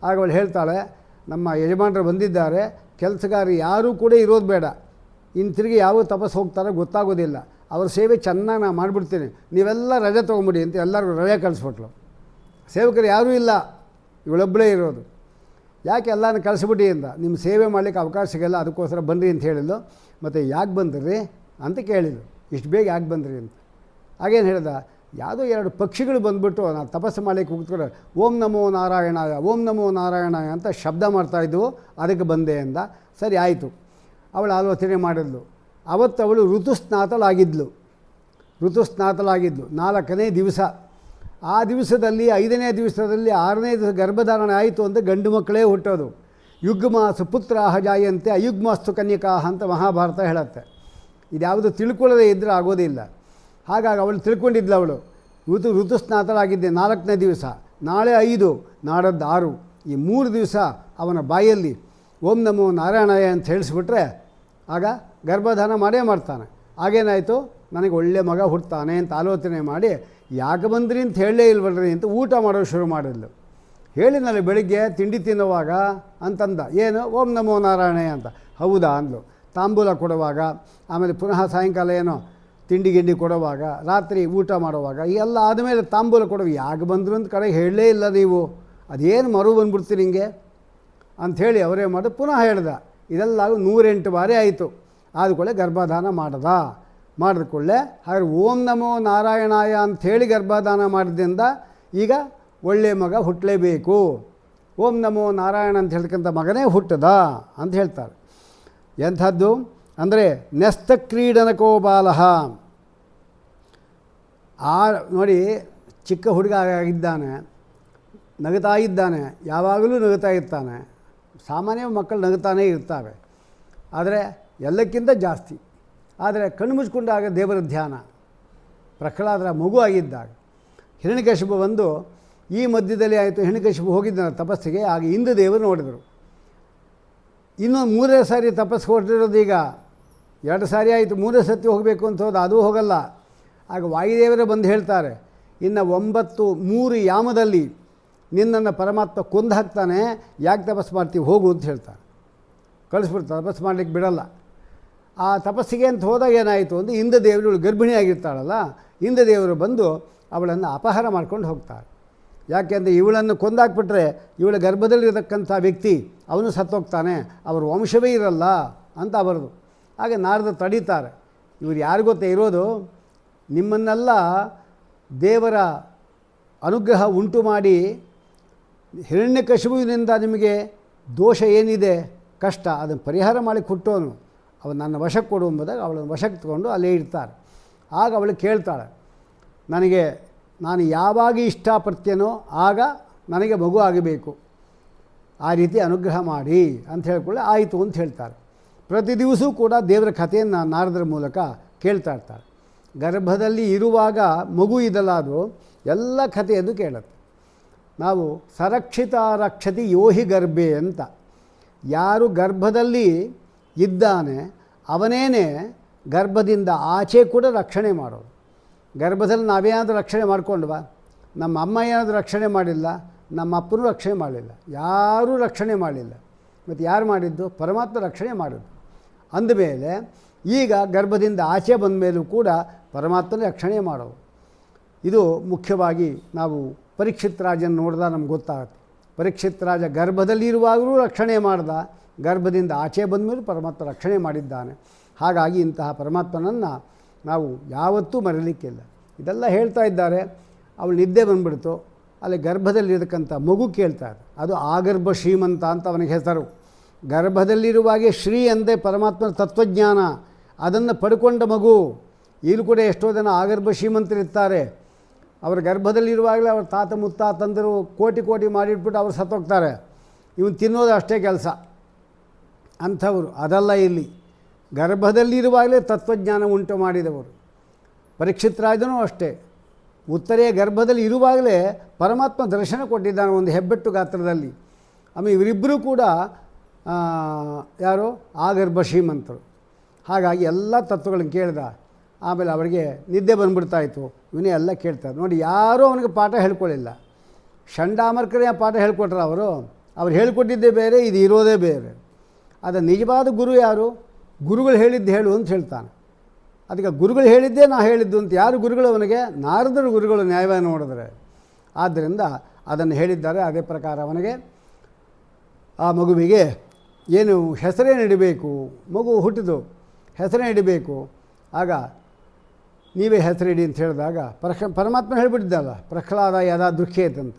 ಆಗ ಅವಳು ಹೇಳ್ತಾಳೆ, ನಮ್ಮ ಯಜಮಾನರು ಬಂದಿದ್ದಾರೆ, ಕೆಲಸಗಾರ ಯಾರೂ ಕೂಡ ಇರೋದು ಬೇಡ, ಇನ್ನು ತಿರುಗಿ ಯಾವ ತಪಸ್ಸು ಹೋಗ್ತಾರೋ ಗೊತ್ತಾಗೋದಿಲ್ಲ, ಅವ್ರ ಸೇವೆ ಚೆನ್ನಾಗಿ ನಾನು ಮಾಡಿಬಿಡ್ತೀನಿ, ನೀವೆಲ್ಲ ರಜೆ ತೊಗೊಂಬಿಡಿ ಅಂತ ಎಲ್ಲರಿಗೂ ರಜೆ ಕಳಿಸ್ಬಿಟ್ಲು. ಸೇವಕರು ಯಾರೂ ಇಲ್ಲ, ಇವಳೊಬ್ಬಳೇ ಇರೋದು. ಯಾಕೆ ಎಲ್ಲನೂ ಕಳಿಸ್ಬಿಟ್ಟು ಅಂತ, ನಿಮ್ಮ ಸೇವೆ ಮಾಡಲಿಕ್ಕೆ ಅವಕಾಶ ಸಿಗಲ್ಲ, ಅದಕ್ಕೋಸ್ಕರ ಬನ್ನಿರಿ ಅಂತ ಹೇಳಿದ್ಲು. ಮತ್ತು ಯಾಕೆ ಬಂದ್ರಿ ಅಂತ ಕೇಳಿದ್ರು, ಇಷ್ಟು ಬೇಗ ಯಾಕೆ ಬಂದ್ರಿ ಅಂತ. ಹಾಗೇನು ಹೇಳ್ದ, ಯಾವುದೋ 2 ಪಕ್ಷಿಗಳು ಬಂದುಬಿಟ್ಟು ನಾನು ತಪಸ್ಸು ಮಾಡಲಿಕ್ಕೆ ಕೂತ್ಕೊಂಡ್ರೆ ಓಂ ನಮೋ ನಾರಾಯಣಾಯ ಓಂ ನಮೋ ನಾರಾಯಣಾಯ ಅಂತ ಶಬ್ದ ಮಾಡ್ತಾಯಿದ್ವು, ಅದಕ್ಕೆ ಬಂದೆ ಅಂದ. ಸರಿ ಆಯಿತು, ಅವಳು ಆಲೋಚನೆ ಮಾಡಿದ್ಲು. ಅವತ್ತು ಅವಳು ಋತುಸ್ನಾತಳಾಗಿದ್ಲು. 4ನೇ ದಿವಸ. ಆ ದಿವಸದಲ್ಲಿ 5ನೇ ದಿವಸದಲ್ಲಿ 6ನೇ ದಿವಸ ಗರ್ಭಧಾರಣೆ ಆಯಿತು ಅಂತ ಗಂಡು ಮಕ್ಕಳೇ ಹುಟ್ಟೋದು. ಯುಗ್ಮ ಸುಪುತ್ರಾಹ ಜಾಯಂತೆ ಅಯುಗ್ಮಸ್ತು ಕನ್ಯಕಾಹ ಅಂತ ಮಹಾಭಾರತ ಹೇಳುತ್ತೆ. ಇದ್ಯಾವುದು ತಿಳ್ಕೊಳ್ಳದೇ ಇದ್ದರೆ ಆಗೋದಿಲ್ಲ. ಹಾಗಾಗಿ ಅವಳು ತಿಳ್ಕೊಂಡಿದ್ಲು. ಅವಳು ಋತುಸ್ನಾತಳಾಗಿದ್ದೆ 4ನೇ ದಿವಸ. ನಾಳೆ 5, ನಾಡದ್ದು 6, ಈ 3 ದಿವಸ ಅವನ ಬಾಯಲ್ಲಿ ಓಂ ನಮೋ ನಾರಾಯಣಾಯ ಅಂತ ಹೇಳಿಸ್ಬಿಟ್ರೆ ಆಗ ಗರ್ಭಧಾನ ಮಾಡೇ ಮಾಡ್ತಾನೆ. ಆಗೇನಾಯಿತು, ನನಗೆ ಒಳ್ಳೆ ಮಗ ಹುಡ್ತಾನೆ ಅಂತ ಆಲೋಚನೆ ಮಾಡಿ ಯಾಕೆ ಬಂದ್ರಿ ಅಂತ ಹೇಳಲೇ ಇಲ್ವಲ್ರಿ ಅಂತ ಊಟ ಮಾಡೋದು ಶುರು ಮಾಡಿದ್ಲು. ಹೇಳಿದ್ನಲ್ಲಿ ಬೆಳಿಗ್ಗೆ ತಿಂಡಿ ತಿನ್ನುವಾಗ ಅಂತಂದ, ಏನು ಓಂ ನಮೋ ನಾರಾಯಣಾಯ ಅಂತ. ಹೌದಾ ಅಂದ್ಲು. ತಾಂಬೂಲ ಕೊಡುವಾಗ, ಆಮೇಲೆ ಪುನಃ ಸಾಯಂಕಾಲ ಏನೋ ತಿಂಡಿ ಗಿಂಡಿ ಕೊಡುವಾಗ, ರಾತ್ರಿ ಊಟ ಮಾಡುವಾಗ ಎಲ್ಲ ಆದಮೇಲೆ ತಾಂಬೂಲ ಕೊಡುವ ಯಾಕೆ ಬಂದರು ಅಂತ ಕಡೆಗೆ ಹೇಳಲೇ ಇಲ್ಲ ನೀವು, ಅದೇನು ಮರು ಬಂದ್ಬಿಡ್ತೀರಿ ಹಿಂಗೆ ಅಂಥೇಳಿ ಅವರೇ ಮಾಡಿ ಪುನಃ ಹೇಳ್ದ. ಇದೆಲ್ಲ 108 ಬಾರಿ ಆಯಿತು. ಆದಕೊಳ್ಳೆ ಗರ್ಭಧಾನ ಮಾಡಿದ ಕೂಡಲೇ ಹಾಗೆ ಓಂ ನಮೋ ನಾರಾಯಣಾಯ ಅಂಥೇಳಿ ಗರ್ಭಧಾನ ಮಾಡಿದ್ರಿಂದ ಈಗ ಒಳ್ಳೆಯ ಮಗ ಹುಟ್ಟಲೇಬೇಕು. ಓಂ ನಮೋ ನಾರಾಯಣ ಅಂತ ಹೇಳ್ತಕ್ಕಂಥ ಮಗನೇ ಹುಟ್ಟದ ಅಂತ ಹೇಳ್ತಾರೆ. ಎಂಥದ್ದು ಅಂದರೆ ನೆಸ್ತ ಕ್ರೀಡನಕೋ ಬಾಲಃ. ನೋಡಿ, ಚಿಕ್ಕ ಹುಡುಗ ಆಗಿದ್ದಾನೆ, ನಗುತ್ತಾ ಇದ್ದಾನೆ, ಯಾವಾಗಲೂ ನಗುತ್ತಾ ಇರ್ತಾನೆ. ಸಾಮಾನ್ಯ ಮಕ್ಕಳು ನಗುತ್ತಾನೇ ಇರ್ತಾವೆ, ಆದರೆ ಎಲ್ಲಕ್ಕಿಂತ ಜಾಸ್ತಿ. ಆದರೆ ಕಣ್ಣು ಮುಚ್ಕೊಂಡಾಗ ದೇವರ ಧ್ಯಾನ. ಪ್ರಹ್ಲಾದರ ಮಗು ಆಗಿದ್ದಾಗ ಹಿರಣ್ಯಕಶಿಪು ಬಂದು ಈ ಮಧ್ಯದಲ್ಲಿ ಆಯಿತು. ಹಿರಣ್ಯಕಶಿಪು ಹೋಗಿದ್ದಾನೆ ತಪಸ್ಸಿಗೆ. ಆಗ ಇಂದ್ರ ದೇವರು ನೋಡಿದರು. ಇನ್ನೂ 3ನೇ ಸಾರಿ ತಪಸ್ಸು ಹೊರಟಿರೋದು. ಈಗ 2 ಸಾರಿ ಆಯಿತು, 3ನೇ ಸತಿ ಹೋಗಬೇಕು ಅಂತ ಹೋದ, ಅದು ಹೋಗಲ್ಲ. ಆಗ ವಾಯುದೇವರೇ ಬಂದು ಹೇಳ್ತಾರೆ, ಇನ್ನು 3 ಯಾಮದಲ್ಲಿ ನಿನ್ನನ್ನು ಪರಮಾತ್ಮ ಕೊಂದು ಹಾಕ್ತಾನೆ, ಯಾಕೆ ತಪಸ್ಸು ಮಾಡ್ತೀವಿ ಹೋಗು ಅಂತ ಹೇಳ್ತಾನೆ. ಕಳಿಸ್ಬಿಡ್ತಾರೆ, ತಪಸ್ಸು ಮಾಡಲಿಕ್ಕೆ ಬಿಡಲ್ಲ. ಆ ತಪಸ್ಸಿಗೆ ಅಂತ ಹೋದಾಗ ಏನಾಯಿತು ಅಂದರೆ ಇಂದ್ರ ದೇವರು, ಇವಳು ಗರ್ಭಿಣಿಯಾಗಿರ್ತಾಳಲ್ಲ, ಇಂದ್ರ ದೇವರು ಬಂದು ಅವಳನ್ನು ಅಪಹಾರ ಮಾಡ್ಕೊಂಡು ಹೋಗ್ತಾರೆ. ಯಾಕೆಂದರೆ ಇವಳನ್ನು ಕೊಂದಾಕ್ಬಿಟ್ರೆ ಇವಳ ಗರ್ಭದಲ್ಲಿರತಕ್ಕಂಥ ವ್ಯಕ್ತಿ ಅವನು ಸತ್ತೋಗ್ತಾನೆ, ಅವರ ವಂಶವೇ ಇರಲ್ಲ ಅಂತ ಬರೋದು. ಹಾಗೆ ನಾರದ ತಡೀತಾರೆ. ಇವರು ಯಾರು ಗೊತ್ತೇ ಇರೋದು, ನಿಮ್ಮನ್ನೆಲ್ಲ ದೇವರ ಅನುಗ್ರಹ ಉಂಟು ಮಾಡಿ ಹಿರಣ್ಯಕಶಿಪುವಿನಿಂದ ನಿಮಗೆ ದೋಷ ಏನಿದೆ, ಕಷ್ಟ, ಅದನ್ನು ಪರಿಹಾರ ಮಾಡಿ ಕೊಟ್ಟವನು, ಅವನು ನನ್ನ ವಶಕ್ಕೆ ಕೊಡು ಎಂಬುದಾಗ ಅವಳನ್ನು ವಶಕ್ಕೆ ತಗೊಂಡು ಅಲ್ಲೇ ಇಡ್ತಾರೆ. ಆಗ ಅವಳು ಕೇಳ್ತಾಳೆ, ನಾನು ಯಾವಾಗ ಇಷ್ಟಪಡ್ತೇನೋ ಆಗ ನನಗೆ ಮಗು ಆಗಬೇಕು, ಆ ರೀತಿ ಅನುಗ್ರಹ ಮಾಡಿ ಅಂತ ಹೇಳ್ಕೊಳ್ಳಿ. ಆಯಿತು ಅಂತ ಹೇಳ್ತಾರೆ. ಪ್ರತಿ ದಿವಸವೂ ಕೂಡ ದೇವರ ಕಥೆಯನ್ನು ನಾರದರ ಮೂಲಕ ಕೇಳ್ತಾ ಇರ್ತಾರೆ. ಗರ್ಭದಲ್ಲಿ ಇರುವಾಗ ಮಗು ಇದಲ್ಲ, ಅದು ಎಲ್ಲ ಕಥೆಯನ್ನು ಕೇಳುತ್ತೆ. ನಾವು ಸರಕ್ಷಿತ ರಕ್ಷತಿ ಯೋಹಿ ಗರ್ಭೆ ಅಂತ, ಯಾರು ಗರ್ಭದಲ್ಲಿ ಇದ್ದಾನೆ ಅವನೇನೆ ಗರ್ಭದಿಂದ ಆಚೆ ಕೂಡ ರಕ್ಷಣೆ ಮಾಡೋದು. ಗರ್ಭದಲ್ಲಿ ನಾವೇನಾದರೂ ರಕ್ಷಣೆ ಮಾಡ್ಕೊಂಡ್ವಾ? ನಮ್ಮ ಅಮ್ಮ ಏನಾದರೂ ರಕ್ಷಣೆ ಮಾಡಿಲ್ಲ, ನಮ್ಮ ಅಪ್ಪನೂ ರಕ್ಷಣೆ ಮಾಡಲಿಲ್ಲ, ಯಾರೂ ರಕ್ಷಣೆ ಮಾಡಲಿಲ್ಲ. ಮತ್ತು ಯಾರು ಮಾಡಿದ್ದು? ಪರಮಾತ್ಮ ರಕ್ಷಣೆ ಮಾಡಿದ್ದು. ಅಂದಮೇಲೆ ಈಗ ಗರ್ಭದಿಂದ ಆಚೆ ಬಂದ ಮೇಲೂ ಕೂಡ ಪರಮಾತ್ಮನೇ ರಕ್ಷಣೆ ಮಾಡೋದು. ಇದು ಮುಖ್ಯವಾಗಿ ನಾವು ಪರೀಕ್ಷಿತ್ ರಾಜನ ನೋಡಿದಾಗ ನಮ್ಗೆ ಗೊತ್ತಾಗುತ್ತೆ. ಪರೀಕ್ಷಿತ್ ರಾಜ ಗರ್ಭದಲ್ಲಿರುವಾಗಲೂ ರಕ್ಷಣೆ ಮಾಡ್ದ, ಗರ್ಭದಿಂದ ಆಚೆ ಬಂದ ಮೇಲೂ ಪರಮಾತ್ಮ ರಕ್ಷಣೆ ಮಾಡಿದ್ದಾನೆ. ಹಾಗಾಗಿ ಇಂತಹ ಪರಮಾತ್ಮನನ್ನು ನಾವು ಯಾವತ್ತೂ ಮರೀಲಿಕ್ಕಿಲ್ಲ. ಇದೆಲ್ಲ ಹೇಳ್ತಾ ಇದ್ದಾರೆ. ಅವಳು ನಿದ್ದೆ ಬಂದುಬಿಡ್ತು. ಅಲ್ಲಿ ಗರ್ಭದಲ್ಲಿರತಕ್ಕಂಥ ಮಗು ಕೇಳ್ತಾರೆ, ಅದು ಆಗರ್ಭ ಶ್ರೀಮಂತ ಅಂತ ಅವನಿಗೆ ಹೆಸರು. ಗರ್ಭದಲ್ಲಿರುವಾಗೆ ಶ್ರೀ ಅಂದೇ ಪರಮಾತ್ಮನ ತತ್ವಜ್ಞಾನ, ಅದನ್ನು ಪಡ್ಕೊಂಡ ಮಗು. ಇಲ್ಲಿ ಕೂಡ ಎಷ್ಟೋ ಜನ ಆಗರ್ಭ ಶ್ರೀಮಂತರಿರ್ತಾರೆ. ಅವರ ಗರ್ಭದಲ್ಲಿರುವಾಗಲೇ ಅವ್ರ ತಾತ ಮುತ್ತಾತಂದರು ಕೋಟಿ ಮಾಡಿಟ್ಬಿಟ್ಟು ಅವ್ರು ಸತ್ತೋಗ್ತಾರೆ. ಇವನು ತಿನ್ನೋದು ಅಷ್ಟೇ ಕೆಲಸ ಅಂಥವರು. ಅದಲ್ಲ, ಇಲ್ಲಿ ಗರ್ಭದಲ್ಲಿರುವಾಗಲೇ ತತ್ವಜ್ಞಾನ ಉಂಟು ಮಾಡಿದವರು. ಪರೀಕ್ಷಿತ್ ರಾಜನೂ ಅಷ್ಟೇ, ಉತ್ತರೆಯ ಗರ್ಭದಲ್ಲಿ ಇರುವಾಗಲೇ ಪರಮಾತ್ಮ ದರ್ಶನ ಕೊಟ್ಟಿದ್ದಾನೆ ಒಂದು ಹೆಬ್ಬೆಟ್ಟು ಗಾತ್ರದಲ್ಲಿ. ಆಮೇಲೆ ಇವರಿಬ್ಬರೂ ಕೂಡ ಯಾರು ಆಗರ್ಭ ಶ್ರೀಮಂತರು. ಹಾಗಾಗಿ ಎಲ್ಲ ತತ್ವಗಳನ್ನು ಕೇಳಿದ. ಆಮೇಲೆ ಅವರಿಗೆ ನಿದ್ದೆ ಬಂದುಬಿಡ್ತಾಯಿತ್ತು. ಇವನೇ ಎಲ್ಲ ಕೇಳ್ತಾರೆ. ನೋಡಿ, ಯಾರೂ ಅವನಿಗೆ ಪಾಠ ಹೇಳ್ಕೊಳ್ಳಿಲ್ಲ. ಷಂಡಾಮರ್ಕರೇ ಪಾಠ ಹೇಳ್ಕೊಟ್ರು ಅವರು. ಅವ್ರು ಹೇಳ್ಕೊಟ್ಟಿದ್ದೇ ಬೇರೆ, ಇದು ಇರೋದೇ ಬೇರೆ. ಅದು ನಿಜವಾದ ಗುರು ಯಾರು? ಗುರುಗಳು ಹೇಳಿದ್ದು ಹೇಳು ಅಂತ ಹೇಳ್ತಾನೆ. ಅದಕ್ಕೆ ಗುರುಗಳು ಹೇಳಿದ್ದೇ ನಾ ಹೇಳಿದ್ದು ಅಂತ. ಯಾರು ಗುರುಗಳು ಅವನಿಗೆ? ನಾರದರು ಗುರುಗಳು, ನ್ಯಾಯವಾಗಿ ನೋಡಿದ್ರೆ. ಆದ್ದರಿಂದ ಅದನ್ನು ಹೇಳಿದ್ದಾರೆ. ಅದೇ ಪ್ರಕಾರ ಅವನಿಗೆ ಆ ಮಗುವಿಗೆ ಏನು ಹೆಸರೇ ಇಡಬೇಕು. ಮಗು ಹುಟ್ಟಿದು, ಹೆಸರೇ ಇಡಬೇಕು. ಆಗ ನೀವೇ ಹೆಸರಿಡಿ ಅಂತ ಹೇಳಿದಾಗ ಪರಮಾತ್ಮ ಹೇಳಿಬಿಟ್ಟಿದ್ದಲ್ಲ, ಪ್ರಹ್ಲಾದ ಯದಾ ದುಃಖೇತ್ ಅಂತ.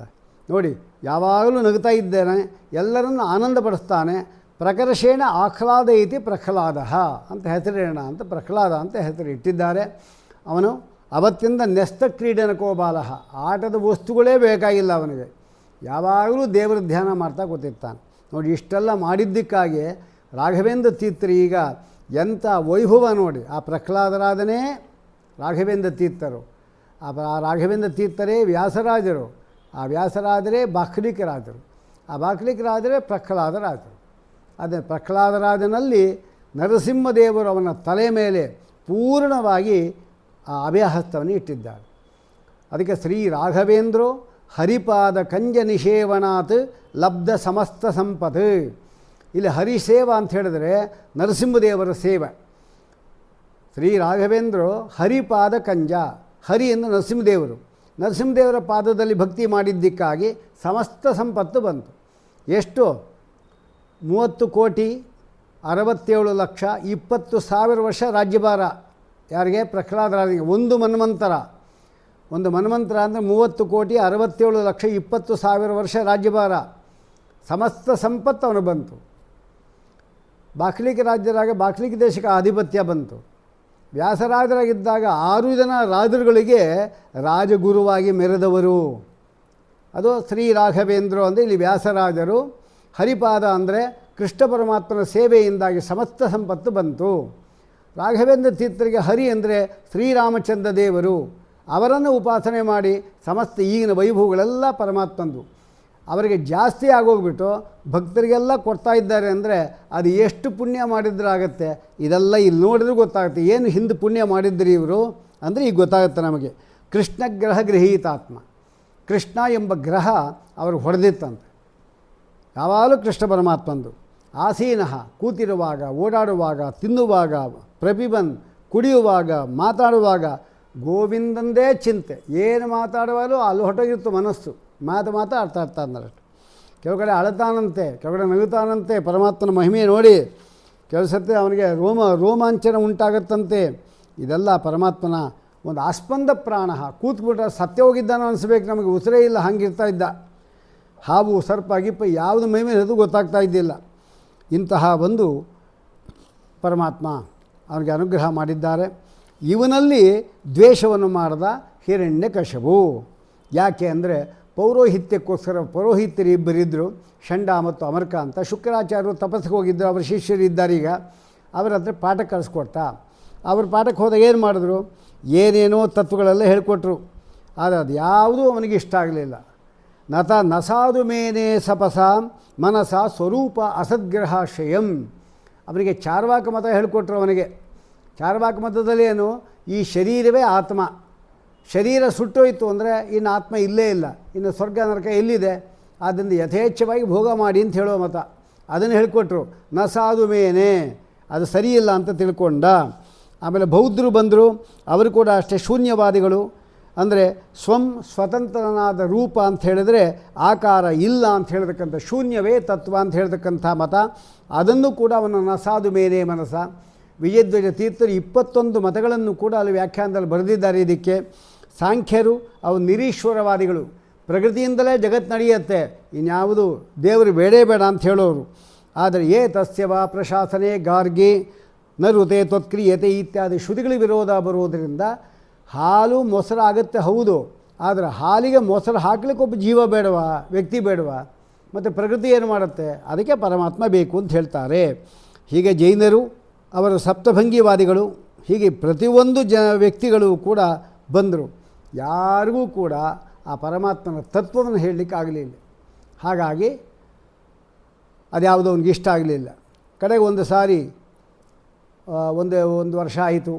ನೋಡಿ, ಯಾವಾಗಲೂ ನಗುತ್ತಾ ಇದ್ದೇನೆ, ಎಲ್ಲರನ್ನು ಆನಂದಪಡಿಸ್ತಾನೆ. ಪ್ರಕರ್ಷೇಣ ಆಹ್ಲಾದ ಇತಿ ಪ್ರಹ್ಲಾದ ಅಂತ ಹೆಸರಿಡೋಣ ಅಂತ ಪ್ರಹ್ಲಾದ ಅಂತ ಹೆಸರು ಇಟ್ಟಿದ್ದಾರೆ. ಅವನು ಅವತ್ತಿಂದ ನೆಸ್ತ ಕ್ರೀಡನಕೋ ಬಾಲಃ, ಆಟದ ವಸ್ತುಗಳೇ ಬೇಕಾಗಿಲ್ಲ ಅವನಿಗೆ, ಯಾವಾಗಲೂ ದೇವರ ಧ್ಯಾನ ಮಾಡ್ತಾ ಕೂತಿರ್ತಾನೆ. ನೋಡಿ, ಇಷ್ಟೆಲ್ಲ ಮಾಡಿದ್ದಕ್ಕಾಗಿ ರಾಘವೇಂದ್ರ ತೀರ್ಥರು ಈಗ ಎಂಥ ವೈಭವ ನೋಡಿ. ಆ ಪ್ರಹ್ಲಾದರಾದನೇ ರಾಘವೇಂದ್ರ ತೀರ್ಥರು, ಆ ರಾಘವೇಂದ್ರ ತೀರ್ಥರೇ ವ್ಯಾಸರಾಜರು, ಆ ವ್ಯಾಸರಾಜರೇ ಬಾಕ್ಲಿಕರಾಜರು, ಆ ಬಾಕ್ಲಿಕರಾಜರೇ ಪ್ರಹ್ಲಾದರಾಜರು. ಅದೇ ಪ್ರಹ್ಲಾದರಾಜನಲ್ಲಿ ನರಸಿಂಹದೇವರು ಅವನ ತಲೆ ಮೇಲೆ ಪೂರ್ಣವಾಗಿ ಆ ಅಭಯಹಸ್ತವನ್ನು ಇಟ್ಟಿದ್ದಾರೆ. ಅದಕ್ಕೆ ಶ್ರೀ ರಾಘವೇಂದ್ರೋ ಹರಿಪಾದ ಕಂಜ ನಿಷೇವಣಾತ್ ಲಬ್ಧ ಸಮಸ್ತ ಸಂಪತ್. ಇಲ್ಲಿ ಹರಿಸೇವಾ ಅಂತ ಹೇಳಿದ್ರೆ ನರಸಿಂಹದೇವರ ಸೇವೆ. ಶ್ರೀ ರಾಘವೇಂದ್ರೋ ಹರಿಪಾದ ಕಂಜ, ಹರಿ ಎಂದು ನರಸಿಂಹದೇವರು, ನರಸಿಂಹದೇವರ ಪಾದದಲ್ಲಿ ಭಕ್ತಿ ಮಾಡಿದ್ದಕ್ಕಾಗಿ ಸಮಸ್ತ ಸಂಪತ್ತು ಬಂತು. ಎಷ್ಟು? 30,67,20,000 ವರ್ಷ ರಾಜ್ಯಭಾರ. ಯಾರಿಗೆ? ಪ್ರಹ್ಲಾದರಾಜನಿಗೆ. ಒಂದು ಮನ್ವಂತರ ಅಂದರೆ 30,67,20,000 ವರ್ಷ ರಾಜ್ಯಭಾರ, ಸಮಸ್ತ ಸಂಪತ್ತು ಅವನು ಬಂತು. ಬಾಕ್ಲಿಕ ರಾಜ್ಯರಾಗ ಬಾಕ್ಲಿಕ ದೇಶಕ್ಕೆ ಆಧಿಪತ್ಯ ಬಂತು. ವ್ಯಾಸರಾಜರಾಗಿದ್ದಾಗ 6 ಜನ ರಾಜರುಗಳಿಗೆ ರಾಜಗುರುವಾಗಿ ಮೆರೆದವರು. ಅದು ಶ್ರೀ ರಾಘವೇಂದ್ರ ಅಂದರೆ ಇಲ್ಲಿ ವ್ಯಾಸರಾಜರು. ಹರಿಪಾದ ಅಂದರೆ ಕೃಷ್ಣ ಪರಮಾತ್ಮನ ಸೇವೆಯಿಂದಾಗಿ ಸಮಸ್ತ ಸಂಪತ್ತು ಬಂತು. ರಾಘವೇಂದ್ರ ತೀರ್ಥರಿಗೆ ಹರಿ ಅಂದರೆ ಶ್ರೀರಾಮಚಂದ್ರ ದೇವರು, ಅವರನ್ನು ಉಪಾಸನೆ ಮಾಡಿ ಸಮಸ್ತ ಈಗಿನ ವೈಭವಗಳೆಲ್ಲ ಪರಮಾತ್ಮಂದು. ಅವರಿಗೆ ಜಾಸ್ತಿ ಆಗೋಗ್ಬಿಟ್ಟು ಭಕ್ತರಿಗೆಲ್ಲ ಕೊಡ್ತಾ ಇದ್ದಾರೆ ಅಂದರೆ ಅದು ಎಷ್ಟು ಪುಣ್ಯ ಮಾಡಿದ್ರಾಗತ್ತೆ. ಇದೆಲ್ಲ ಇಲ್ಲಿ ನೋಡಿದ್ರೆ ಗೊತ್ತಾಗುತ್ತೆ, ಏನು ಹಿಂದೆ ಪುಣ್ಯ ಮಾಡಿದ್ರಿ ಇವರು ಅಂದರೆ ಈಗ ಗೊತ್ತಾಗುತ್ತೆ ನಮಗೆ. ಕೃಷ್ಣ ಗ್ರಹ ಗೃಹೀತಾತ್ಮ, ಕೃಷ್ಣ ಎಂಬ ಗ್ರಹ ಅವರು ಹೊಡೆದಿತ್ತಂತೆ. ಯಾವಾಗಲೂ ಕೃಷ್ಣ ಪರಮಾತ್ಮಂದು. ಆಸೀನಃ, ಕೂತಿರುವಾಗ, ಓಡಾಡುವಾಗ, ತಿನ್ನುವಾಗ, ಪ್ರತಿಬಂದ್, ಕುಡಿಯುವಾಗ, ಮಾತಾಡುವಾಗ ಗೋವಿಂದಂದೇ ಚಿಂತೆ. ಏನು ಮಾತಾಡುವಾಗಲೂ ಅಲ್ಲಿ ಹೊಟ್ಟೋಗಿತ್ತು ಮನಸ್ಸು, ಮಾತಾಡ್ತಾ ಇರ್ತಾನಷ್ಟು. ಕೆಲವು ಕಡೆ ಅಳತಾನಂತೆ, ಕೆಲವು ಕಡೆ ನಗುತ್ತಾನಂತೆ. ಪರಮಾತ್ಮನ ಮಹಿಮೆ ನೋಡಿ ಕೆಲವು ಸರ್ತಿ ಅವನಿಗೆ ರೋಮಾಂಚನ ಉಂಟಾಗತ್ತಂತೆ. ಇದೆಲ್ಲ ಪರಮಾತ್ಮನ ಒಂದು ಆಸ್ಪಂದ ಪ್ರಾಣ. ಕೂತ್ಬಿಟ್ರೆ ಸತ್ಯ ಹೋಗಿದ್ದಾನೋ ಅನಿಸ್ಬೇಕು ನಮಗೆ, ಉಸಿರೇ ಇಲ್ಲ, ಹಂಗಿರ್ತಾ ಇದ್ದ. ಹಾವು ಸರ್ಪ ಗಿಪ್ಪ ಯಾವುದು ಮಹಿಮೆ ಅದು ಗೊತ್ತಾಗ್ತಾ ಇದ್ದಿಲ್ಲ. ಇಂತಹ ಒಂದು ಪರಮಾತ್ಮ ಅವನಿಗೆ ಅನುಗ್ರಹ ಮಾಡಿದ್ದಾರೆ. ಇವನಲ್ಲಿ ದ್ವೇಷವನ್ನು ಮಾಡಿದ ಹಿರಣ್ಯಕಶಿಪು. ಯಾಕೆ ಅಂದರೆ ಪೌರೋಹಿತ್ಯಕ್ಕೋಸ್ಕರ ಪೌರೋಹಿತ್ಯರು ಇಬ್ಬರಿದ್ದರು, ಷಂಡ ಮತ್ತು ಅಮರ್ಕ ಅಂತ. ಶುಕ್ರಾಚಾರ್ಯರು ತಪಸ್ಸಿಗೆ ಹೋಗಿದ್ದರು, ಅವರ ಶಿಷ್ಯರು ಇದ್ದಾರೀಗ. ಅವರ ಹತ್ರ ಪಾಠ ಕಳಿಸ್ಕೊಡ್ತಾ. ಅವ್ರ ಪಾಠಕ್ಕೆ ಹೋದಾಗ ಏನು ಮಾಡಿದ್ರು? ಏನೇನೋ ತತ್ವಗಳೆಲ್ಲ ಹೇಳಿಕೊಟ್ರು. ಆದರೆ ಅದು ಯಾವುದೂ ಅವನಿಗೆ ಇಷ್ಟ ಆಗಲಿಲ್ಲ. ನಸಾದು ಮೇನೆ ಸಪಸ ಮನಸ ಸ್ವರೂಪ ಅಸದ್ಗ್ರಹಾಶಯಂ. ಅವನಿಗೆ ಚಾರ್ವಾಕ ಮತ ಹೇಳಿಕೊಟ್ರು. ಅವನಿಗೆ ಚಾರ್ವಾಕ ಮತದಲ್ಲಿ ಏನು? ಈ ಶರೀರವೇ ಆತ್ಮ, ಶರೀರ ಸುಟ್ಟೋಯ್ತು ಅಂದರೆ ಇನ್ನು ಆತ್ಮ ಇಲ್ಲೇ ಇಲ್ಲ, ಇನ್ನು ಸ್ವರ್ಗ ನರಕ ಎಲ್ಲಿದೆ? ಆದ್ದರಿಂದ ಯಥೇಚ್ಛವಾಗಿ ಭೋಗ ಮಾಡಿ ಅಂತ ಹೇಳೋ ಮತ. ಅದನ್ನು ಹೇಳಿಕೊಟ್ರು. ನಸಾದು ಮೇನೆ, ಅದು ಸರಿಯಿಲ್ಲ ಅಂತ ತಿಳ್ಕೊಂಡ. ಆಮೇಲೆ ಬೌದ್ಧರು ಬಂದರು, ಅವರು ಕೂಡ ಅಷ್ಟೇ ಶೂನ್ಯವಾದಿಗಳು. ಅಂದರೆ ಸ್ವತಂತ್ರನಾದ ರೂಪ ಅಂತ ಹೇಳಿದ್ರೆ ಆಕಾರ ಇಲ್ಲ ಅಂತ ಹೇಳ್ತಕ್ಕಂಥ, ಶೂನ್ಯವೇ ತತ್ವ ಅಂತ ಹೇಳ್ತಕ್ಕಂಥ ಮತ. ಅದನ್ನು ಕೂಡ ಅವನ ನಸಾದು ಮೇನೆ ಮನಸ. ವಿಜಯಧ್ವಜ ತೀರ್ಥರು 21 ಮತಗಳನ್ನು ಕೂಡ ಅಲ್ಲಿ ವ್ಯಾಖ್ಯಾನದಲ್ಲಿ ಬರೆದಿದ್ದಾರೆ ಇದಕ್ಕೆ. ಸಾಂಖ್ಯರು ಅವು ನಿರೀಶ್ವರವಾದಿಗಳು, ಪ್ರಕೃತಿಯಿಂದಲೇ ಜಗತ್ತು ನಡೆಯುತ್ತೆ, ಇನ್ಯಾವುದು ದೇವರು ಬೇಡೇ ಬೇಡ ಅಂತ ಹೇಳೋರು. ಆದರೆ ತಸ್ಯವ ಪ್ರಶಾಸನೆ ಗಾರ್ಗಿ ನರುತೆ ತ್ವತ್ಕ್ರಿಯತೆ ಇತ್ಯಾದಿ ಶ್ರುತಿಗಳಿಗೆ ವಿರೋಧ ಬರುವುದರಿಂದ ಹಾಲು ಮೊಸರು ಆಗುತ್ತೆ ಹೌದು, ಆದರೆ ಹಾಲಿಗೆ ಮೊಸರು ಹಾಕ್ಲಿಕ್ಕೆ ಒಬ್ಬ ಜೀವ ಬೇಡವಾ, ವ್ಯಕ್ತಿ ಬೇಡವಾ? ಮತ್ತು ಪ್ರಕೃತಿ ಏನು ಮಾಡುತ್ತೆ? ಅದಕ್ಕೆ ಪರಮಾತ್ಮ ಬೇಕು ಅಂತ ಹೇಳ್ತಾರೆ. ಹೀಗೆ ಜೈನರು ಅವರು ಸಪ್ತಭಂಗಿವಾದಿಗಳು, ಹೀಗೆ ಪ್ರತಿಯೊಂದು ವ್ಯಕ್ತಿಗಳು ಕೂಡ ಬಂದರು. ಯಾರಿಗೂ ಕೂಡ ಆ ಪರಮಾತ್ಮನ ತತ್ವವನ್ನು ಹೇಳಲಿಕ್ಕೆ ಆಗಲಿಲ್ಲ. ಹಾಗಾಗಿ ಅದ್ಯಾವುದೋ ಅವನಿಗೆ ಇಷ್ಟ ಆಗಲಿಲ್ಲ. ಕಡೆಗೆ ಒಂದು ಸಾರಿ ಒಂದು ವರ್ಷ ಆಯಿತು,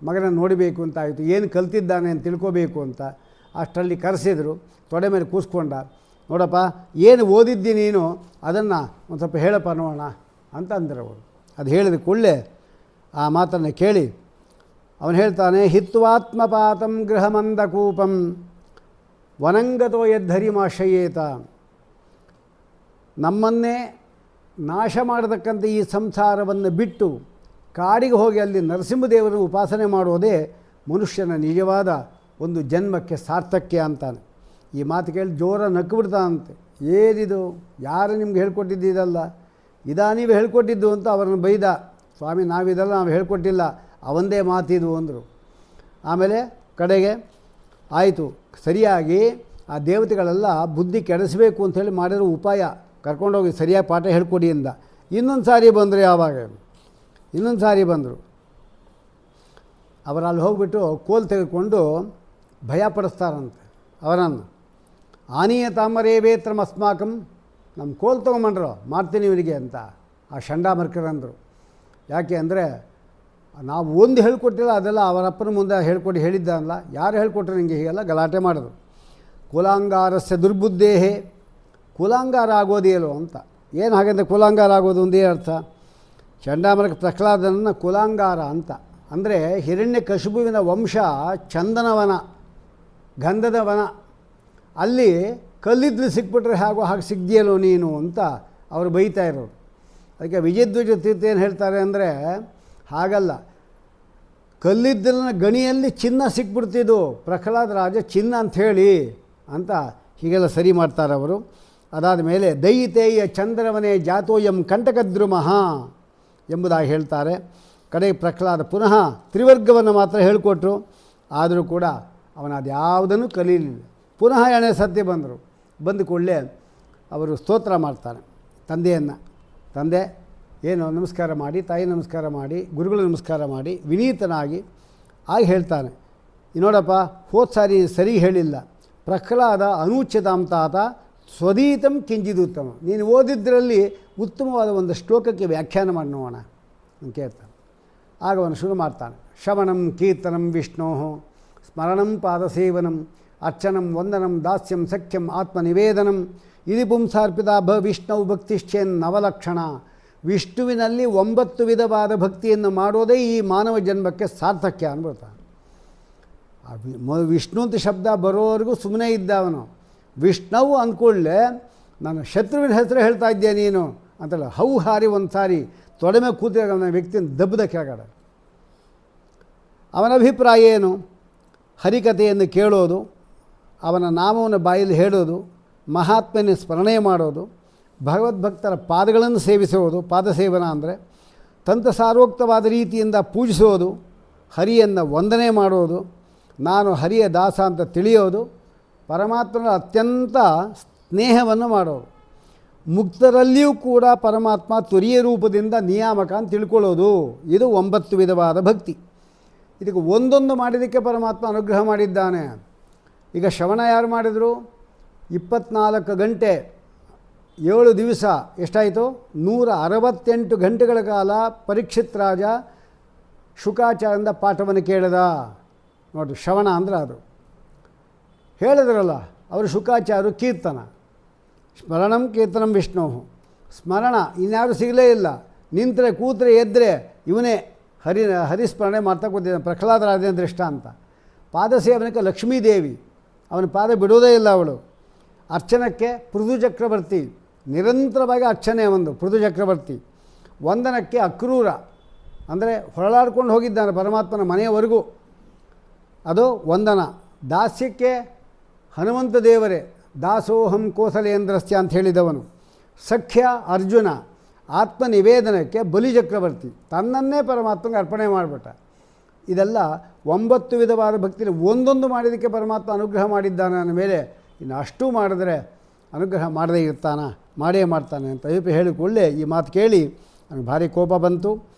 ಮಗನ ನೋಡಬೇಕು ಅಂತ ಆಯಿತು, ಏನು ಕಲ್ತಿದ್ದಾನೆ ಅಂತ ತಿಳ್ಕೋಬೇಕು ಅಂತ. ಅಷ್ಟರಲ್ಲಿ ಕರೆಸಿದ್ರು, ತೊಡೆ ಮೇಲೆ ಕೂಸ್ಕೊಂಡ. ನೋಡಪ್ಪ, ಏನು ಓದಿದ್ದಿ ನೀನು, ಅದನ್ನು ಒಂದು ಸ್ವಲ್ಪ ಹೇಳಪ್ಪ ನೋಡೋಣ ಅಂತ ಅಂದರು ಅವರು. ಅದು ಹೇಳಿದ ಕೂಡಲೇ ಆ ಮಾತನ್ನು ಕೇಳಿ ಅವನು ಹೇಳ್ತಾನೆ, ಹಿತ್ವಾತ್ಮಪಾತಂ ಗೃಹಮಂದಕೂಪಂ ವನಂಗತೋ ಯದ್ಧರಿಮಾಶ್ರಯೇತ. ನಮ್ಮನ್ನೇ ನಾಶ ಮಾಡತಕ್ಕಂಥ ಈ ಸಂಸಾರವನ್ನು ಬಿಟ್ಟು ಕಾಡಿಗೆ ಹೋಗಿ ಅಲ್ಲಿ ನರಸಿಂಹದೇವರನ್ನು ಉಪಾಸನೆ ಮಾಡೋದೇ ಮನುಷ್ಯನ ನಿಜವಾದ ಒಂದು ಜನ್ಮಕ್ಕೆ ಸಾರ್ಥಕ್ಯ ಅಂತಾನೆ. ಈ ಮಾತು ಕೇಳಿ ಜೋರ ನಕ್ಬಿಡ್ತಾನಂತೆ. ಏನಿದು, ಯಾರು ನಿಮ್ಗೆ ಹೇಳ್ಕೊಟ್ಟಿದ್ದು ಇದಲ್ಲ, ಇದಾ ನೀವು ಹೇಳ್ಕೊಟ್ಟಿದ್ದು ಅಂತ ಅವರನ್ನು ಬೈದ. ಸ್ವಾಮಿ ನಾವಿದಲ್ಲ, ನಾವು ಹೇಳ್ಕೊಟ್ಟಿಲ್ಲ, ಅವಂದೇ ಮಾತಿದು ಅಂದರು. ಆಮೇಲೆ ಕಡೆಗೆ ಆಯಿತು, ಸರಿಯಾಗಿ ಆ ದೇವತೆಗಳೆಲ್ಲ ಬುದ್ಧಿ ಕೆಡಿಸಬೇಕು ಅಂಥೇಳಿ ಮಾಡಿರೋ ಉಪಾಯ, ಕರ್ಕೊಂಡೋಗಿ ಸರಿಯಾಗಿ ಪಾಠ ಹೇಳ್ಕೊಡಿ ಅಂದ. ಇನ್ನೊಂದು ಸಾರಿ ಬಂದರು. ಯಾವಾಗ ಇನ್ನೊಂದು ಸಾರಿ ಬಂದರು, ಅವರಲ್ಲಿ ಹೋಗ್ಬಿಟ್ಟು ಕೋಲ್ ತೆಗೆದುಕೊಂಡು ಭಯಪಡಿಸ್ತಾರಂತೆ ಅವರನ್ನು. ಆನೀಯ ತಾಮರೇವೇತ್ರಂ ಅಸ್ಮಾಕಂ, ನಮ್ಮ ಕೋಲ್ ತೊಗೊಂಬಂಡ್ರು, ಮಾಡ್ತೀನಿ ಇವರಿಗೆ ಅಂತ ಆ ಚಂಡಾಮರ್ಕರಂದರು. ಯಾಕೆ ಅಂದರೆ ನಾವು ಒಂದು ಹೇಳ್ಕೊಟ್ಟಿಲ್ಲ, ಅದೆಲ್ಲ ಅವರಪ್ಪನ ಮುಂದೆ ಹೇಳ್ಕೊಟ್ಟು ಹೇಳಿದ್ದಲ್ಲ. ಯಾರು ಹೇಳ್ಕೊಟ್ರು ನಿಮಗೆ ಹೀಗೆಲ್ಲ ಗಲಾಟೆ ಮಾಡಿದ್ರು. ಕುಲಾಂಗಾರಸ್ಯ ದುರ್ಬುದ್ಧೇಹೇ, ಕುಲಾಂಗಾರ ಆಗೋದೇಲೋ ಅಂತ. ಏನು ಹಾಗಂದರೆ ಕುಲಾಂಗಾರ ಆಗೋದು ಒಂದೇ ಅರ್ಥ. ಚಂಡಾಮರ್ಕ ಪ್ರಹ್ಲಾದನನ್ನು ಕುಲಾಂಗಾರ ಅಂತ ಅಂದರೆ ಹಿರಣ್ಯಕಶಿಪುವಿನ ವಂಶ ಚಂದನವನ, ಗಂಧದ ವನ, ಅಲ್ಲಿ ಕಲ್ಲಿದ್ದು ಸಿಕ್ಬಿಟ್ರೆ ಹೇಗೋ ಹಾಗೆ ಸಿಗ್ದಿಯಲ್ಲೋ ನೀನು ಅಂತ ಅವರು ಬೈತಾ ಇರೋರು. ಅದಕ್ಕೆ ವಿಜಯಧ್ವಜ ತೀರ್ಥ ಏನು ಹೇಳ್ತಾರೆ ಅಂದರೆ, ಹಾಗಲ್ಲ, ಕಲ್ಲಿದ್ದಲಿನ ಗಣಿಯಲ್ಲಿ ಚಿನ್ನ ಸಿಕ್ಬಿಡ್ತಿದ್ದು, ಪ್ರಹ್ಲಾದ ರಾಜ ಚಿನ್ನ ಅಂಥೇಳಿ ಅಂತ ಹೀಗೆಲ್ಲ ಸರಿ ಮಾಡ್ತಾರೆ ಅವರು. ಅದಾದ ಮೇಲೆ ದೈತೇಯ ಚಂದ್ರವನೇ ಜಾತೋಯಂ ಕಂಟಕದ್ರುಮಃ ಎಂಬುದಾಗಿ ಹೇಳ್ತಾರೆ. ಕಡೆಗೆ ಪ್ರಹ್ಲಾದ ಪುನಃ ತ್ರಿವರ್ಗವನ್ನು ಮಾತ್ರ ಹೇಳಿಕೊಟ್ರು. ಆದರೂ ಕೂಡ ಅವನ ಅದ್ಯಾವುದನ್ನು ಕಲೀಲಿಲ್ಲ. ಪುನಃ ಎಣೆ ಸತ್ಯ ಬಂದರು. ಬಂದ ಕೂಡಲೇ ಅವರು ಸ್ತೋತ್ರ ಮಾಡ್ತಾರೆ ತಂದೆಯನ್ನು. ತಂದೆ ಏನು ನಮಸ್ಕಾರ ಮಾಡಿ, ತಾಯಿ ನಮಸ್ಕಾರ ಮಾಡಿ, ಗುರುಗಳು ನಮಸ್ಕಾರ ಮಾಡಿ ವಿನೀತನಾಗಿ ಆಗಿ ಹೇಳ್ತಾನೆ, ನೋಡಪ್ಪ, ಹೋದ ಸಾರಿ ಸರಿ ಹೇಳಿಲ್ಲ. ಪ್ರಹ್ಲಾದ ಅನೂಚ್ಯತಾಂ ತಾತ ಸ್ವದೀತಂ ಕಿಂಚಿದುತ್ತಮ, ನೀನು ಓದಿದ್ದರಲ್ಲಿ ಉತ್ತಮವಾದ ಒಂದು ಶ್ಲೋಕಕ್ಕೆ ವ್ಯಾಖ್ಯಾನ ಮಾಡಿ ನೋಡೋಣ ಅಂತ ಕೇಳ್ತಾನೆ. ಆಗ ಅವನು ಶುರು ಮಾಡ್ತಾನೆ. ಶ್ರವಣಂ ಕೀರ್ತನಂ ವಿಷ್ಣೋ ಸ್ಮರಣಂ ಪಾದಸೇವನಂ ಅರ್ಚನಂ ವಂದನಂ ದಾಸ್ಯಂ ಸಖ್ಯಂ ಆತ್ಮನಿವೇದನಂ ಇದು ಪುಂಸಾರ್ಪಿತ ವಿಷ್ಣು ಭಕ್ತಿಶ್ಚೇನ್ ನವಲಕ್ಷಣ. ವಿಷ್ಣುವಿನಲ್ಲಿ 9 ವಿಧವಾದ ಭಕ್ತಿಯನ್ನು ಮಾಡೋದೇ ಈ ಮಾನವ ಜನ್ಮಕ್ಕೆ ಸಾರ್ಥಕ್ಯ ಅನ್ಬಿಡ್ತಾನೆ. ವಿಷ್ಣು ಅಂತ ಶಬ್ದ ಬರೋವರೆಗೂ ಸುಮ್ಮನೆ ಇದ್ದ ಅವನು. ವಿಷ್ಣುವು ಅಂದ್ಕೊಳ್ಳೆ ನಾನು ಶತ್ರುವಿನ ಹೆಸರು ಹೇಳ್ತಾ ಇದ್ದೆ ನೀನು ಅಂತಲ್ಲ, ಹೌ ಹಾರಿ ಒಂದು ಸಾರಿ ತೊಡೆಮೆ ಕೂತಿರೋ ಅವನ ವ್ಯಕ್ತಿಯನ್ನು ದಬ್ಬದ ಕೆಳಗಡೆ. ಅವನ ಅಭಿಪ್ರಾಯ ಏನು? ಹರಿಕಥೆಯನ್ನು ಕೇಳೋದು, ಅವನ ನಾಮವನ್ನು ಬಾಯಲ್ಲಿ ಹೇಳೋದು, ಮಹಾತ್ಮನ ಸ್ಮರಣೆ ಮಾಡೋದು, ಭಗವದ್ಭಕ್ತರ ಪಾದಗಳನ್ನು ಸೇವಿಸುವುದು, ಪಾದಸೇವನ ಅಂದರೆ ತಂತ್ರ ಸಾರೋಕ್ತವಾದ ರೀತಿಯಿಂದ ಪೂಜಿಸೋದು, ಹರಿಯನ್ನು ವಂದನೆ ಮಾಡೋದು, ನಾನು ಹರಿಯ ದಾಸ ಅಂತ ತಿಳಿಯೋದು, ಪರಮಾತ್ಮನ ಅತ್ಯಂತ ಸ್ನೇಹವನ್ನು ಮಾಡೋದು, ಮುಕ್ತರಲ್ಲಿಯೂ ಕೂಡ ಪರಮಾತ್ಮ ತುರಿಯ ರೂಪದಿಂದ ನಿಯಾಮಕ ಅಂತ ತಿಳ್ಕೊಳ್ಳೋದು. ಇದು 9 ವಿಧವಾದ ಭಕ್ತಿ. ಇದಕ್ಕೆ ಒಂದೊಂದು ಮಾಡಿದ್ದಕ್ಕೆ ಪರಮಾತ್ಮ ಅನುಗ್ರಹ ಮಾಡಿದ್ದಾನೆ. ಈಗ ಶ್ರವಣ ಯಾರು ಮಾಡಿದರು? 24 ಗಂಟೆ 7 ದಿವಸ ಎಷ್ಟಾಯಿತು? 168 ಗಂಟೆಗಳ ಕಾಲ ಪರೀಕ್ಷಿತ್ ರಾಜ ಶುಕಾಚಾರ್ಯರಿಂದ ಪಾಠವನ್ನು ಕೇಳಿದ. ನೋಡಿ, ಶ್ರವಣ ಅಂದರೆ ಅದು ಹೇಳಿದ್ರಲ್ಲ ಅವರು ಶುಕಾಚಾರ್ಯರು. ಕೀರ್ತನ, ಸ್ಮರಣಂ ಕೀರ್ತನಂ ವಿಷ್ಣು, ಸ್ಮರಣ ಇನ್ಯಾರು ಸಿಗಲೇ ಇಲ್ಲ. ನಿಂತರೆ ಕೂತರೆ ಎದ್ದರೆ ಇವನೇ ಹರಿಸ್ಮರಣೆ ಮಾಡ್ತಾ ಕೂತಿದ್ದಾನೆ. ಪ್ರಹ್ಲಾದ ರಾಜನ ದೃಷ್ಟ ಅಂತ. ಪಾದಸೇವನಕ್ಕೆ ಲಕ್ಷ್ಮೀದೇವಿ, ಅವನ ಪಾದ ಬಿಡೋದೇ ಇಲ್ಲ ಅವಳು. ಅರ್ಚನಕ್ಕೆ ಪೃಥು ಚಕ್ರವರ್ತಿ, ನಿರಂತರವಾಗಿ ಅರ್ಚನೆ ಒಂದು ಪೃಥು ಚಕ್ರವರ್ತಿ. ವಂದನಕ್ಕೆ ಅಕ್ರೂರ, ಅಂದರೆ ಹೊರಳಾಡ್ಕೊಂಡು ಹೋಗಿದ್ದಾನೆ ಪರಮಾತ್ಮನ ಮನೆಯವರೆಗೂ, ಅದು ವಂದನ. ದಾಸ್ಯಕ್ಕೆ ಹನುಮಂತ ದೇವರೇ, ದಾಸೋಹಂ ಕೋಸಲೇಂದ್ರಸ್ಯ ಅಂತ ಹೇಳಿದವನು. ಸಖ್ಯ ಅರ್ಜುನ. ಆತ್ಮನಿವೇದನಕ್ಕೆ ಬಲಿ ಚಕ್ರವರ್ತಿ, ತನ್ನನ್ನೇ ಪರಮಾತ್ಮಗೆ ಅರ್ಪಣೆ ಮಾಡಿಬಿಟ್ಟ. ಇದೆಲ್ಲ 9 ವಿಧವಾದ ಭಕ್ತಿನ ಒಂದೊಂದು ಮಾಡಿದ್ದಕ್ಕೆ ಪರಮಾತ್ಮ ಅನುಗ್ರಹ ಮಾಡಿದ್ದಾನೆ ಅಂದ ಮೇಲೆ ಇನ್ನು ಅಷ್ಟು ಮಾಡಿದ್ರೆ ಅನುಗ್ರಹ ಮಾಡದೇ ಇರ್ತಾನ? ಮಾಡೇ ಮಾಡ್ತಾನೆ ಅಂತ ಹೇಳಿಕೊಳ್ಳೆ ಈ ಮಾತು ಕೇಳಿ ನನಗೆ ಭಾರಿ ಕೋಪ ಬಂತು.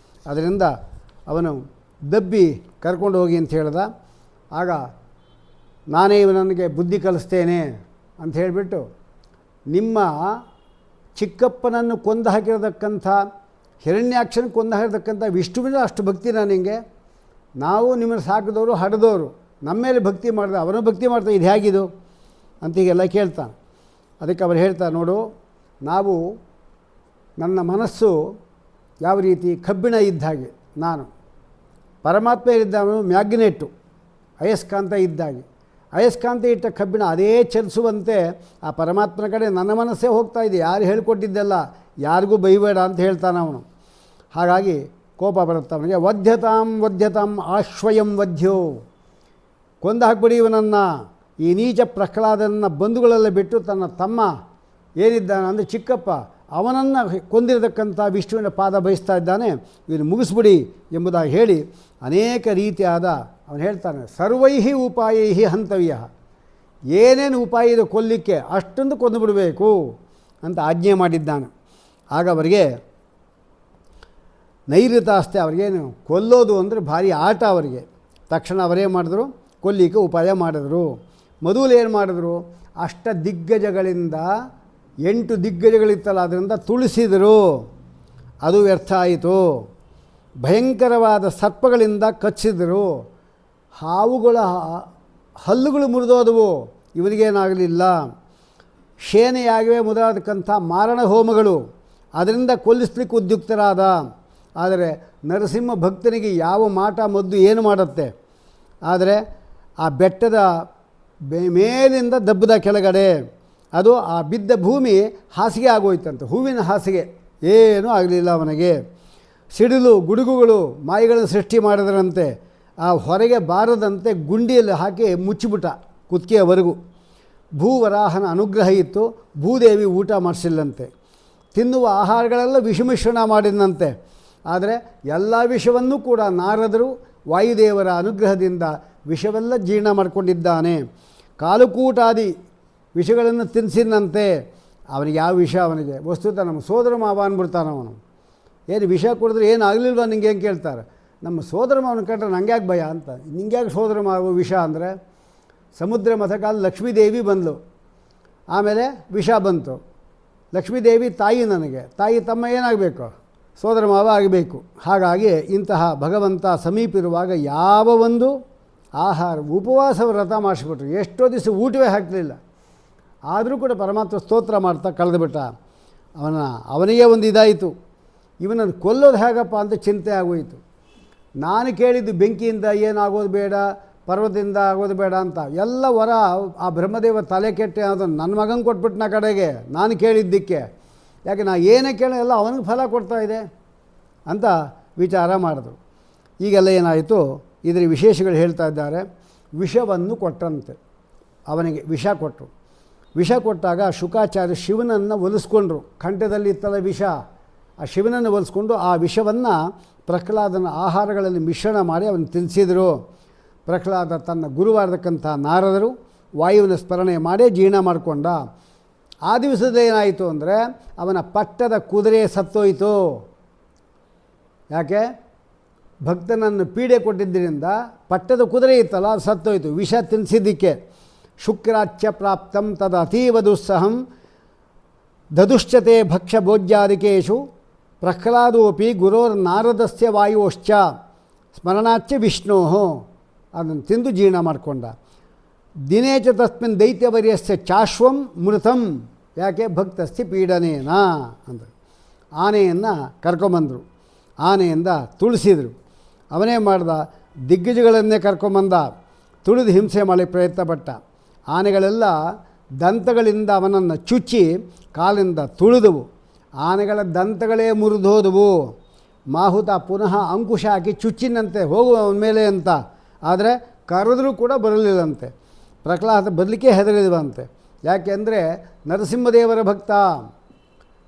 ಅದರಿಂದ ಅವನು ದಬ್ಬಿ ಕರ್ಕೊಂಡು ಹೋಗಿ ಅಂತ ಹೇಳ್ದ. ಆಗ ನಾನೇ ನನಗೆ ಬುದ್ಧಿ ಕಲಿಸ್ತೇನೆ ಅಂತ ಹೇಳಿಬಿಟ್ಟು, ನಿಮ್ಮ ಚಿಕ್ಕಪ್ಪನನ್ನು ಕೊಂದು ಹಾಕಿರತಕ್ಕಂಥ ಹಿರಣ್ಯಾಕ್ಷನ ಕೊಂದು ಹಾಕಿರತಕ್ಕಂಥ ವಿಷ್ಣುವಿನ ಅಷ್ಟು ಭಕ್ತಿ ನನಗೆ. ನಾವು ನಿಮ್ಮನ್ನು ಸಾಕಿದವರು ಹಡೆದವರು, ನಮ್ಮ ಮೇಲೆ ಭಕ್ತಿ ಮಾಡಿದ, ಅವನು ಭಕ್ತಿ ಮಾಡ್ತಾ ಇದು ಹೇಗಿದು ಅಂತ ಹೀಗೆಲ್ಲ ಕೇಳ್ತಾನೆ. ಅದಕ್ಕೆ ಅವರು ಹೇಳ್ತಾರೆ, ನೋಡು, ನಾವು ನನ್ನ ಮನಸ್ಸು ಯಾವ ರೀತಿ ಕಬ್ಬಿಣ ಇದ್ದ ಹಾಗೆ, ನಾನು ಪರಮಾತ್ಮ ಇದ್ದವನು ಮ್ಯಾಗ್ನೆಟ್ಟು ಅಯಸ್ಕಾಂತ ಇದ್ದಾಗೆ. ಅಯಸ್ಕಾಂತ ಇಟ್ಟ ಕಬ್ಬಿಣ ಅದೇ ಚಲಿಸುವಂತೆ ಆ ಪರಮಾತ್ಮನ ಕಡೆ ನನ್ನ ಮನಸ್ಸೇ ಹೋಗ್ತಾ ಇದೆ. ಯಾರು ಹೇಳ್ಕೊಟ್ಟಿದ್ದೆಲ್ಲ ಯಾರಿಗೂ ಬೈಬೇಡ ಅಂತ ಹೇಳ್ತಾನೆ ಅವನು. ಹಾಗಾಗಿ ಕೋಪ ಬರುತ್ತೆ ಅವನಿಗೆ. ವಧ್ಯತಾಂ ವಧ್ಯತಾಂ ಆಶ್ವಯಂ ವಧ್ಯೋ, ಕೊಂದು ಹಾಕ್ಬಿಡಿ ಇವನನ್ನು, ಈ ನೀಚ ಪ್ರಹ್ಲಾದನ ಬಂಧುಗಳೆಲ್ಲ ಬಿಟ್ಟು ತನ್ನ ತಮ್ಮ ಏನಿದ್ದಾನೆ ಅಂದರೆ ಚಿಕ್ಕಪ್ಪ, ಅವನನ್ನು ಕೊಂದಿರತಕ್ಕಂಥ ವಿಷ್ಣುವಿನ ಪಾದ ಬಯಸ್ತಾ ಇದ್ದಾನೆ, ಇವನು ಮುಗಿಸ್ಬಿಡಿ ಎಂಬುದಾಗಿ ಹೇಳಿ ಅನೇಕ ರೀತಿಯಾದ ಅವನು ಹೇಳ್ತಾನೆ, ಸರ್ವೈಹಿ ಉಪಾಯೈಹಿ ಹಂತವ್ಯ, ಏನೇನು ಉಪಾಯ ಇದೆ ಕೊಲ್ಲಿಕ್ಕೆ ಅಷ್ಟೊಂದು ಕೊಂದುಬಿಡಬೇಕು ಅಂತ ಆಜ್ಞೆ ಮಾಡಿದ್ದಾನೆ. ಆಗ ಅವರಿಗೆ ನೈಋತಾಸ್ತೆ, ಅವ್ರಿಗೇನು ಕೊಲ್ಲೋದು ಅಂದರೆ ಭಾರಿ ಆಟ ಅವರಿಗೆ. ತಕ್ಷಣ ಅವರೇ ಮಾಡಿದ್ರು, ಕೊಲ್ಲಿಕ್ಕೆ ಉಪಾಯ ಮಾಡಿದ್ರು. ಮೊದಲು ಏನು ಮಾಡಿದ್ರು, ಅಷ್ಟ ದಿಗ್ಗಜಗಳಿಂದ 8 ದಿಗ್ಗಜಗಳಿತ್ತಲ್ಲ ಅದರಿಂದ ತುಳಿಸಿದರು, ಅದು ವ್ಯರ್ಥ ಆಯಿತು. ಭಯಂಕರವಾದ ಸರ್ಪಗಳಿಂದ ಕಚ್ಚಿದರು, ಹಾವುಗಳ ಹಲ್ಲುಗಳು ಮುರಿದೋದವು, ಇವರಿಗೇನಾಗಲಿಲ್ಲ. ಶೇನೆಯಾಗಿವೆ ಮೊದಲಾದಕ್ಕಂಥ ಮಾರಣ ಹೋಮಗಳು, ಅದರಿಂದ ಕೊಲ್ಲಿಸ್ಲಿಕ್ಕೆ ಉದ್ಯುಕ್ತರಾದ. ಆದರೆ ನರಸಿಂಹ ಭಕ್ತನಿಗೆ ಯಾವ ಮಾಟ ಮದ್ದು ಏನು ಮಾಡುತ್ತೆ. ಆದರೆ ಆ ಬೆಟ್ಟದ ಮೇಲಿಂದ ದಬ್ಬದ ಕೆಳಗಡೆ ಅದು ಆ ಬಿದ್ದ ಭೂಮಿ ಹಾಸಿಗೆ ಆಗೋಯ್ತಂತೆ, ಹೂವಿನ ಹಾಸಿಗೆ, ಏನೂ ಆಗಲಿಲ್ಲ ಅವನಿಗೆ. ಸಿಡಿಲು ಗುಡುಗುಗಳು ಮಾಯಿಗಳನ್ನು ಸೃಷ್ಟಿ ಮಾಡಿದರಂತೆ, ಆ ಹೊರಗೆ ಬಾರದಂತೆ ಗುಂಡಿಯಲ್ಲಿ ಹಾಕಿ ಮುಚ್ಚಿಬಿಟ್ಟ ಕುತ್ತಿಗೆಯವರೆಗೂ. ಭೂವರಾಹನ ಅನುಗ್ರಹ ಇತ್ತು, ಭೂದೇವಿ ಊಟ ಮಾಡಿಸಿಲ್ಲಂತೆ. ತಿನ್ನುವ ಆಹಾರಗಳೆಲ್ಲ ವಿಷಮಿಶ್ರಣ ಮಾಡಿದಂತೆ. ಆದರೆ ಎಲ್ಲ ವಿಷವನ್ನೂ ಕೂಡ ನಾರದರು ವಾಯುದೇವರ ಅನುಗ್ರಹದಿಂದ ವಿಷವೆಲ್ಲ ಜೀರ್ಣ ಮಾಡಿಕೊಂಡಿದ್ದಾನೆ. ಕಾಲುಕೂಟಾದಿ ವಿಷಗಳನ್ನು ತಿನ್ನಿಸಿದಂತೆ. ಅವನಿಗೆ ಯಾವ ವಿಷ ಅವನಿಗೆ ವಸ್ತುತ ನಮ್ಮ ಸೋದರ ಮಾವ ಅಂದ್ಬಿಡ್ತಾನೆ ಅವನು. ಏನು ವಿಷ ಕುಡಿದ್ರೆ ಏನು ಆಗಲಿಲ್ವ ನಿಂಗೆ ಹೆಂಗೆ ಕೇಳ್ತಾರೆ. ನಮ್ಮ ಸೋದರ ಮಾವನ ಕಂಡ್ರೆ ನಂಗ್ಯಾಕೆ ಭಯ ಅಂತ. ನಿಂಗ್ಯಾಕೆ ಸೋದರ ಮಾವ ವಿಷ ಅಂದರೆ, ಸಮುದ್ರ ಮಥಕಾಲ ಲಕ್ಷ್ಮೀದೇವಿ ಬಂದಳು, ಆಮೇಲೆ ವಿಷ ಬಂತು. ಲಕ್ಷ್ಮೀದೇವಿ ತಾಯಿ ನನಗೆ, ತಾಯಿ ತಮ್ಮ ಏನಾಗಬೇಕು, ಸೋದರ ಮಾವ ಆಗಬೇಕು. ಹಾಗಾಗಿ ಇಂತಹ ಭಗವಂತ ಸಮೀಪ ಇರುವಾಗ ಯಾವ ಒಂದು ಆಹಾರ ಉಪವಾಸ ವ್ರತ ಮಾಡಿಸ್ಬಿಟ್ರು, ಎಷ್ಟೋ ದಿವಸ ಊಟವೇ ಹಾಕಲಿಲ್ಲ. ಆದರೂ ಕೂಡ ಪರಮಾತ್ಮ ಸ್ತೋತ್ರ ಮಾಡ್ತಾ ಕಳೆದುಬಿಟ್ಟ. ಅವನಿಗೆ ಒಂದು ಇದಾಯಿತು, ಇವನನ್ನು ಕೊಲ್ಲೋದು ಹೇಗಪ್ಪ ಅಂತ ಚಿಂತೆ ಆಗೋಯಿತು. ನಾನು ಕೇಳಿದ್ದು ಬೆಂಕಿಯಿಂದ ಏನಾಗೋದು ಬೇಡ, ಪರ್ವತದಿಂದ ಆಗೋದು ಬೇಡ ಅಂತ ಎಲ್ಲ ವರ ಆ ಬ್ರಹ್ಮದೇವ ತಲೆ ಕೆಟ್ಟೆ ಅದನ್ನು ನನ್ನ ಮಗನ ಕೊಟ್ಬಿಟ್ಟು ಕಡೆಗೆ ನಾನು ಕೇಳಿದ್ದಕ್ಕೆ. ಯಾಕೆ ನಾ ಏನೇ ಕೇಳ ಎಲ್ಲ ಅವನಿಗೆ ಫಲ ಕೊಡ್ತಾ ಇದೆ ಅಂತ ವಿಚಾರ ಮಾಡಿದ್ರು. ಈಗೆಲ್ಲ ಏನಾಯಿತು, ಇದರ ವಿಶೇಷಗಳು ಹೇಳ್ತಾ ಇದ್ದಾರೆ. ವಿಷವನ್ನು ಕೊಟ್ಟಂತೆ, ಅವನಿಗೆ ವಿಷ ಕೊಟ್ಟರು. ವಿಷ ಕೊಟ್ಟಾಗ ಶುಕಾಚಾರ್ಯ ಶಿವನನ್ನು ಒಲಿಸ್ಕೊಂಡ್ರು. ಕಂಠದಲ್ಲಿ ಇತ್ತಲ್ಲ ವಿಷ, ಆ ಶಿವನನ್ನು ಒಲಿಸ್ಕೊಂಡು ಆ ವಿಷವನ್ನು ಪ್ರಹ್ಲಾದನ ಆಹಾರಗಳಲ್ಲಿ ಮಿಶ್ರಣ ಮಾಡಿ ಅವನು ತಿನ್ನಿಸಿದರು. ಪ್ರಹ್ಲಾದ ತನ್ನ ಗುರುವಾರತಕ್ಕಂಥ ನಾರದರು ವಾಯುವಿನ ಸ್ಮರಣೆ ಮಾಡೇ ಜೀರ್ಣ ಮಾಡಿಕೊಂಡ. ಆ ದಿವಸದೇನಾಯಿತು ಅಂದರೆ ಅವನ ಪಟ್ಟದ ಕುದುರೆ ಸತ್ತೋಯಿತು. ಯಾಕೆ, ಭಕ್ತನನ್ನು ಪೀಡೆ ಕೊಟ್ಟಿದ್ದರಿಂದ ಪಟ್ಟದ ಕುದುರೆ ಇತ್ತಲ್ಲ ಅದು ಸತ್ತೋಯಿತು, ವಿಷ ತಿನ್ನಿಸಿದ್ದಕ್ಕೆ. ಶುಕ್ರಾಚ್ಯ ಪ್ರಾಪ್ತಂ ತದ ಅತೀವ ದುಸ್ಸಹಂ ದದುಶ್ಚತೆ ಭಕ್ಷ್ಯ ಭೋಜ್ಯಾದಿಕೇಶು ಪ್ರಹ್ಲಾದೋಪಿ ಗುರೋರ್ ನಾರದಸ್ಯ ವಾಯುಶ್ಚ ಸ್ಮರಣಾಚ್ಯ ವಿಷ್ಣೋ. ಅದನ್ನು ತಿಂದು ಜೀರ್ಣ ಮಾಡಿಕೊಂಡ. ದಿನೇಚ ತಸ್ಮಿನ್ ದೈತ್ಯವರ್ಯಸ್ಯ ಚಾಶ್ವಂ ಮೃತಂ. ಯಾಕೆ, ಭಕ್ತಸ್ಯ ಪೀಡನೇನ ಅಂದರು. ಆನೆಯನ್ನು ಕರ್ಕೊಂಬಂದರು, ಆನೆಯಿಂದ ತುಳಿಸಿದರು. ಅವನೇ ಮಾಡ್ದ, ದಿಗ್ಗಜಗಳನ್ನೇ ಕರ್ಕೊಂಬಂದ, ತುಳಿದು ಹಿಂಸೆ ಮಾಡಿ ಪ್ರಯತ್ನ ಪಟ್ಟ. ಆನೆಗಳೆಲ್ಲ ದಂತಗಳಿಂದ ಅವನನ್ನು ಚುಚ್ಚಿ ಕಾಲಿಂದ ತುಳಿದವು. ಆನೆಗಳ ದಂತಗಳೇ ಮುರಿದೋದವು. ಮಾಹುತ ಪುನಃ ಅಂಕುಶ ಹಾಕಿ ಚುಚ್ಚಿನಂತೆ ಹೋಗುವ ಅವನ ಮೇಲೆ ಅಂತ. ಆದರೆ ಕರೆದರೂ ಕೂಡ ಬರಲಿಲ್ಲಂತೆ. ಪ್ರಹ್ಲಾದ ಬರಲಿಕ್ಕೆ ಹೆದರಿದವಂತೆ. ಯಾಕೆ ಅಂದರೆ ನರಸಿಂಹದೇವರ ಭಕ್ತ.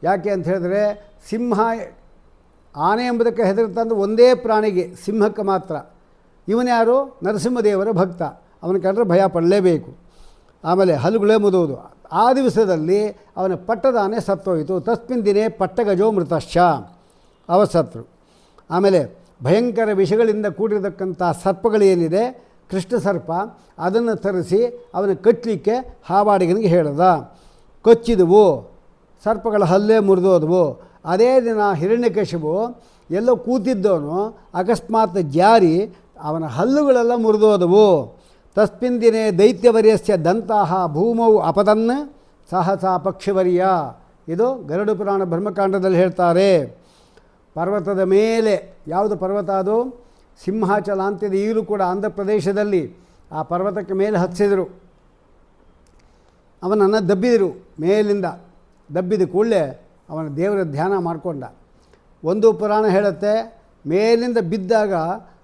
ಯಾಕೆ ಅಂತ ಹೇಳಿದ್ರೆ, ಸಿಂಹ ಆನೆ ಎಂಬುದಕ್ಕೆ ಹೆದರುತ್ತಂದ್ರೆ ಒಂದೇ ಪ್ರಾಣಿಗೆ, ಸಿಂಹಕ್ಕೆ ಮಾತ್ರ. ಇವನ್ಯಾರು, ನರಸಿಂಹದೇವರ ಭಕ್ತ. ಅವನ ಕಂಡ್ರೆ ಭಯ ಪಡಲೇಬೇಕು. ಆಮೇಲೆ ಹಲ್ಲುಗಳೇ ಮುದುವುದು. ಆ ದಿವಸದಲ್ಲಿ ಅವನ ಪಟ್ಟದ ಆನೆ ಸತ್ತೋಯಿತು. ತಸ್ಮಿನ್ ದಿನೇ ಪಟ್ಟಗಜೋ ಮೃತಶ್ಚ, ಅವ ಸತ್ರು. ಆಮೇಲೆ ಭಯಂಕರ ವಿಷಗಳಿಂದ ಕೂಡಿರತಕ್ಕಂಥ ಸರ್ಪಗಳೇನಿದೆ, ಕೃಷ್ಣ ಸರ್ಪ, ಅದನ್ನು ತರಿಸಿ ಅವನ ಕಟ್ಟಲಿಕ್ಕೆ ಹಾವಾಡಿಗನಿಗೆ ಹೇಳ್ದ. ಕಚ್ಚಿದವು, ಸರ್ಪಗಳ ಹಲ್ಲೇ ಮುರಿದೋದವು. ಅದೇ ದಿನ ಹಿರಣ್ಯಕಶಿಪು ಎಲ್ಲೋ ಕೂತಿದ್ದವನು ಅಕಸ್ಮಾತ್ ಜಾರಿ ಅವನ ಹಲ್ಲುಗಳೆಲ್ಲ ಮುರಿದೋದವು. ತಸ್ಮಿನ್ ದಿನೇ ದೈತ್ಯವರ್ಯಸ್ಯ ದಂತಹ ಭೂಮೌ ಅಪತನ್ ಸಹಸ ಪಕ್ಷಿವರ್ಯ. ಇದು ಗರುಡ ಪುರಾಣ ಬ್ರಹ್ಮಕಾಂಡದಲ್ಲಿ ಹೇಳ್ತಾರೆ. ಪರ್ವತದ ಮೇಲೆ, ಯಾವುದು ಪರ್ವತ ಅದು, ಸಿಂಹಾಚಲ ಅಂತಿದೆ. ಈಗಲೂ ಕೂಡ ಆಂಧ್ರ ಪ್ರದೇಶದಲ್ಲಿ ಆ ಪರ್ವತಕ್ಕೆ ಮೇಲೆ ಹತ್ತಿಸಿದರು. ಅವನನ್ನು ದಬ್ಬಿದರು. ಮೇಲಿಂದ ದಬ್ಬಿದ ಕೂಡಲೇ ಅವನ ದೇವರ ಧ್ಯಾನ ಮಾಡಿಕೊಂಡ. ಒಂದು ಪುರಾಣ ಹೇಳುತ್ತೆ, ಮೇಲಿಂದ ಬಿದ್ದಾಗ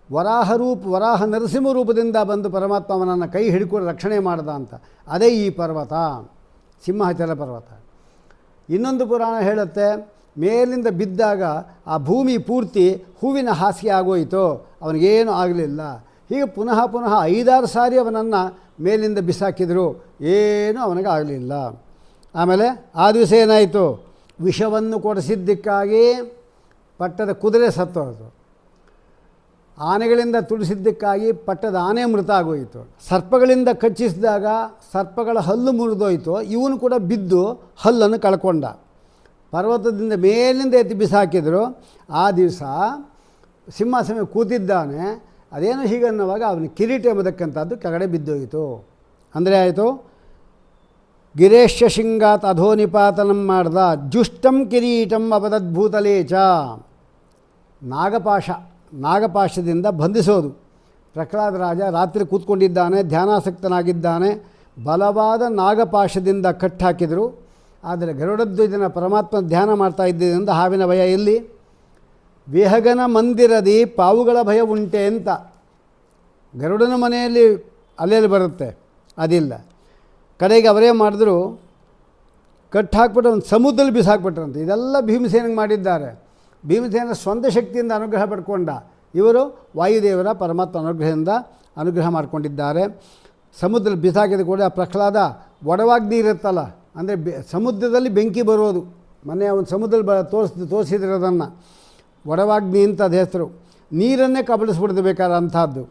ವರಾಹ ನರಸಿಂಹ ರೂಪದಿಂದ ಬಂದು ಪರಮಾತ್ಮ ಅವನನ್ನು ಕೈ ಹಿಡ್ಕೊಂಡು ರಕ್ಷಣೆ ಮಾಡ್ದ ಅಂತ. ಅದೇ ಈ ಪರ್ವತ, ಸಿಂಹಾಚಲ ಪರ್ವತ. ಇನ್ನೊಂದು ಪುರಾಣ ಹೇಳುತ್ತೆ, ಮೇಲಿಂದ ಬಿದ್ದಾಗ ಆ ಭೂಮಿ ಪೂರ್ತಿ ಹೂವಿನ ಹಾಸಿಗೆ ಆಗೋಯಿತು, ಅವನಿಗೇನು ಆಗಲಿಲ್ಲ. ಹೀಗೆ ಪುನಃ 5-6 ಸಾರಿ ಅವನನ್ನು ಮೇಲಿಂದ ಬಿಸಾಕಿದರು, ಏನೂ ಅವನಿಗೆ ಆಗಲಿಲ್ಲ. ಆಮೇಲೆ ಆ ದಿವಸ ಏನಾಯಿತು, ವಿಷವನ್ನು ಕೊಡಿಸಿದ್ದಕ್ಕಾಗಿ ಪಟ್ಟದ ಕುದುರೆ ಸತ್ತೋಯಿತು, ಆನೆಗಳಿಂದ ತುಳಿಸಿದ್ದಕ್ಕಾಗಿ ಪಟ್ಟದ ಆನೆ ಮೃತ ಆಗೋಯಿತು, ಸರ್ಪಗಳಿಂದ ಕಚ್ಚಿಸಿದಾಗ ಸರ್ಪಗಳ ಹಲ್ಲು ಮುರಿದೋಯ್ತು, ಇವನು ಕೂಡ ಬಿದ್ದು ಹಲ್ಲನ್ನು ಕಳ್ಕೊಂಡ. ಪರ್ವತದಿಂದ ಮೇಲಿಂದ ಎತ್ತಿ ಬಿಸಾಕಿದರು. ಆ ದಿವಸ ಸಿಂಹಾಸನ ಕೂತಿದ್ದಾನೆ, ಅದೇನು ಹೀಗನ್ನುವಾಗ ಅವನ ಕಿರೀಟ ಎಂಬತಕ್ಕಂಥದ್ದು ಕೆಳಗಡೆ ಬಿದ್ದೋಯಿತು. ಅಂದರೆ ಆಯಿತು, ಗಿರೇಶ ಶೃಂಗಾತ್ ಅಧೋನಿಪಾತನಂ ಮಾಡ್ದ, ಜುಷ್ಟಂ ಕಿರೀಟಂ ಅಪದದ್ಭೂತಲೇಚ. ನಾಗಪಾಶದಿಂದ ಬಂಧಿಸೋದು. ಪ್ರಹ್ಲಾದ ರಾಜ ರಾತ್ರಿ ಕೂತ್ಕೊಂಡಿದ್ದಾನೆ, ಧ್ಯಾನಾಸಕ್ತನಾಗಿದ್ದಾನೆ, ಬಲವಾದ ನಾಗಪಾಶದಿಂದ ಕಟ್ಟಾಕಿದರು. ಆದರೆ ಗರುಡಧ್ವಜನ ಪರಮಾತ್ಮ ಧ್ಯಾನ ಮಾಡ್ತಾ ಇದ್ದರಿಂದ ಹಾವಿನ ಭಯ ಎಲ್ಲಿ? ವಿಹಗನ ಮಂದಿರದಿ ಪಾವುಗಳ ಭಯ ಉಂಟೆ ಅಂತ ಗರುಡನ ಮನೆಯಲ್ಲಿ ಅಲ್ಲೆಲ್ಲಿ ಬರುತ್ತೆ, ಅದಿಲ್ಲ. ಕಡೆಗೆ ಅವರೇ ಮಾಡಿದ್ರು, ಕಟ್ಟಾಕ್ಬಿಟ್ಟು ಒಂದು ಸಮುದ್ರದಲ್ಲಿ ಬಿಸಾಕ್ಬಿಟ್ರಂತೆ. ಇದೆಲ್ಲ ಭೀಮಸೇನಿಗೆ ಮಾಡಿದ್ದಾರೆ. ಭೀಮಸೇನ ಸ್ವಂತ ಶಕ್ತಿಯಿಂದ ಅನುಗ್ರಹ ಪಡ್ಕೊಂಡ, ಇವರು ವಾಯುದೇವರ ಪರಮಾತ್ಮ ಅನುಗ್ರಹದಿಂದ ಅನುಗ್ರಹ ಮಾಡಿಕೊಂಡಿದ್ದಾರೆ. ಸಮುದ್ರದಲ್ಲಿ ಬಿಸಾಕಿದ ಕೂಡ ಪ್ರಹ್ಲಾದ ಒಡವಾಗ್ದಿ ಇರುತ್ತಲ್ಲ, ಅಂದರೆ ಸಮುದ್ರದಲ್ಲಿ ಬೆಂಕಿ ಬರೋದು. ಮೊನ್ನೆ ಅವನು ಸಮುದ್ರದಲ್ಲಿ ತೋರಿಸಿದಿರೋದನ್ನು ಒಡವಾಗ್ನಿ ಅಂತ ಅದು ಹೆಸರು. ನೀರನ್ನೇ ಕಬಳಿಸ್ಬಿಡ್ದು ಬೇಕಾದ್ರೆ ಅಂಥದ್ದು.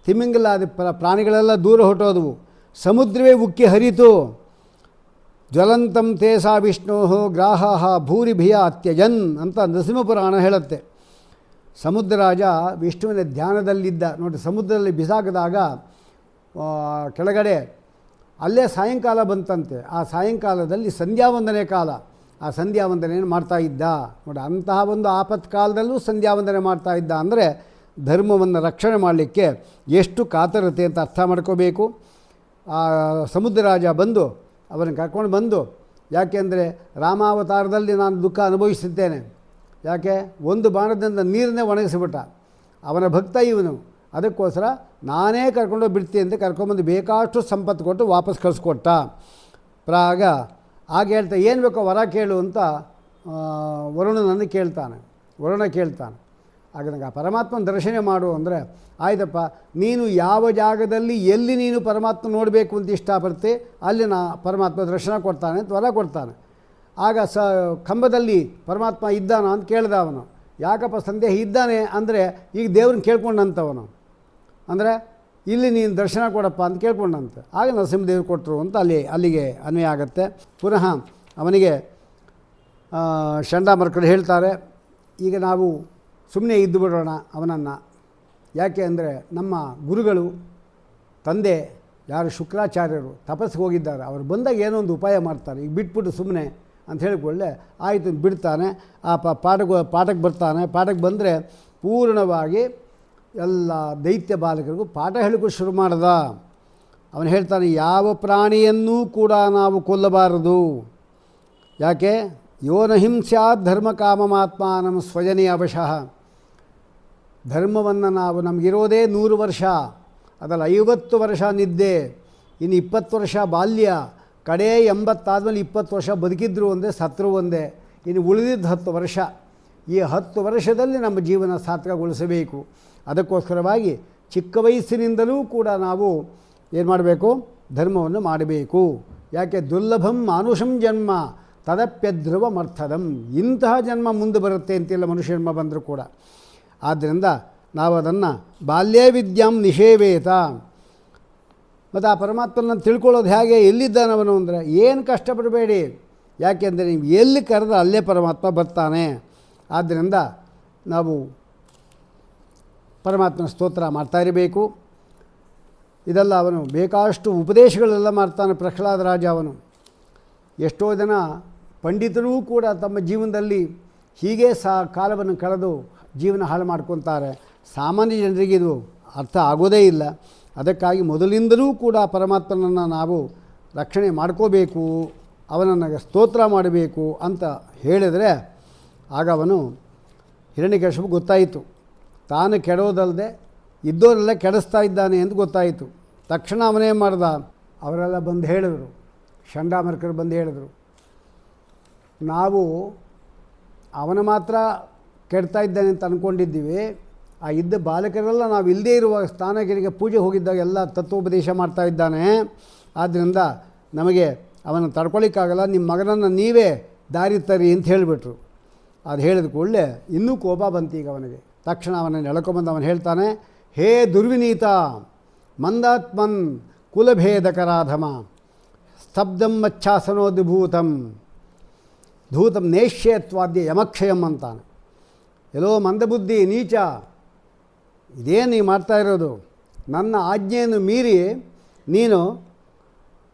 ತಿಮಿಂಗಲ ಅದು ಪ್ರಾಣಿಗಳೆಲ್ಲ ದೂರ ಹೊಟ್ಟೋದವು. ಸಮುದ್ರವೇ ಉಕ್ಕಿ ಹರಿತು. ಜ್ವಲಂತಂ ತೇಸಾ ವಿಷ್ಣೋ ಗ್ರಾಹ ಭೂರಿಭಿಯ ಅತ್ಯಜನ್ ಅಂತ ನರಸಿಂಹಪುರಾಣ ಹೇಳುತ್ತೆ. ಸಮುದ್ರರಾಜ ವಿಷ್ಣುವಿನ ಧ್ಯಾನದಲ್ಲಿದ್ದ ನೋಡಿ. ಸಮುದ್ರದಲ್ಲಿ ಬಿಸಾಕಿದಾಗ ಕೆಳಗಡೆ ಅಲ್ಲೇ ಸಾಯಂಕಾಲ ಬಂತಂತೆ. ಆ ಸಾಯಂಕಾಲದಲ್ಲಿ ಸಂಧ್ಯಾವಂದನೆ ಕಾಲ. ಆ ಸಂಧ್ಯಾವಂದನೆಯನ್ನು ಮಾಡ್ತಾ ಇದ್ದ ನೋಡಿ. ಅಂತಹ ಒಂದು ಆಪತ್ಕಾಲದಲ್ಲೂ ಸಂಧ್ಯಾವಂದನೆ ಮಾಡ್ತಾ ಇದ್ದ ಅಂದರೆ ಧರ್ಮವನ್ನು ರಕ್ಷಣೆ ಮಾಡಲಿಕ್ಕೆ ಎಷ್ಟು ಕಾತರತೆ ಅಂತ ಅರ್ಥ ಮಾಡ್ಕೋಬೇಕು. ಆ ಸಮುದ್ರರಾಜ ಬಂದು ಅವರನ್ನು ಕರ್ಕೊಂಡು ಬಂದು, ಯಾಕೆಂದರೆ ರಾಮಾವತಾರದಲ್ಲಿ ನಾನು ದುಃಖ ಅನುಭವಿಸಿದ್ದೇನೆ. ಯಾಕೆ? ಒಂದು ಬಾಣದಿಂದ ನೀರನ್ನೇ ಒಣಗಿಸಿಬಿಟ್ಟ. ಅವನ ಭಕ್ತ ಇವನು. ಅದಕ್ಕೋಸ್ಕರ ನಾನೇ ಕರ್ಕೊಂಡೋಗಿ ಬಿಡ್ತೀನಿ ಅಂತ ಕರ್ಕೊಂಬಂದು ಬೇಕಾಷ್ಟು ಸಂಪತ್ತು ಕೊಟ್ಟು ವಾಪಸ್ ಕಳಿಸ್ಕೊಟ್ಟ. ಆಗ ಹೇಳ್ತಾ, ಏನು ಬೇಕೋ ವರ ಕೇಳು ಅಂತ ವರುಣನನ್ನು ಕೇಳ್ತಾನೆ. ವರುಣ ಕೇಳ್ತಾನೆ. ಆಗ ನನಗೆ ಆ ಪರಮಾತ್ಮನ ದರ್ಶನ ಮಾಡು ಅಂದರೆ, ಆಯ್ತಪ್ಪ, ನೀನು ಯಾವ ಜಾಗದಲ್ಲಿ ಎಲ್ಲಿ ನೀನು ಪರಮಾತ್ಮ ನೋಡಬೇಕು ಅಂತ ಇಷ್ಟಪಡ್ತೆ ಅಲ್ಲಿ ಪರಮಾತ್ಮ ದರ್ಶನ ಕೊಡ್ತಾನೆ ಅಂತ ವರ ಕೊಡ್ತಾನೆ. ಆಗ ಕಂಬದಲ್ಲಿ ಪರಮಾತ್ಮ ಇದ್ದಾನ ಅಂತ ಕೇಳ್ದ ಅವನು. ಯಾಕಪ್ಪ ಸಂದೇಹ ಇದ್ದಾನೆ ಅಂದರೆ, ಈಗ ದೇವ್ರನ್ನ ಕೇಳ್ಕೊಂಡಂಥವನು ಅಂದರೆ ಇಲ್ಲಿ ನೀನು ದರ್ಶನ ಕೊಡಪ್ಪ ಅಂತ ಕೇಳ್ಕೊಂಡಂತೆ. ಆಗ ನರಸಿಂಹದೇವರು ಕೊಟ್ಟರು ಅಂತ ಅಲ್ಲಿಗೆ ಅನ್ವಯ ಆಗುತ್ತೆ. ಪುನಃ ಅವನಿಗೆ ಚಂಡಾಮರ್ಕರು ಹೇಳ್ತಾರೆ, ಈಗ ನಾವು ಸುಮ್ಮನೆ ಇದ್ದು ಬಿಡೋಣ ಅವನನ್ನು. ಯಾಕೆ ಅಂದರೆ ನಮ್ಮ ಗುರುಗಳು ತಂದೆ ಯಾರು ಶುಕ್ರಾಚಾರ್ಯರು ತಪಸ್ಸಿಗೆ ಹೋಗಿದ್ದಾರೆ, ಅವರು ಬಂದಾಗ ಏನೋ ಒಂದು ಉಪಾಯ ಮಾಡ್ತಾರೆ, ಈಗ ಬಿಟ್ಬಿಟ್ಟು ಸುಮ್ಮನೆ ಅಂತ ಹೇಳಿಕೊಳ್ಳೆ. ಆಯಿತು ಬಿಡ್ತಾನೆ. ಆ ಪಾಠಕ್ಕೆ ಬರ್ತಾನೆ. ಪಾಠಕ್ಕೆ ಬಂದರೆ ಪೂರ್ಣವಾಗಿ ಎಲ್ಲ ದೈತ್ಯ ಬಾಲಕರಿಗೂ ಪಾಠ ಹೇಳಿಕೊಂಡು ಶುರು ಮಾಡ್ದ. ಅವನು ಹೇಳ್ತಾನೆ, ಯಾವ ಪ್ರಾಣಿಯನ್ನೂ ಕೂಡ ನಾವು ಕೊಲ್ಲಬಾರದು. ಯಾಕೆ? ಯೋನ ಹಿಂಸ್ಯಾತ್ ಧರ್ಮ ಕಾಮಮಾತ್ಮ ನಮ್ಮ ಸ್ವಜನೇ ಅವಶಃ. ಧರ್ಮವನ್ನು ನಾವು ನಮಗಿರೋದೇ 100 ವರ್ಷ, ಅದರಲ್ಲಿ 50 ವರ್ಷ ನಿದ್ದೆ, ಇನ್ನು 20 ವರ್ಷ ಬಾಲ್ಯ, ಕಡೆ 80 ಆದಮೇಲೆ 20 ವರ್ಷ ಬದುಕಿದ್ರು ಒಂದೇ, ಸತ್ರು ಒಂದೇ, ಇನ್ನು ಉಳಿದಿದ್ದು 10 ವರ್ಷ. ಈ 10 ವರ್ಷದಲ್ಲಿ ನಮ್ಮ ಜೀವನ ಸಾರ್ಥಕಗೊಳಿಸಬೇಕು. ಅದಕ್ಕೋಸ್ಕರವಾಗಿ ಚಿಕ್ಕ ವಯಸ್ಸಿನಿಂದಲೂ ಕೂಡ ನಾವು ಏನು ಮಾಡಬೇಕು? ಧರ್ಮವನ್ನು ಮಾಡಬೇಕು. ಯಾಕೆ? ದುರ್ಲಭಂ ಮಾನುಷಂ ಜನ್ಮ ತದಪ್ಯಧ್ರುವಮರ್ಥದಂ. ಇಂತಹ ಜನ್ಮ ಮುಂದೆ ಬರುತ್ತೆ ಅಂತಿಲ್ಲ ಮನುಷ್ಯ ಜನ್ಮ ಬಂದರೂ ಕೂಡ. ಆದ್ದರಿಂದ ನಾವು ಅದನ್ನು ಬಾಲ್ಯೇ ವಿದ್ಯಾಂ ನಿಷೇವೇತ. ಮತ್ತು ಆ ಪರಮಾತ್ಮನನ್ನು ತಿಳ್ಕೊಳ್ಳೋದು ಹೇಗೆ? ಎಲ್ಲಿದ್ದಾನವನು ಅಂದರೆ, ಏನು ಕಷ್ಟಪಡಬೇಡಿ. ಯಾಕೆಂದರೆ ನೀವು ಎಲ್ಲಿ ಕರೆದ್ರೆ ಅಲ್ಲೇ ಪರಮಾತ್ಮ ಬರ್ತಾನೆ. ಆದ್ದರಿಂದ ನಾವು ಪರಮಾತ್ಮನ ಸ್ತೋತ್ರ ಮಾಡ್ತಾ ಇರಬೇಕು. ಇದೆಲ್ಲ ಅವನು ಬೇಕಾಷ್ಟು ಉಪದೇಶಗಳೆಲ್ಲ ಮಾಡ್ತಾನೆ ಪ್ರಹ್ಲಾದ ರಾಜ. ಅವನು ಎಷ್ಟೋ ಜನ ಪಂಡಿತರೂ ಕೂಡ ತಮ್ಮ ಜೀವನದಲ್ಲಿ ಹೀಗೆ ಕಾಲವನ್ನು ಕಳೆದು ಜೀವನ ಹಾಳು ಮಾಡ್ಕೊತಾರೆ. ಸಾಮಾನ್ಯ ಜನರಿಗೆ ಇದು ಅರ್ಥ ಆಗೋದೇ ಇಲ್ಲ. ಅದಕ್ಕಾಗಿ ಮೊದಲಿಂದಲೂ ಕೂಡ ಪರಮಾತ್ಮನನ್ನು ನಾವು ರಕ್ಷಣೆ ಮಾಡ್ಕೋಬೇಕು, ಅವನನ್ನು ಸ್ತೋತ್ರ ಮಾಡಬೇಕು ಅಂತ ಹೇಳಿದರೆ ಆಗ ಅವನು ಹಿರಣ್ಯಕಶಿಪು ಗೊತ್ತಾಯಿತು ತಾನು ಕೆಡೋದಲ್ಲದೆ ಇದ್ದವರೆಲ್ಲ ಕೆಡಿಸ್ತಾ ಇದ್ದಾನೆ ಅಂತ ಗೊತ್ತಾಯಿತು. ತಕ್ಷಣ ಅವನೇ ಮಾಡ್ದ, ಅವರೆಲ್ಲ ಬಂದು ಹೇಳಿದ್ರು, ಚಂಡಾಮರ್ಕರು ಬಂದು ಹೇಳಿದ್ರು, ನಾವು ಅವನ ಮಾತ್ರ ಕೆಡ್ತಾ ಇದ್ದಾನೆ ಅಂತ ಅಂದ್ಕೊಂಡಿದ್ದೀವಿ, ಆ ಇದ್ದ ಬಾಲಕರೆಲ್ಲ ನಾವು ಇಲ್ಲದೇ ಇರುವ ಸ್ಥಾನಗಿರಿಗೆ ಪೂಜೆ ಹೋಗಿದ್ದಾಗ ಎಲ್ಲ ತತ್ವೋಪದೇಶ ಮಾಡ್ತಾ ಇದ್ದಾನೆ, ಆದ್ದರಿಂದ ನಮಗೆ ಅವನ ತಡ್ಕೊಳ್ಳಿಕ್ಕಾಗಲ್ಲ, ನಿಮ್ಮ ಮಗನನ್ನು ನೀವೇ ದಾರಿ ತರಿ ಅಂತ ಹೇಳಿಬಿಟ್ರು. ಅದು ಹೇಳಿದ ಕೂಡಲೇ ಇನ್ನೂ ಕೋಪ ಬಂತು ಈಗ ಅವನಿಗೆ. ತಕ್ಷಣ ಅವನನ್ನು ಎಳ್ಕೊಂಬಂದು ಅವನು ಹೇಳ್ತಾನೆ, ಹೇ ದುರ್ವಿನೀತ ಮಂದಾತ್ಮನ್ ಕುಲಭೇದಕರಾಧಮ ಸ್ತಬ್ಧಂ ಮಚ್ಛಾಸನೋದ್ಭೂತಂ ಧೂತಂ ನೇಷ್ಯತ್ವಾದ್ಯ ಯಮಕ್ಷಯಂ ಅಂತಾನೆ. ಎಲ್ಲೋ ಮಂದಬುದ್ಧಿ ನೀಚ, ಇದೇನು ನೀವು ಮಾಡ್ತಾ ಇರೋದು, ನನ್ನ ಆಜ್ಞೆಯನ್ನು ಮೀರಿ ನೀನು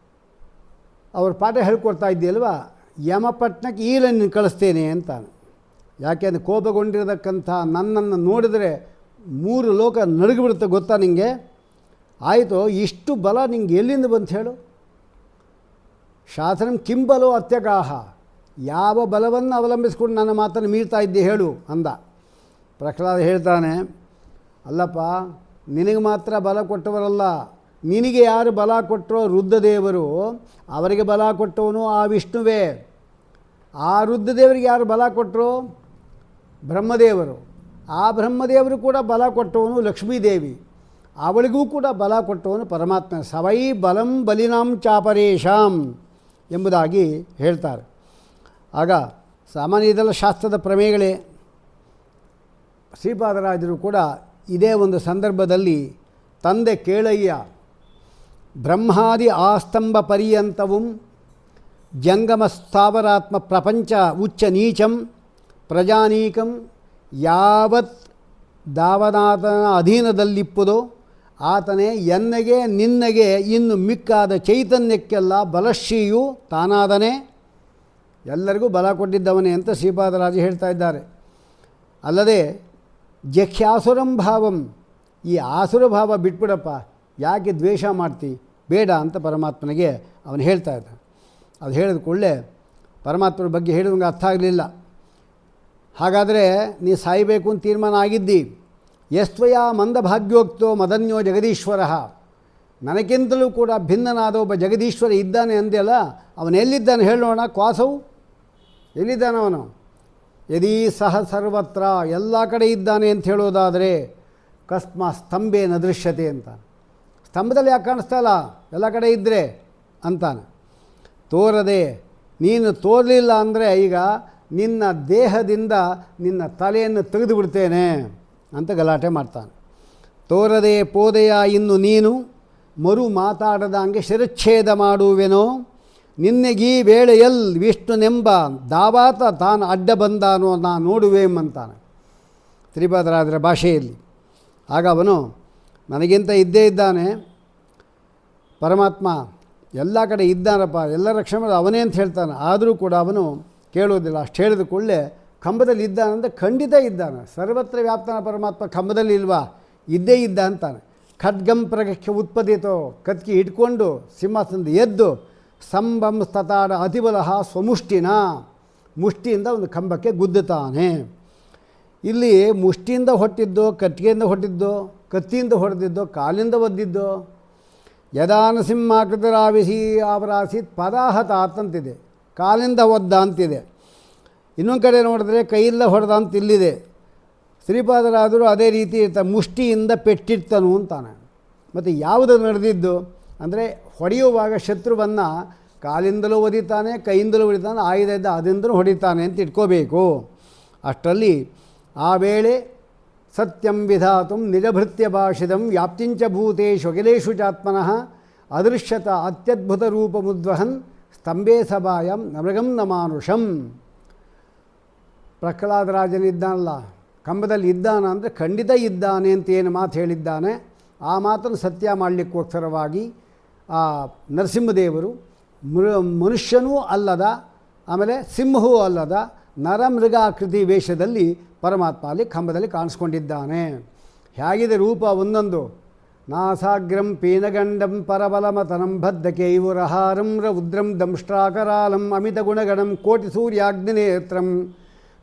ಅವ್ರ ಪಾಠ ಹೇಳ್ಕೊಡ್ತಾ ಇದ್ದೀಯಲ್ವ, ಯಮಪಟ್ಟಣಕ್ಕೆ ಈಗಲೇ ನೀನು ಕಳಿಸ್ತೇನೆ ಅಂತಾನೆ. ಯಾಕೆಂದರೆ ಕೋಪಗೊಂಡಿರತಕ್ಕಂಥ ನನ್ನನ್ನು ನೋಡಿದರೆ 3 ಲೋಕ ನಡುಗಿಬಿಡುತ್ತೆ ಗೊತ್ತಾ ನಿಮಗೆ. ಆಯಿತು, ಇಷ್ಟು ಬಲ ನಿಂಗೆ ಎಲ್ಲಿಂದ ಬಂತು ಹೇಳು. ಶಾಸನಂ ಕಿಂಬಲೋ ಅತ್ಯಗಾಹ, ಯಾವ ಬಲವನ್ನು ಅವಲಂಬಿಸ್ಕೊಂಡು ನನ್ನ ಮಾತನ್ನು ಮೀರ್ತಾ ಇದ್ದೆ ಹೇಳು ಅಂದ. ಪ್ರಹ್ಲಾದ ಹೇಳ್ತಾನೆ, ಅಲ್ಲಪ್ಪ ನಿನಗೆ ಮಾತ್ರ ಬಲ ಕೊಟ್ಟವರಲ್ಲ, ನಿನಗೆ ಯಾರು ಬಲ ಕೊಟ್ಟರೋ ರುದ್ರದೇವರು, ಅವರಿಗೆ ಬಲ ಕೊಟ್ಟವನು ಆ ವಿಷ್ಣುವೇ. ಆ ರುದ್ರದೇವರಿಗೆ ಯಾರು ಬಲ ಕೊಟ್ಟರು? ಬ್ರಹ್ಮದೇವರು. ಆ ಬ್ರಹ್ಮದೇವರು ಕೂಡ ಬಲ ಕೊಟ್ಟವನು ಲಕ್ಷ್ಮೀದೇವಿ, ಅವಳಿಗೂ ಕೂಡ ಬಲ ಕೊಟ್ಟವನು ಪರಮಾತ್ಮ. ಸವೈ ಬಲಂ ಬಲಿನಾಂ ಚಾಪರೇಶಾಂ ಎಂಬುದಾಗಿ ಹೇಳ್ತಾರೆ. ಆಗ ಸಾಮಾನ್ಯ ಇದೆಲ್ಲ ಶಾಸ್ತ್ರದ ಪ್ರಮೇಯಗಳೇ. ಶ್ರೀಪಾದರಾಜರು ಕೂಡ ಇದೇ ಒಂದು ಸಂದರ್ಭದಲ್ಲಿ ತಂದೆ ಕೇಳಯ್ಯ ಬ್ರಹ್ಮಾದಿ ಆಸ್ತಂಭ ಪರ್ಯಂತವಂ ಜಂಗಮ ಸ್ಥಾವರಾತ್ಮ ಪ್ರಪಂಚ ಉಚ್ಚ ನೀಚಂ ಪ್ರಜಾನೀಕಂ ಯಾವತ್ ದಾವನಾಥನ ಅಧೀನದಲ್ಲಿಪ್ಪುದೋ ಆತನೇ ಎನ್ನಗೆ ನಿನ್ನಗೆ ಇನ್ನು ಮಿಕ್ಕಾದ ಚೈತನ್ಯಕ್ಕೆಲ್ಲ ಬಲಶ್ರೀಯು ತಾನಾದನೇ, ಎಲ್ಲರಿಗೂ ಬಲ ಕೊಟ್ಟಿದ್ದವನೇ ಅಂತ ಶ್ರೀಪಾದರಾಜ ಹೇಳ್ತಾ ಇದ್ದಾರೆ. ಅಲ್ಲದೆ ಜಖ್ಯಾಸುರಂ ಭಾವಂ, ಈ ಆಸುರ ಭಾವ ಬಿಟ್ಬಿಡಪ್ಪ, ಯಾಕೆ ದ್ವೇಷ ಮಾಡ್ತಿ, ಬೇಡ ಅಂತ ಪರಮಾತ್ಮನಿಗೆ ಅವನು ಹೇಳ್ತಾ ಇದ್ದ. ಅದು ಹೇಳಿದ ಕೂಡಲೇ ಪರಮಾತ್ಮನ ಬಗ್ಗೆ ಹೇಳಿದಂಗೆ ಅರ್ಥ ಆಗಲಿಲ್ಲ. ಹಾಗಾದರೆ ನೀ ಸಾಯಬೇಕು ಅಂತ ತೀರ್ಮಾನ ಆಗಿದ್ದಿ, ಯಸ್ತ್ವಯ ಮಂದಭಾಗ್ಯೋಕ್ತೋ ಮದನ್ಯೋ ಜಗದೀಶ್ವರ, ನನಗಿಂತಲೂ ಕೂಡ ಭಿನ್ನನಾದ ಒಬ್ಬ ಜಗದೀಶ್ವರ ಇದ್ದಾನೆ ಅಂದೆಲ್ಲ, ಅವನೆಲ್ಲಿದ್ದಾನೆ ಹೇಳೋಣ, ಕ್ವಾಸವು ಎಲ್ಲಿದ್ದಾನವನು? ಯದೀ ಸಹ ಸರ್ವತ್ರ, ಎಲ್ಲ ಕಡೆ ಇದ್ದಾನೆ ಅಂತ ಹೇಳೋದಾದರೆ ಕಸ್ಮ ಸ್ತಂಭೆ ನ ದೃಶ್ಯತೆ ಅಂತ. ಸ್ತಂಭದಲ್ಲಿ ಯಾಕೆ ಕಾಣಿಸ್ತಾ ಇಲ್ಲ, ಎಲ್ಲ ಕಡೆ ಇದ್ದರೆ ಅಂತಾನೆ. ತೋರದೆ, ನೀನು ತೋರಲಿಲ್ಲ ಅಂದರೆ ಈಗ ನಿನ್ನ ದೇಹದಿಂದ ನಿನ್ನ ತಲೆಯನ್ನು ತೆಗೆದು ಬಿಡ್ತೇನೆ ಅಂತ ಗಲಾಟೆ ಮಾಡ್ತಾನೆ. ತೋರದೆ ಪೋದೆಯ ಇನ್ನು ನೀನು ಮರು ಮಾತಾಡದಂಗೆ ಶಿರಚ್ಛೇದ ಮಾಡುವೆನೋ, ನಿನ್ನೆಗೀ ವೇಳೆಯಲ್ ವಿಷ್ಣುನೆಂಬ ದಾವಾತ ತಾನು ಅಡ್ಡ ಬಂದಾನೋ ನಾ ನೋಡುವೆಂಬಂತಾನೆ ಶ್ರೀಪಾದರಾಜರ ಭಾಷೆಯಲ್ಲಿ. ಆಗ ಅವನು ನನಗಿಂತ ಇದ್ದೇ ಇದ್ದಾನೆ ಪರಮಾತ್ಮ, ಎಲ್ಲ ಕಡೆ ಇದ್ದಾನಪ್ಪ, ಎಲ್ಲ ರಕ್ಷಣೆ ಮಾಡೋದು ಅವನೇ ಅಂತ ಹೇಳ್ತಾನೆ. ಆದರೂ ಕೂಡ ಅವನು ಕೇಳೋದಿಲ್ಲ. ಅಷ್ಟು ಹೇಳಿದ ಕೂಡಲೇ ಕಂಬದಲ್ಲಿ ಇದ್ದಾನಂದರೆ ಖಂಡಿತ ಇದ್ದಾನೆ, ಸರ್ವತ್ರ ವ್ಯಾಪ್ತನ ಪರಮಾತ್ಮ ಕಂಬದಲ್ಲಿ ಇಲ್ವಾ, ಇದ್ದೇ ಇದ್ದ ಅಂತಾನೆ. ಖಡ್ಗಂ ಪ್ರಗಕ್ಕೆ ಉತ್ಪದಿತೋ, ಕತ್ಕಿ ಇಟ್ಕೊಂಡು ಸಿಂಹಾಸನದ ಎದ್ದು ಸಂಭಂ ಸ್ತತಾಡ ಅತಿಬಲಹ ಸ್ವಮುಷ್ಟಿನ, ಮುಷ್ಟಿಯಿಂದ ಒಂದು ಕಂಬಕ್ಕೆ ಗುದ್ದುತ್ತಾನೆ. ಇಲ್ಲಿ ಮುಷ್ಟಿಯಿಂದ ಹೊಟ್ಟಿದ್ದೋ, ಕಟ್ಟಿಗೆಯಿಂದ ಹೊಟ್ಟಿದ್ದೋ, ಕತ್ತಿಯಿಂದ ಹೊಡೆದಿದ್ದೋ, ಕಾಲಿಂದ ಒದ್ದಿದ್ದೋ. ಯದಾನ ಸಿಂಹಾಕೃತರಾವಿಸಿ ಅವರಾಸಿತ್ ಪದಾಹತ ಅಂತಂತಿದೆ, ಕಾಲಿಂದ ಒದ್ದ ಅಂತಿದೆ. ಇನ್ನೊಂದು ಕಡೆ ನೋಡಿದ್ರೆ ಕೈಯಿಂದ ಹೊಡೆದ ಅಂತ ಇಲ್ಲಿದೆ. ಶ್ರೀಪಾದರಾದರೂ ಅದೇ ರೀತಿ ಮುಷ್ಟಿಯಿಂದ ಪೆಟ್ಟಿರ್ತನು ಅಂತಾನೆ. ಮತ್ತು ಯಾವುದು ನಡೆದಿದ್ದು ಅಂದರೆ ಹೊಡೆಯುವಾಗ ಶತ್ರುವನ್ನು ಕಾಲಿಂದಲೂ ಒದಿತಾನೆ, ಕೈಯಿಂದಲೂ ಹೊಡಿತಾನೆ, ಆಯುಧ ಇದ್ದ ಅದರಿಂದಲೂ ಹೊಡಿತಾನೆ ಅಂತ ಇಟ್ಕೋಬೇಕು. ಅಷ್ಟರಲ್ಲಿ ಆ ವೇಳೆ ಸತ್ಯಂ ವಿಧಾತು ನಿಜಭೃತ್ಯ ಭಾಷಿತಂ ವ್ಯಾಪ್ತಿಂಚ ಭೂತೇಶು ಅಖಿಲೇಶು ಚಾತ್ಮನಃ ಅದೃಶ್ಯತ ಅತ್ಯದ್ಭುತ ರೂಪಮುದ್ವಹನ್ ಸ್ತಂಭೆ ಸಭಾಯಂ ನಮೃಗಂ ನ ಮಾನುಷಂ. ಪ್ರಹ್ಲಾದರಾಜನಿದ್ದಾನಲ್ಲ, ಕಂಬದಲ್ಲಿ ಇದ್ದಾನ ಅಂದರೆ ಖಂಡಿತ ಇದ್ದಾನೆ ಅಂತ ಏನು ಮಾತು ಹೇಳಿದ್ದಾನೆ, ಆ ಮಾತನ್ನು ಸತ್ಯ ಮಾಡಲಿಕ್ಕೋಸ್ಕರವಾಗಿ ಆ ನರಸಿಂಹದೇವರು ಮನುಷ್ಯನೂ ಅಲ್ಲದ, ಆಮೇಲೆ ಸಿಂಹವೂ ಅಲ್ಲದ ನರಮೃಗಾಕೃತಿ ವೇಷದಲ್ಲಿ ಪರಮಾತ್ಮ ಅಲ್ಲಿ ಕಂಬದಲ್ಲಿ ಕಾಣಿಸ್ಕೊಂಡಿದ್ದಾನೆ. ಹೇಗಿದೆ ರೂಪ ಒಂದೊಂದು. ನಾಸಾಗ್ರಂ ಪೀನಗಂಡಂ ಪರಬಲಮತನಂ ಬದ್ಧಕೈವುರಹಾರಂ ರೌದ್ರಂ ದಂಷ್ಟ್ರಾಕರಾಲಂ ಅಮಿತ ಗುಣಗಣಂ ಕೋಟಿ ಸೂರ್ಯಾಗ್ನಿನೇತ್ರಂ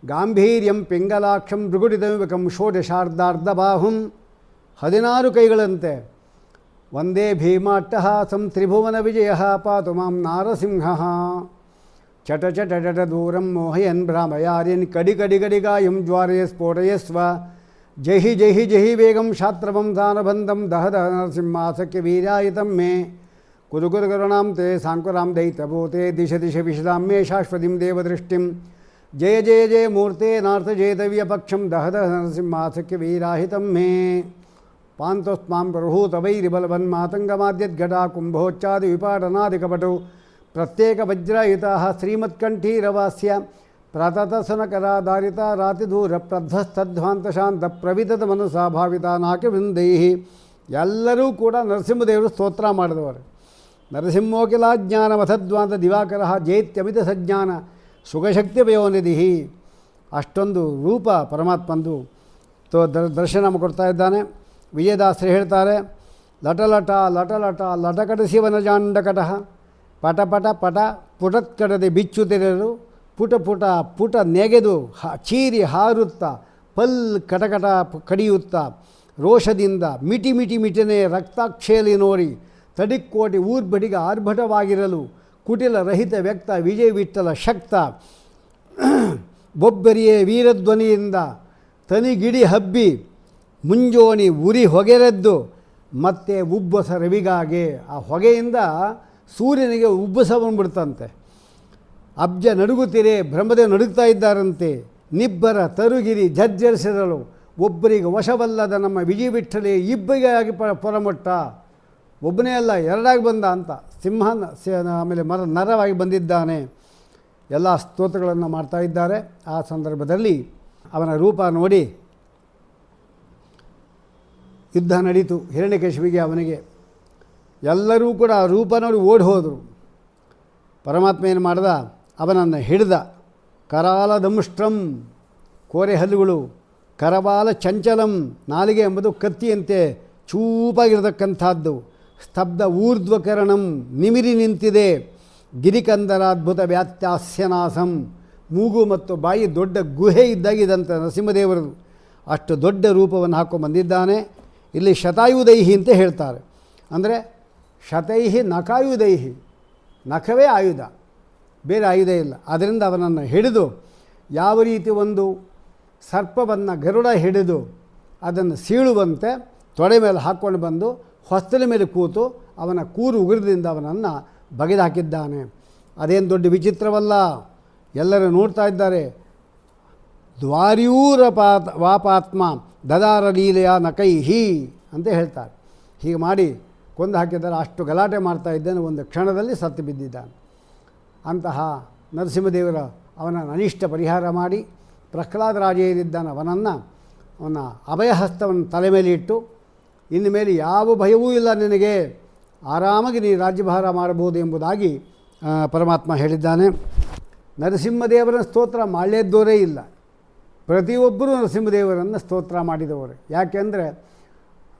ಗಾಂಭೀರ್ಯಂ ಪಿಂಗಲಾಕ್ಷಂ ಭೃಗುಡಿತಮಿಕಂ ಷೋಡಶಾರ್ಧಾರ್ಧಬಾಹುಂ 16 ಕೈಗಳಂತೆ. ವಂದೇ ಭೀಮಾಟ್ಟಹಾಸಂ ತ್ರಿಭುವನ ವಿಜಯ ಪಾತು ಮಾಂ ನಾರಸಿಂಹ. ಚಟ ಚಟ ಚಟ ದೂರಂ ಮೋಹಯನ್ ಭ್ರಾಮಯಾರಿನ್ ಕಡಿ ಕಡಿ ಕಡಿಗಾಯಂ ಜ್ವಾರಯ ಸ್ಫೋಟಯಸ್ವ. ಜಹಿ ಜಹಿ ಜಹಿ ವೇಗಂ ಶಾತ್ರವಂ ದಾನಬಂಧಂ ದಹದ ನರಸಿಂಹಾಸಕ್ಯ ವೀರ್ಯಾಯಿತಂ ಮೇ. ಕುರು ಕುರು ಕರುಣಾಂ ತೇ ಸಾಂಕುರಾಂ ದೈತ್ಯಭೂತೆ ದಿಶ ದಿಶ ವಿಶದಾಂ ಮೇ ಶಾಶ್ವತಿಂ ದೇವದೃಷ್ಟಿಂ. ಜಯ ಜಯ ಜಯ ಮೂರ್ತೆ ನಾರ್ಥ ಜಯದವ್ಯಪಕ್ಷಂ ದಹದ ನರಸಿಂಹಾಸಕ್ಯ ವೀರಾಹಿತಂ ಮೇ. ಪಾಂತೋಸ್ಮಾಂ ಪ್ರಭೂತವೈರಿಬಲವನ್ಮಾತಂಗಮಾದ್ಯದ್ಘಟಾ ಕುಂಭೋಚ್ಚಾದಿ ವಿಪಾಟನಾದಿಕಪಟು ಪ್ರತ್ಯೇಕ ವಜ್ರಾಯುತಾಃ ಶ್ರೀಮತ್ಕಂಠೀರವಾಸ್ಯ ಪ್ರತತಸನಕರಾಧಾರಿತ ರಾತಿದೂರ ಪ್ರಧ್ವಸ್ತಧ್ವಾಂತಶಾಂತ ಪ್ರವಿತದ ಮನಸಾ ಭಾವಿತ ನಾಕವೃಂದೈಃ. ಎಲ್ಲರೂ ಕೂಡ ನರಸಿಂಹದೇವರು ಸ್ತೋತ್ರ ಮಾಡಿದವರು. ನರಸಿಂಹೋಕಿಲಾಜ್ಞಾನಮಥದ್ವಾಂತ ದಿವಾಕರ ಜೇತ್ಯಮಿತ ಸಜ್ಞಾನ ಸುಖಶಕ್ತಿ ವಯೋನಿಧಿ. ಅಷ್ಟೊಂದು ರೂಪ ಪರಮಾತ್ಮಂದು ದರ್ಶನ ಕೊಡ್ತಾ ಇದ್ದಾನೆ. ವಿಜಯದಾಸರು ಹೇಳ್ತಾರೆ, ಲಟಲಟ ಲಟಲಟ ಲಟಕಟ ಶಿವನಜಾಂಡಕಟ ಪಟ ಪಟ ಪಟ ಪುಟತ್ಕಡದೆ ಬಿಚ್ಚುತ್ತಿರಲು ಪುಟ ಪುಟ ಪುಟ ನೆಗೆದು ಚೀರಿ ಹಾರುತ್ತಾ ಪಲ್ ಕಟಕಟ ಕಡಿಯುತ್ತಾ ರೋಷದಿಂದ ಮಿಟಿ ಮಿಟಿ ಮಿಟನೆ ರಕ್ತಾಕ್ಷೇಲಿ ನೋಡಿ ತಡಿಕ್ಕೋಟಿ ಊರ್ಬಡಿಗ ಆರ್ಭಟವಾಗಿರಲು ಕುಟಿಲ ರಹಿತ ವ್ಯಕ್ತ ವಿಜಯ ವಿಠಲ ಶಕ್ತ ಬೊಬ್ಬರಿಯೇ ವೀರಧ್ವನಿಯಿಂದ ತನಿಗಿಡಿ ಹಬ್ಬಿ ಮುಂಜೋಣಿ ಉರಿ ಹೊಗೆರೆದ್ದು ಮತ್ತೆ ಉಬ್ಬಸ ರವಿಗಾಗೆ. ಆ ಹೊಗೆಯಿಂದ ಸೂರ್ಯನಿಗೆ ಉಬ್ಬಸ ಬಂದ್ಬಿಡ್ತಂತೆ. ಅಬ್ಜ ನಡುಗುತ್ತಿರೆ ಬ್ರಹ್ಮದೇವ ನಡುಗ್ತಾ ಇದ್ದಾರಂತೆ. ನಿಬ್ಬರ ತರುಗಿರಿ ಜರ್ಜರಿಸಿದಳು ಒಬ್ಬರಿಗೆ ವಶವಲ್ಲದ ನಮ್ಮ ವಿಜಯ ವಿಠಲೆ ಇಬ್ಬರಿಗಾಗಿ ಪೊರಮೊಟ್ಟ. ಒಬ್ಬನೇ ಅಲ್ಲ ಎರಡಾಗಿ ಬಂದ ಅಂತ ಸಿಂಹನ ಆಮೇಲೆ ನರವಾಗಿ ಬಂದಿದ್ದಾನೆ. ಎಲ್ಲ ಸ್ತೋತ್ರಗಳನ್ನು ಮಾಡ್ತಾ ಇದ್ದಾರೆ. ಆ ಸಂದರ್ಭದಲ್ಲಿ ಅವನ ರೂಪ ನೋಡಿ ಯುದ್ಧ ನಡೀತು ಹಿರಣ್ಯಕಶಿಪಿಗೆ ಅವನಿಗೆ. ಎಲ್ಲರೂ ಕೂಡ ಆ ರೂಪ ನೋಡಿ ಓಡಿ ಹೋದರು. ಪರಮಾತ್ಮ ಏನು ಮಾಡ್ದ, ಅವನನ್ನು ಹಿಡಿದ. ಕರಾಲದಂಷ್ಟ್ರಂ ಕೋರೆ ಹಲ್ಲುಗಳು, ಕರವಾಲ ಚಂಚಲಂ ನಾಲಿಗೆ ಎಂಬುದು ಕತ್ತಿಯಂತೆ ಚೂಪಾಗಿರತಕ್ಕಂಥದ್ದು. ಸ್ತಬ್ಧ ಊರ್ಧ್ವಕರಣಂ ನಿಮಿರಿ ನಿಂತಿದೆ. ಗಿರಿಕಂದರಾದ್ಭುತ ವ್ಯಾತ್ಯಾಸ್ಯನಾಸಂ ಮೂಗು ಮತ್ತು ಬಾಯಿ ದೊಡ್ಡ ಗುಹೆ ಇದ್ದಾಗಿದ್ದಂಥ ನರಸಿಂಹದೇವರದು. ಅಷ್ಟು ದೊಡ್ಡ ರೂಪವನ್ನು ಹಾಕೊಂಡ್ಬಂದಿದ್ದಾನೆ. ಇಲ್ಲಿ ಶತಾಯುಧೈಹಿ ಅಂತ ಹೇಳ್ತಾರೆ. ಅಂದರೆ ಶತೈಹಿ ನಖಾಯುಧೈಹಿ, ನಖವೇ ಆಯುಧ, ಬೇರೆ ಆಯುಧ ಇಲ್ಲ. ಅದರಿಂದ ಅವನನ್ನು ಹಿಡಿದು ಯಾವ ರೀತಿ ಒಂದು ಸರ್ಪವನ್ನು ಗರುಡ ಹಿಡಿದು ಅದನ್ನು ಸೀಳುವಂತೆ ತೊಡೆ ಮೇಲೆ ಹಾಕ್ಕೊಂಡು ಬಂದು ಹೊಸ್ತಲ ಮೇಲೆ ಕೂತು ಅವನ ಕೂರು ಉಗುರದಿಂದ ಅವನನ್ನು ಬಗೆದು ಹಾಕಿದ್ದಾನೆ. ಅದೇನು ದೊಡ್ಡ ವಿಚಿತ್ರವಲ್ಲ, ಎಲ್ಲರೂ ನೋಡ್ತಾ ಇದ್ದಾರೆ. ದ್ವಾರ್ಯೂರ ವಾಪಾತ್ಮ ದದಾರ ಲೀಲೆಯ ನಕೈಹಿ ಅಂತ ಹೇಳ್ತಾರೆ. ಹೀಗೆ ಮಾಡಿ ಕೊಂದು ಹಾಕಿದ್ದಾರೆ. ಅಷ್ಟು ಗಲಾಟೆ ಮಾಡ್ತಾ ಇದ್ದಾನೆ, ಒಂದು ಕ್ಷಣದಲ್ಲಿ ಸತ್ತು ಬಿದ್ದಿದ್ದಾನೆ. ಅಂತಹ ನರಸಿಂಹದೇವರ ಅವನ ಅನಿಷ್ಟ ಪರಿಹಾರ ಮಾಡಿ ಪ್ರಹ್ಲಾದರಾಜೇರಿದ್ದಾನೆ ಅವನ ಅಭಯಹಸ್ತವನ್ನು ತಲೆ ಮೇಲೆ ಇಟ್ಟು, ಇನ್ನು ಮೇಲೆ ಯಾವ ಭಯವೂ ಇಲ್ಲ ನಿನಗೆ, ಆರಾಮಾಗಿ ನೀ ರಾಜ್ಯಭಾರ ಮಾಡಬಹುದು ಎಂಬುದಾಗಿ ಪರಮಾತ್ಮ ಹೇಳಿದ್ದಾನೆ. ನರಸಿಂಹದೇವರ ಸ್ತೋತ್ರ ಮಾಡಲೇದ್ದವರೇ ಇಲ್ಲ. ಪ್ರತಿಯೊಬ್ಬರೂ ನರಸಿಂಹದೇವರನ್ನು ಸ್ತೋತ್ರ ಮಾಡಿದವರು. ಯಾಕೆಂದರೆ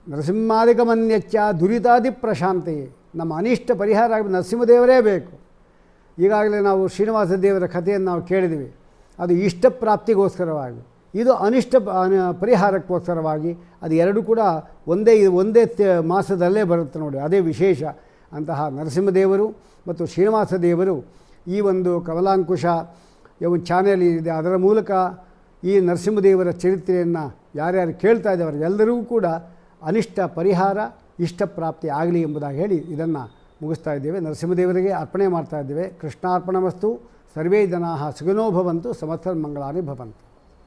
ನರಸಿಂಹಾದಿಕಮನ್ಯಚ್ಚ ದುರಿತಾದಿ ಪ್ರಶಾಂತಿ, ನಮ್ಮ ಅನಿಷ್ಟ ಪರಿಹಾರ ಆಗಿ ನರಸಿಂಹದೇವರೇ ಬೇಕು. ಈಗಾಗಲೇ ನಾವು ಶ್ರೀನಿವಾಸ ದೇವರ ಕಥೆಯನ್ನು ನಾವು ಕೇಳಿದ್ವಿ. ಅದು ಇಷ್ಟ ಪ್ರಾಪ್ತಿಗೋಸ್ಕರವಾಗಿ, ಇದು ಅನಿಷ್ಟ ಪರಿಹಾರಕ್ಕೋಸ್ಕರವಾಗಿ. ಅದು ಎರಡು ಕೂಡ ಒಂದೇ ಮಾಸದಲ್ಲೇ ಬರುತ್ತೆ ನೋಡಿ, ಅದೇ ವಿಶೇಷ. ಅಂತಹ ನರಸಿಂಹದೇವರು ಮತ್ತು ಶ್ರೀನಿವಾಸ ದೇವರು ಈ ಒಂದು ಕಮಲಾಂಕುಶ ಒಂದು ಚಾನೆಲ್ ಇದೆ, ಅದರ ಮೂಲಕ ಈ ನರಸಿಂಹದೇವರ ಚರಿತ್ರೆಯನ್ನು ಯಾರ್ಯಾರು ಕೇಳ್ತಾ ಇದ್ದವರು ಎಲ್ಲರಿಗೂ ಕೂಡ ಅನಿಷ್ಟ ಪರಿಹಾರ ಇಷ್ಟ ಪ್ರಾಪ್ತಿ ಆಗಲಿ ಎಂಬುದಾಗಿ ಹೇಳಿ ಇದನ್ನು ಮುಗಿಸ್ತಾ ಇದ್ದೇವೆ. ನರಸಿಂಹದೇವರಿಗೆ ಅರ್ಪಣೆ ಮಾಡ್ತಾ ಇದ್ದೇವೆ. ಕೃಷ್ಣಾರ್ಪಣಮಸ್ತು. ಸರ್ವೇ ಜನಾಃ ಸುಖಿನೋ ಭವಂತು. ಸಮಸ್ತನ್ಮಂಗಳಾನಿ ಭವಂತು.